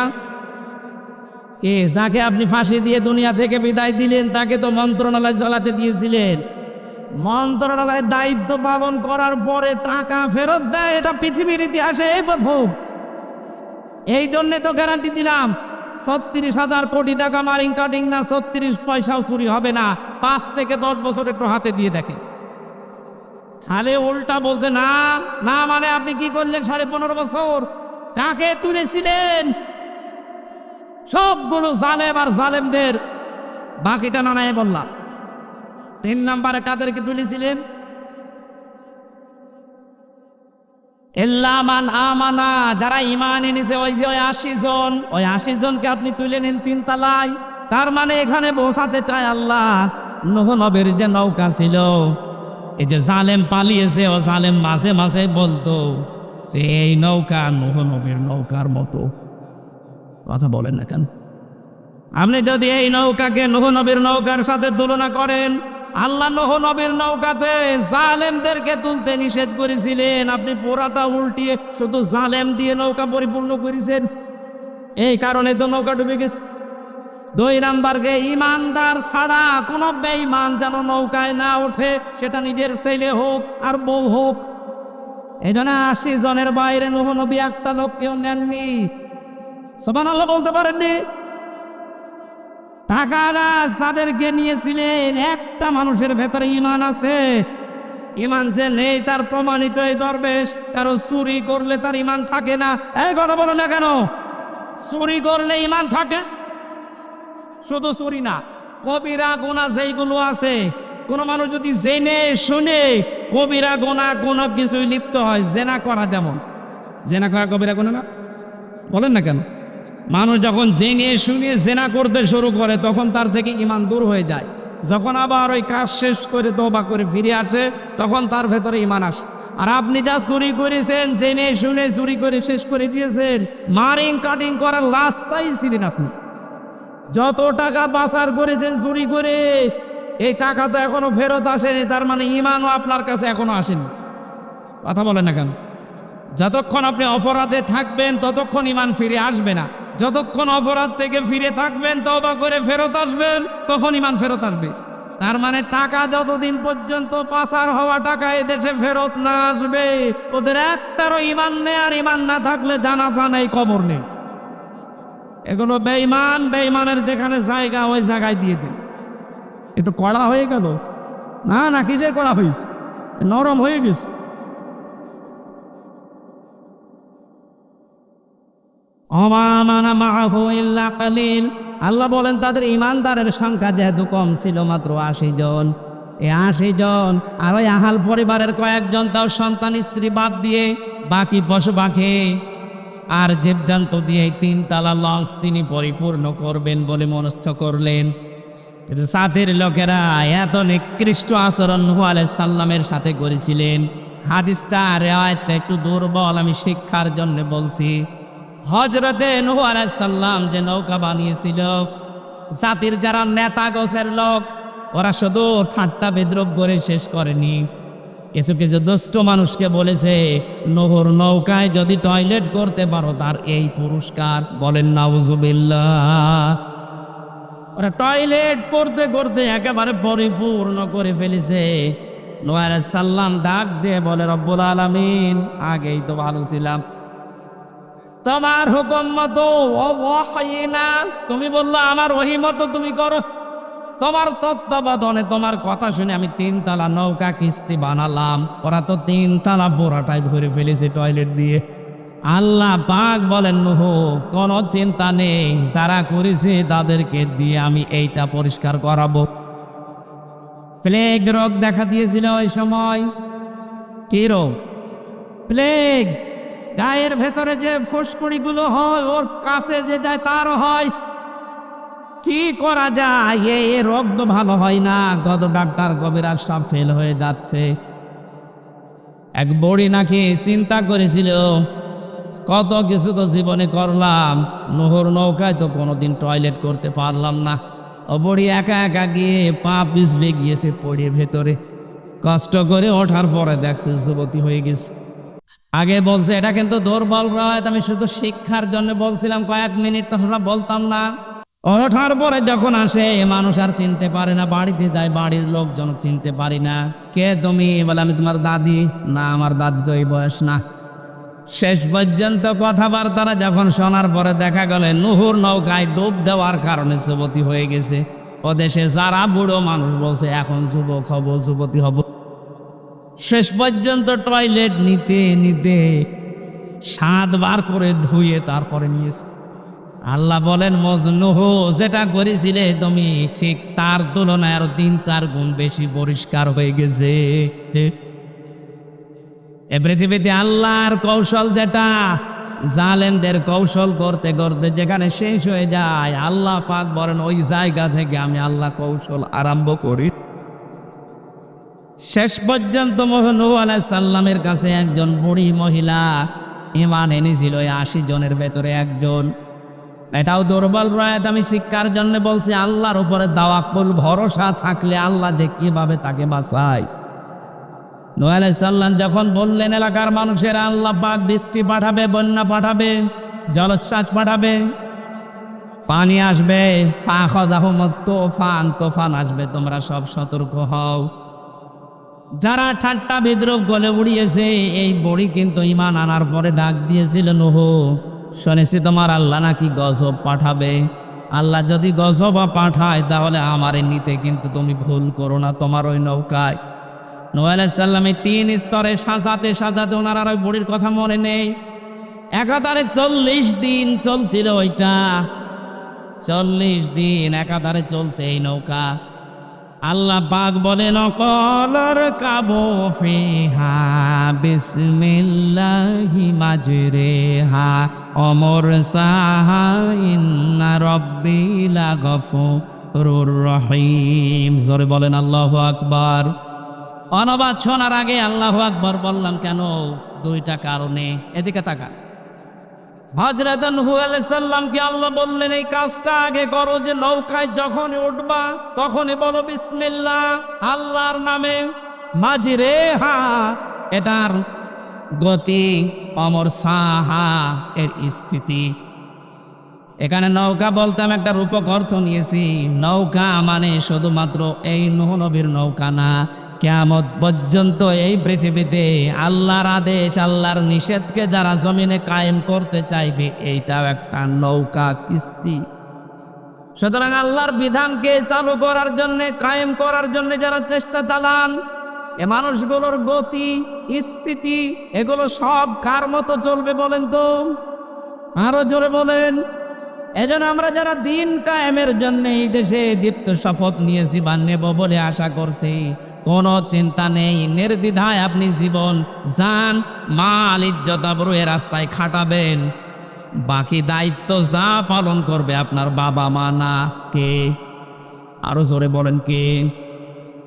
যাকে আপনি ফাঁসি দিয়ে দুনিয়া থেকে বিদায় দিলেন, তাকে তো মন্ত্রণালয় চালাতে দিয়েছিলেন। মন্ত্রণালয়ের দায়িত্ব পালন করার পরে টাকা ফেরত দেয়, এটা পৃথিবীর ইতিহাসে এই প্রথম। এই জন্যে তো গ্যারান্টি দিলাম 36,000 কোটি টাকা মারিং কাটিং না, 36 পয়সাও চুরি হবে না। 5 থেকে 10 বছর একটু হাতে দিয়ে দেখেন। খালে উল্টা বলছে না না, মানে আপনি কি করলেন 15.5 বছর? কাকে তুলেছিলেন? সবগুলো জালেম আর জালেমদের। বাকিটা না নাই বললাম। 3 নম্বরে কাদেরকে তুলেছিলেন? ইল্লামান আমানা, যারা ঈমান এনেছে, ওই যে 80 জন, ওই 80 জনকে আপনি তুলে নেন 3 তলায়। তার মানে এখানে বোঝাতে চায় আল্লাহ, নূহ নবীর যে নৌকা ছিল, এই যে জালেম পালিয়েছে, ও জালেম মাঝে মাঝে বলতো যে এই নৌকা নূহ নবীর নৌকার মতো। কথা বলেন না কেন? আপনি যদি এই নৌকাকে নূহ নবীর নৌকার সাথে তুলনা করেন, আল্লাহ নূহ নবীর নৌকাতে জালেমদেরকে তুলতে নিষেধ করেছিলেন, আপনি পুরাটা উল্টিয়ে শুধু জালেম দিয়ে নৌকা পরিপূর্ণ করেছেন। এই কারণে তো নৌকা ডুবে গেছে। 2 নম্বরকে ইমানদার ছাড়া কোনো বেঈমান যেন নৌকায় না ওঠে, সেটা নিজের ছেলে হোক আর বউ হোক। এই জন্য 80 জনের বাইরে নূহ নবী একটা লোক কেউ নেননি। সুবহানাল্লাহ বলতে পারেননি? টাকারা যাদেরকে নিয়েছিলেন, একটা মানুষের ভেতরে ইমান আছে। ইমান যে নেই তার প্রমাণিত এই দরবেশ। কারো চুরি করলে তার ইমান থাকে না। এই কথা বলো না কেন? চুরি করলে ইমান থাকে। শুধু চুরি না, কবিরা গুনাহ যেইগুলো আছে, কোনো মানুষ যদি জেনে শুনে কবিরা গুনাহ কোনো কিছুই লিপ্ত হয়, জেনা করা, যেমন জেনা করা কবিরা গুনাহ না? বলেন না কেন? মানুষ যখন জেনে শুনে জেনা করতে শুরু করে, তখন তার থেকে ইমান দূর হয়ে যায়। যখন আবার ওই কাজ শেষ করে তওবা করে ফিরে আসে, তখন তার ভেতরে ইমান আসে। আর আপনি যা চুরি করেছেন, জেনে শুনে চুরি করে শেষ করে দিয়েছেন, মারিং কাটিং করার রাস্তাই ছিলেন আপনি। যত টাকা পাচার করেছেন চুরি করে, এই টাকা তো এখনো ফেরত আসেনি, তার মানে ইমানও আপনার কাছে এখনো আসেনি। কথা বলেন না কেন? যতক্ষণ আপনি অপরাধে থাকবেন ততক্ষণ ঈমান ফিরে আসবে না, যতক্ষণ অপরাধ থেকে ফিরে থাকবেন, তওবা করে ফেরত আসবেন, তখন ঈমান ফেরত আসবে। তার মানে টাকা যতদিন পর্যন্ত পাচার হওয়া টাকা এদেশে ফেরত না আসবে, ওদের একটারও ঈমান নেই। আর ঈমান না থাকলে জানাজা নেই, কবর নেই। এগুলো বেঈমান, বেঈমানের যেখানে জায়গা ওই জায়গায় দিয়ে দিন। একটু কড়া হয়ে গেল না, না কি যে কড়া হয়েছে, নরম হয়ে গেছে। আল্লাহ বলেন তাদের ইমানদারের সংখ্যা যেহেতু কম ছিল, মাত্র 80 জন। এই 80 জন আর ওই আহাল পরিবারের কয়েকজন, তাও সন্তান স্ত্রী বাদ দিয়ে বাকি পশু পাখি আর জীবজন্তু দিয়ে 3 তলা লঞ্চ তিনি পরিপূর্ণ করবেন বলে মনস্থ করলেন। কিন্তু সাথের লোকেরা এত নিকৃষ্ট আচরণ নূহ আলাইহিস সালামের সাথে করেছিলেন। হাদিসটা রিওয়ায়াতটা একটু দুর্বল, আমি শিক্ষার জন্য বলছি। হযরতে নূহ আলাইহিস সালাম যে নৌকা বানিয়েছিল, জাতির যারা নেতা গোছের লোক, ওরা শুধু ঠাট্টা বিদ্রুপ করে শেষ করেনি। কিছু কিছু দুষ্ট মানুষকে বলেছে, নূহর নৌকায় যদি টয়লেট করতে পারো তার এই পুরস্কার। বলেন নাউজুবিল্লাহ। ওরা টয়লেট করতে করতে একেবারে পরিপূর্ণ করে ফেলেছে। নূহ আলাইহিস সালাম ডাক দিয়ে বলে, রব্বুল আলামিন, আগেই তো ভালো ছিলাম, তোমার হুকুম মতো ওয়াহয়িনা, তুমি বললো আমার ওহী মতো তুমি করো। তোমার তত্ত্বাবধানে, তোমার কথা শুনে আমি 3 তলা নৌকা কিস্তি বানালাম। ওরা তো 3 তলা পুরাটাই ভরে ফেলেছে টয়লেট দিয়ে। আল্লাহ পাক বলেন, নূহ কোনো চিন্তা নেই, যারা করেছে তাদেরকে দিয়ে আমি এইটা পরিষ্কার করাবো। প্লেগ রোগ দেখা দিয়েছিল ওই সময়। কি রোগ? প্লেগ। গায়ের ভেতরে যে ফুসকুড়িগুলো হয়, ওর কাছে যে যায় তারও হয়। কি করা যায়? এই রোগ তো ভালো হয় না। কত ডাক্তার কবিরাজ সব ফেল হয়ে যাচ্ছে। এক বুড়ি নাকি চিন্তা করেছিল, কত কিছু তো জীবনে করলাম, নূহর নৌকায় তো কোনোদিন টয়লেট করতে পারলাম না। ও বুড়ি একা একা গিয়ে পা পিছলে গিয়েছে পড়ে ভেতরে। কষ্ট করে ওঠার পরে দেখছে যুবতী হয়ে গেছে। আগে বলছে এটা কিন্তু দুর্বল রায়, আমি শুধু শিক্ষার জন্য বলছিলাম, কয়েক মিনিট তাছাড়া বলতাম না। ওঠার পরে যখন আসে, মানুষ আর চিনতে পারে না। বাড়িতে যায়, বাড়ির লোকজন চিনতে পারি না। কে তুমি? বলে আমি তোমার দাদি। না, আমার দাদি তো এই বয়স না। শেষ পর্যন্ত কথাবার্তারা যখন শোনার পরে দেখা গেল নূহর নৌকায় ডুব দেওয়ার কারণে যুবতী হয়ে গেছে। ও দেশে যারা বুড়ো মানুষ বলছে এখন যুবক হব, যুবতী হব। শেষ পর্যন্ত টয়লেট নিতে নিতে 7 বার করে ধুয়ে তারপরে নিয়েছে। আল্লাহ বলেন, নূহ যেটা করেছিলে তুমি, ঠিক তার তুলনায় আরো 3-4 গুণ বেশি পরিষ্কার হয়ে গেছে। এ পৃথিবীতে আল্লাহর কৌশল যেটা, জালেমদের কৌশল করতে করতে যেখানে শেষ হয়ে যায়, আল্লাহ পাক বলেন ওই জায়গা থেকে আমি আল্লাহ কৌশল আরম্ভ করি। শেষ পর্যন্ত নূহ আলাইহিস সালামের কাছে একজন বুড়ি মহিলা ঈমান এনেছিল, 80 জনের ভেতরে একজন। এটাও দুর্বল রায়াত, আমি শিক্ষার জন্য বলছি। আল্লাহর উপরে তাওয়াক্কুল, ভরসা থাকলে আল্লাহ যে কিভাবে তাকে বাঁচায়। নূহ আলাইহিস সালাম যখন বললেন এলাকার মানুষের আল্লাহ পাক বৃষ্টি পাঠাবে, বন্যা পাঠাবে, জলোচ্ছ্বাস পাঠাবে, পানি আসবে, ফাখাযাহুমুত তুফান, তুফান আসবে, তোমরা সব সতর্ক হও। যারা ঠাট্টা বিদ্রুপ গলে উড়িয়েছে, এই বুড়ি কিন্তু ঈমান আনার পরে ডাক দিয়েছিল, নূহ শুনেছি তোমার আল্লাহ নাকি গজব পাঠাবে। আল্লাহ যদি গজব পাঠায় তাহলে আমারে নিতে কিন্তু তুমি ভুল করো না তোমার ওই নৌকায়। নূহ আলাইহিস সালামের 3 স্তরে সাজাতে সাজাতে ওনার আর ওই বুড়ির কথা মনে নেই। একাধারে 40 দিন চলছিল ওইটা। 40 দিন একাধারে চলছে এই নৌকা। আল্লাহ পাক বলেন, অকলর কাবু ফিহা বিসমিল্লাহি মাজরিহা অমর সাহা ইন্না রাব্বি লাগফুরুর রহিম। জোরে বলেন আল্লাহু আকবার। অনুবাদ শোনার আগে আল্লাহু আকবার বললাম কেন? 2টা কারণে। এদিকে তাকান। হযরত নূহ আলাইহিস সালামকে আল্লাহ বললেন এই কাজটা আগে করো, যে নৌকায় যখনই উঠবা তখনই বলো বিসমিল্লাহ, আল্লাহর নামে। মাজরিহা, এটার গতি, অমর সাহা এর স্থিতি। এখানে নৌকা বলতে আমি একটা রূপক অর্থ নিয়েছি। নৌকা মানে শুধুমাত্র এই নূহ নবীর নৌকা না, কিয়ামত পর্যন্ত এই পৃথিবীতে আল্লাহর আদেশ আল্লাহর নিষেধকে যারা জমিনে কায়েম করতে চাইবে, এইটাও একটা নৌকা, কিস্তি। সুতরাং আল্লাহর বিধানকে চালু করার জন্য, কায়েম করার জন্য যারা চেষ্টা চালান, এ মানুষগুলোর গতি, স্থিতি এগুলো সব কার মতো চলবে বলেন তো? আরো জোরে বলেন। এজন্য আমরা যারা দিন কায়েমের জন্য এই দেশে দীপ্ত শপথ নিয়েছি বা নেব বলে আশা করছি, কোনো চিন্তা নেই, নির্দ্বিধায় আপনি জীবন জান মাল ইজ্জত আবরু এ রাস্তায় খাটাবেন। বাকি দায়িত্ব যা পালন করবে আপনার বাবা মা, না কে? আরো জোরে বলেন কে?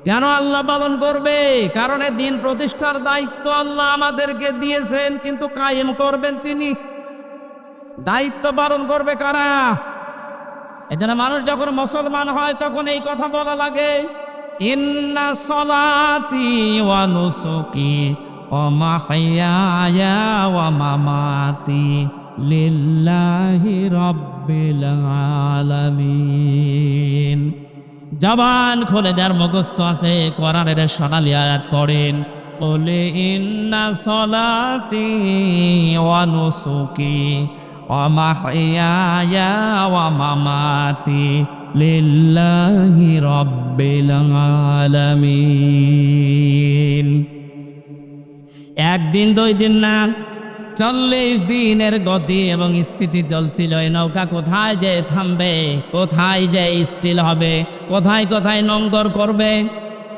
কেন আল্লাহ পালন করবে? কারণ দিন প্রতিষ্ঠার দায়িত্ব আল্লাহ আমাদেরকে দিয়েছেন, কিন্তু কায়েম করবেন তিনি। দায়িত্ব পালন করবে কারা? এজন্য মানুষ যখন মুসলমান হয় তখন এই কথা বলা লাগে, ইন্না সলাতি ওয়া নুসুকি ওয়া মাহইয়ায়া ওয়া মামাতি লিল্লাহি রাব্বিল আলামিন। জবান খুলে যার মুখস্থ আছে কোরআনের সোনালী আয়াত পড়েন, বলে ইন্না সলাতি ওয়া নুসুকি ওয়া মাহইয়ায়া ওয়া মামাতি লিল্লাহি রাব্বিল আলামিন। একদিন দুই দিন না, 40 দিনের গতি এবং স্থিতি চলছিল। এই নৌকা কোথায় যে থামবে, কোথায় যে স্টিল হবে, কোথায় কোথায় নোঙ্গর করবে।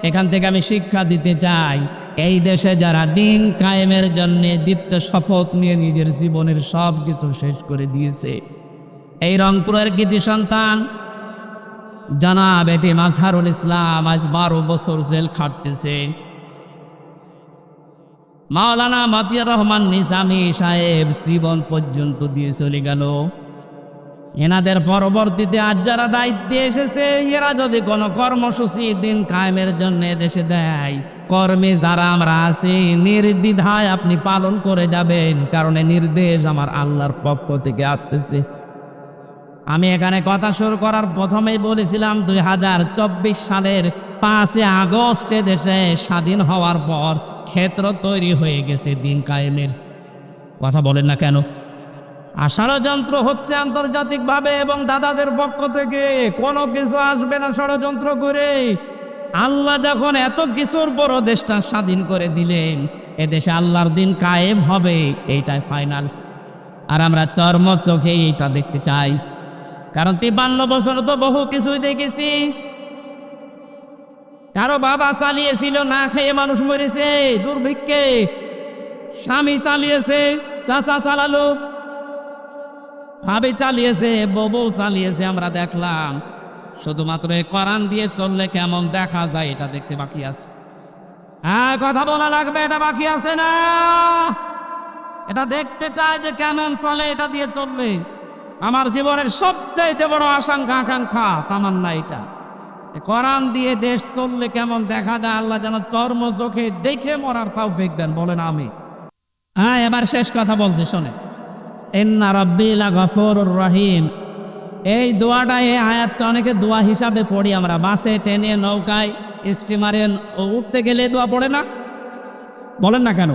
এখান থেকে আমি শিক্ষা দিতে চাই, এই দেশে যারা দিন কায়েমের জন্য দীপ্ত শপথ নিয়ে নিজের জীবনের সব কিছু শেষ করে দিয়েছে, এই রংপুরের কৃতি সন্তান জনাব এটি মাজহারুল ইসলাম আজ 12 বছর জেল খাটতেছে। মাওলানা মতিয়ার রহমান নিজামী সাহেব জীবন পর্যন্ত দিয়ে চলে গেল। এনাদের পরবর্তীতে আজ যারা দায়িত্বে এসেছে, এরা যদি কোনো কর্মসূচি দিন কায়েমের জন্য দেশে দেয়, কর্মে যারা আমরা আছি নির্দ্বিধায় আপনি পালন করে যাবেন, কারণ নির্দেশ আমার আল্লাহর পক্ষ থেকে আসতেছে। আমি এখানে কথা শুরু করার প্রথমেই বলেছিলাম 2024 সালের 5 আগস্টে দেশে স্বাধীন হওয়ার পর ক্ষেত্র তৈরি হয়ে গেছে দিন কায়েমের। কথা বলেন না কেন? ষড়যন্ত্র হচ্ছে আন্তর্জাতিকভাবে এবং দাদাদের পক্ষ থেকে। কোনো কিছু আসবে না ষড়যন্ত্র করে। আল্লাহ যখন এত কিছুর বড় দেশটা স্বাধীন করে দিলেন, এদেশে আল্লাহর দিন কায়েম হবে, এইটাই ফাইনাল। আর আমরা চর্ম চোখে এইটা দেখতে চাই, কারণ 53 বছর তো বহু কিছুই দেখেছি। কারো বাবা চালিয়েছিল, না খেয়ে মানুষ মরেছে দুর্ভিক্ষে। স্বামী চালিয়েছে, চাচা চালালো, ভাবি চালিয়েছে, বউ চালিয়েছে, আমরা দেখলাম। শুধুমাত্র কোরআন দিয়ে চললে কেমন দেখা যায় এটা দেখতে বাকি আছে। হ্যাঁ, কথা বলা লাগবে, এটা বাকি আছে না? এটা দেখতে চাই যে কেমন চলে, এটা দিয়ে চলবে। আমার জীবনের সবচাইতে বড় আশঙ্কা, আকাঙ্ক্ষা, তামান্না এটা, কোরআন দিয়ে দেশ চললে কেমন দেখা যায়। আল্লাহ যেন চর্ম চোখে দেখে মরার তৌফিক দেন, বলেন আমি। হ্যাঁ, এবার শেষ কথা বলছি, শোনেন। ইন্না রাব্বি লাগফুরুর রহিম, এই দোয়াটা, এই আয়াতটা অনেকে দোয়া হিসাবে পড়ি আমরা। বাসে, ট্রেনে, নৌকায়, স্টিমারে উঠতে গেলে দোয়া পড়ে না? বলেন না কেন?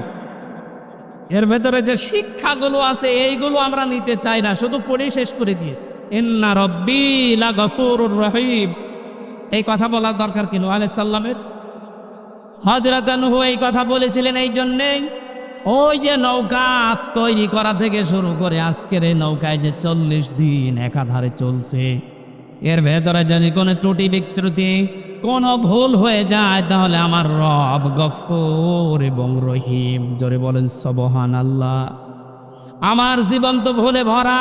এর ভেতরে যে শিক্ষাগুলো আছে এইগুলো আমরা নিতে চাই না, শুধু পড়ে শেষ করে দিয়েছি। ইন্না রাব্বি লাগফুরুর রহিম, এই কথা বলার দরকার কি নূহ আলাইহিস সালামের? হযরত নূহ এই কথা বলেছিলেন এই জন্যেই, ওই যে নৌকা তৈরি করা থেকে শুরু করে আজকের এই নৌকায় যে 40 দিন একাধারে চলছে, এর ভেতরে যদি কোনো ত্রুটি বিচ্যুতি, কোনো ভুল হয়ে যায়, তাহলে আমার রব গফুর এবং রহিম। জোরে বলেন সুবহানাল্লাহ। আমার জীবন তো ভুলে ভরা,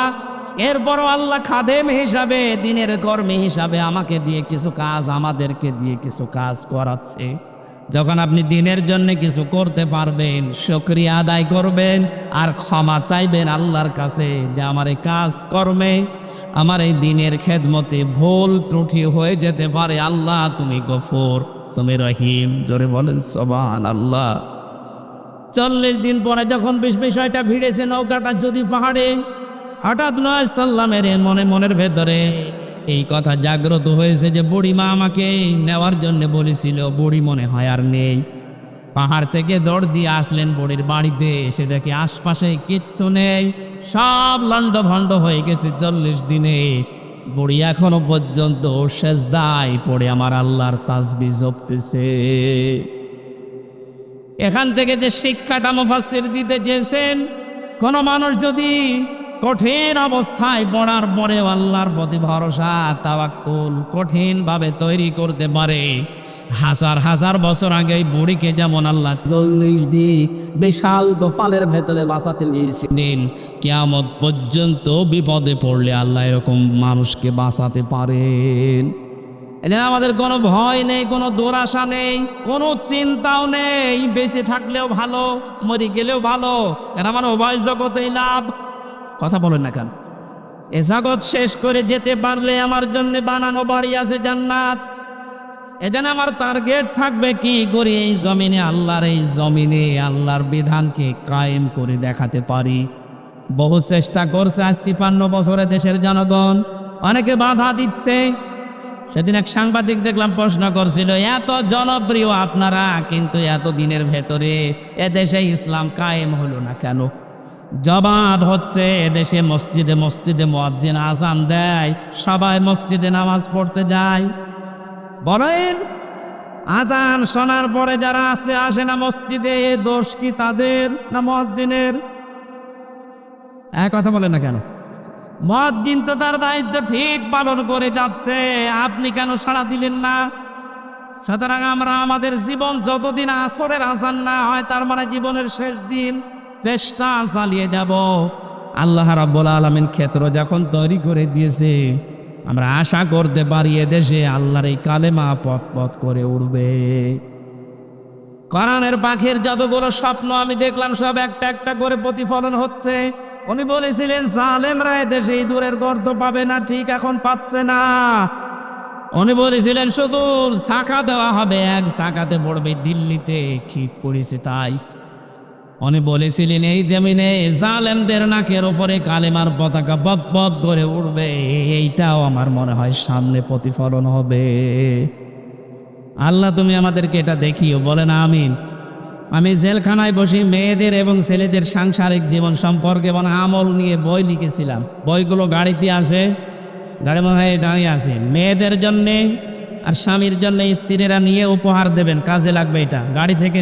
এরপরও আল্লাহ খাদেম হিসাবে, দিনের কর্মী হিসাবে আমাকে দিয়ে কিছু কাজ, আমাদেরকে দিয়ে কিছু কাজ করাচ্ছে। যখন আপনি দিনের জন্য কিছু করতে পারবেন, শুকরিয়া আদায় করবেন আর ক্ষমা চাইবেন আল্লাহর কাছে যে আমার এই কাজ কর্মে, আমার এই দিনের খেদমতে ভুল ত্রুটি হয়ে যেতে পারে। আল্লাহ তুমি গফুর, তুমি রহিম। জোরে বলেন সুবহানাল্লাহ। 40 দিন পরে যখন বিষয়টা ভিড়েছে নৌকাটা যদি পাহাড়ে, হঠাৎ নয় সাল্লামের মনের ভেতরে এই কথা জাগ্রত হয়েছে যে বুড়িমা আমাকে নেওয়ার জন্য বলেছিল, বুড়ি মনে হয় আর নেই। পাহাড় থেকে দৌড় দিয়ে আসলেন বুড়ির বাড়িতে, এসে দেখে আশপাশে কিচ্ছু নেই, সব লন্ডভন্ড হয়ে গেছে 40 দিনে। বুড়ি এখনো পর্যন্ত সেজদায় পড়ে আমার আল্লাহর তাসবিহ জপতেছে। এখান থেকে যে শিক্ষাটা মুফাসসির দিতে চেয়েছেন, কোন মানুষ যদি কঠিন অবস্থায় পড়ার পরেও আল্লাহর প্রতি ভরসা তাওয়াক্কুল কঠিনভাবে তৈরি করতে পারে, হাজার হাজার বছর আগে এই বুড়িকে যেমন আল্লাহ 40 দিন বিশাল তোফানের ভেতরে বাঁচাতে নিয়েছিলেন, কিয়ামত পর্যন্ত বিপদে পড়লে আল্লাহ এরকম মানুষকে বাঁচাতে পারেন। এজন্য আমাদের কোনো ভয় নেই, কোনো দুরাশা নেই, কোনো চিন্তাও নেই। বেঁচে থাকলেও ভালো, মরে গেলেও ভালো, কেন আমার উভয় জগতেই লাভ। কথা বলেন না কেন? এ জগৎ শেষ করে যেতে পারলে আমার জন্য বানানো বাড়ি আছে জান্নাত। এজন্য আমার টার্গেট থাকবে কি করে এই জমিনে আল্লাহর বিধানকে কায়েম করে দেখাতে পারি। বহু চেষ্টা করছে আজ 53 বছরে দেশের জনগণ, অনেকে বাধা দিচ্ছে। সেদিন এক সাংবাদিক দেখলাম প্রশ্ন করছিল, এত জনপ্রিয় আপনারা, কিন্তু এত দিনের ভেতরে এদেশে ইসলাম কায়েম হলো না কেন? জবাব হচ্ছে, এদেশে মসজিদে মসজিদে মুয়াজ্জিন আযান দেয়, সবাই মসজিদে নামাজ পড়তে যায়। বলেন, আযান শোনার পরে যারা আসে না মসজিদে, এ দোষ কি তাদের না মুয়াজ্জিনের? কথা বলেন না কেন? মুয়াজ্জিন তো তার দায়িত্ব ঠিক পালন করে যাচ্ছে, আপনি কেন সাড়া দিলেন না? সুতরাং আমরা আমাদের জীবন যতদিন আসরের আযান না হয়, তার মানে জীবনের শেষ দিন, চেষ্টা চালিয়ে যাব। আল্লাহ রাব্বুল আলামিন ক্ষেত্র যখন তৈরি করে দিয়েছে, আমরা আশা করতে পারি এদেশে আল্লাহর এই কালেমা পথ পথ করে উঠবে। কোরআনের পাখির যতগুলো স্বপ্ন আমি দেখলাম, সব একটা একটা করে প্রতিফলন হচ্ছে। উনি বলেছিলেন জালেমরা এদেশে ইঁদুরের গর্ত পাবে না, ঠিক এখন পাচ্ছে না। উনি বলেছিলেন শুধু ছাকা দেওয়া হবে, এক ছাকাতে পড়বে দিল্লিতে, ঠিক পড়েছে তাই। উনি বলেছিলেন এই জমিনে জালেমদের নাকের উপরে কালেমার পতাকা পথ পথ করে উঠবে, এইটাও আমার মনে হয় সামনে প্রতিফলন হবে। আল্লাহ তুমি আমাদেরকে এটা দেখিও, বলেন আমিন। আমি জেলখানায় বসে মেয়েদের এবং ছেলেদের সাংসারিক জীবন সম্পর্কে এবং আমল নিয়ে বই লিখেছিলাম। বইগুলো গাড়িতে আছে, গাড়ি মনে হয় দাঁড়িয়ে আছে। মেয়েদের জন্যে আর স্বামীর জন্য স্ত্রীরা নিয়ে উপহার দেবেন, কাজে লাগবে এটা। গাড়ি থেকে